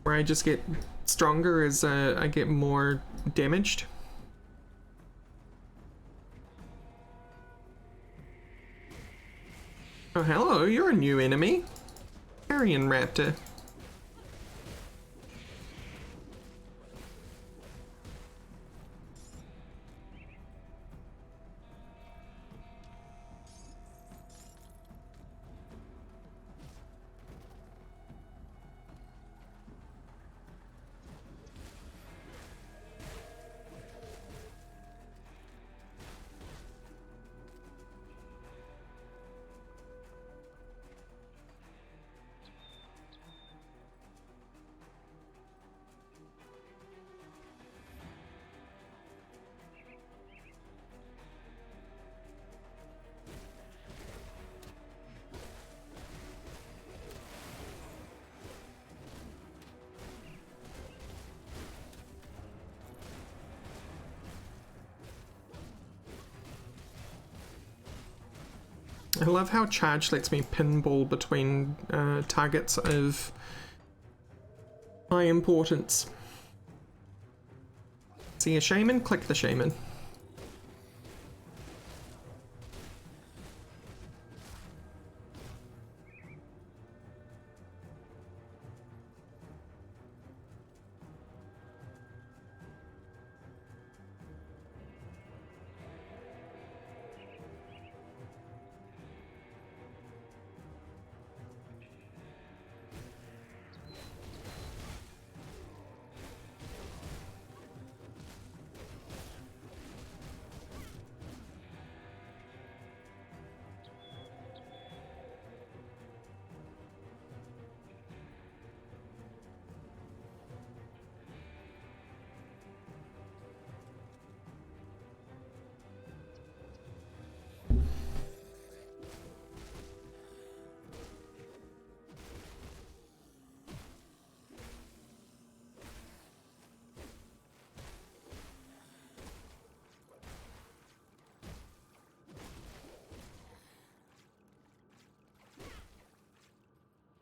S1: where I just get stronger as I get more damaged. Oh, hello, you're a new enemy. Carrion Raptor. I love how charge lets me pinball between targets of high importance. See a shaman? Click the shaman.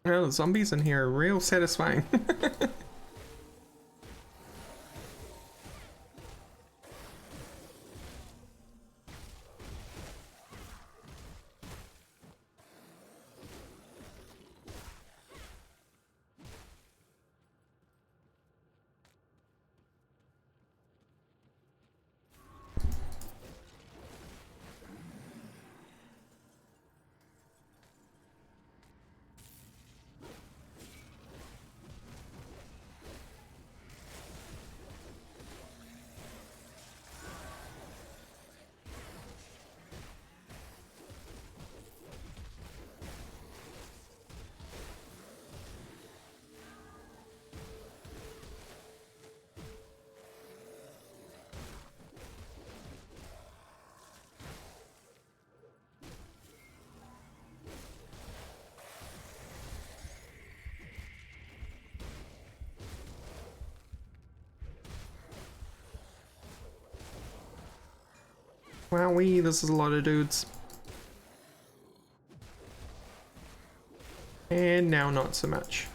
S1: Oh, the zombies in here are real satisfying. Wowee, this is a lot of dudes. And now not so much.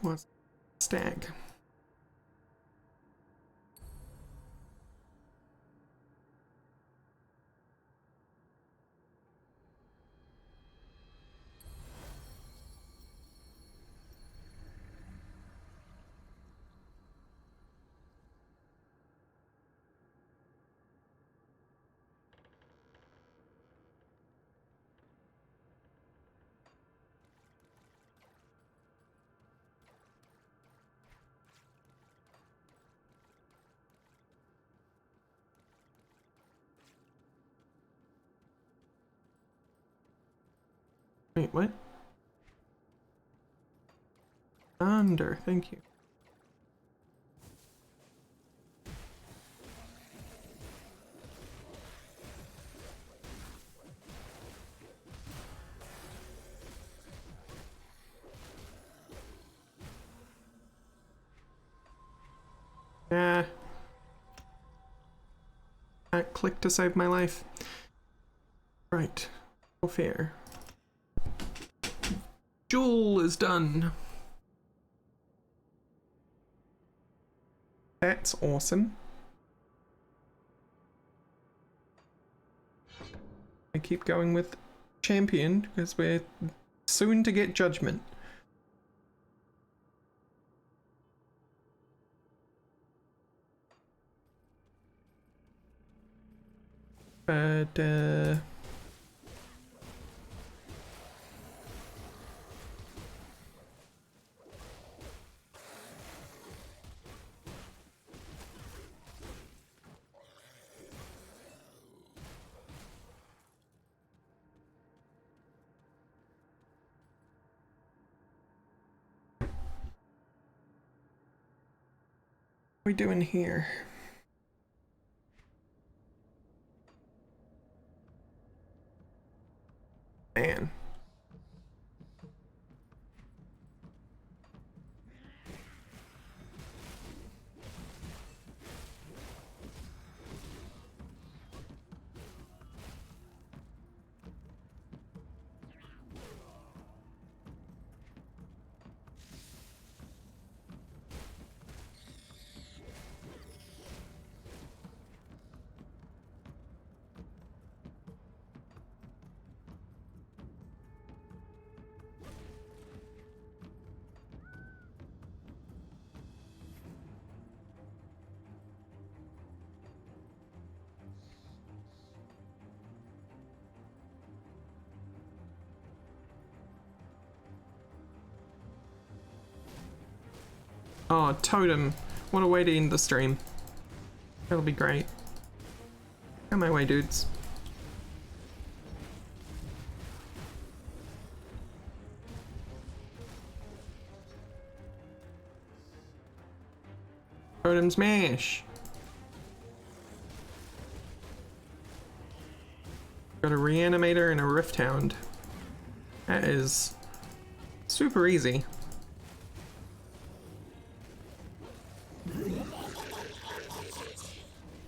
S1: was stag. Wait, what? Thunder, thank you. Ah. I clicked to save my life. Right. No fair. Jewel is done. That's awesome. I keep going with champion because we're soon to get judgment. But what are we doing here? Man. Oh, totem. What a way to end the stream. That'll be great. Come my way, dudes. Totem smash. Got a reanimator and a rift hound. That is super easy.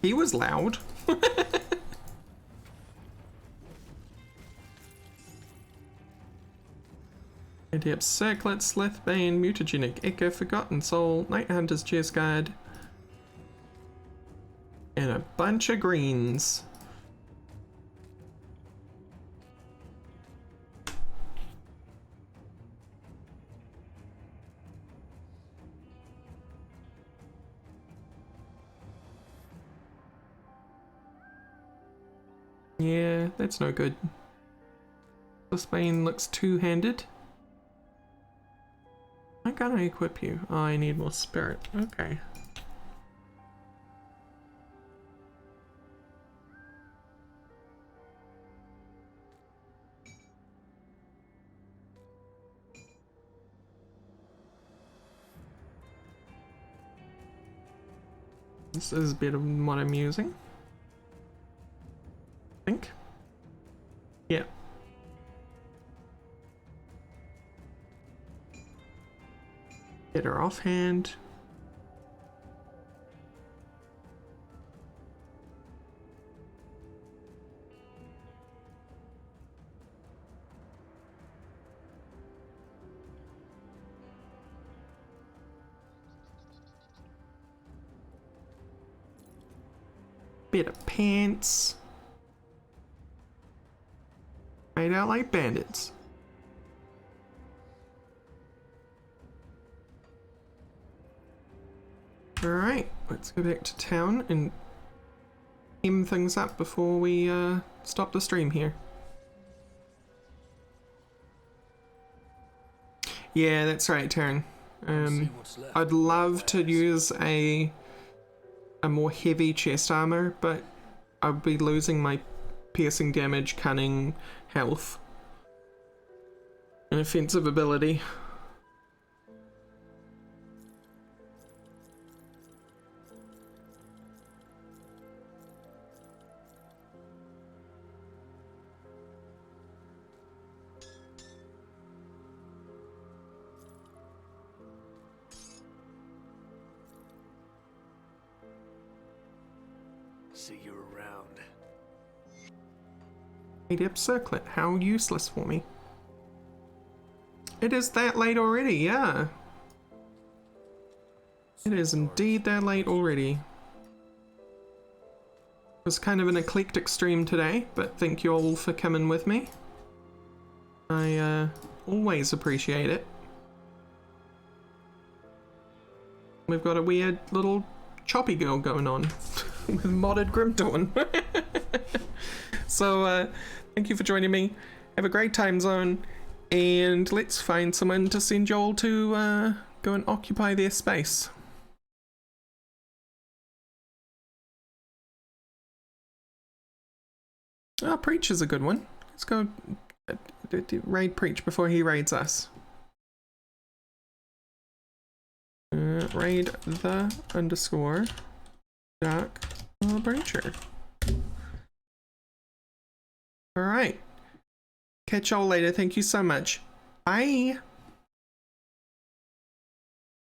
S1: He was loud. Idiot Circlet, Slithbane, Mutagenic, Echo, Forgotten Soul, Night Hunter's Chess Guard, and a bunch of greens. Yeah, that's no good. This Bane looks two-handed. Why can't I equip you? Oh, I need more spirit. Okay. This is a bit of what I'm using. I think. Yeah. Get her offhand. Better pants. Made out like bandits. Alright, let's go back to town and hem things up before we stop the stream here. Yeah, that's right, Taryn. I'd love to use a more heavy chest armor, but I'd be losing my piercing damage, cunning, health, and offensive ability.
S4: See you around.
S1: Hey, circlet, how useless for me. It is that late already, yeah. It is indeed that late already. It was kind of an eclectic stream today, but thank you all for coming with me. I always appreciate it. We've got a weird little choppy girl going on with modded Grim Dawn. So thank you for joining me. Have a great time zone, and let's find someone to send y'all to go and occupy their space. Oh, Preach is a good one. Let's go raid Preach before he raids us. Raid the _ dark breacher. Alright. Catch y'all later. Thank you so much. Bye.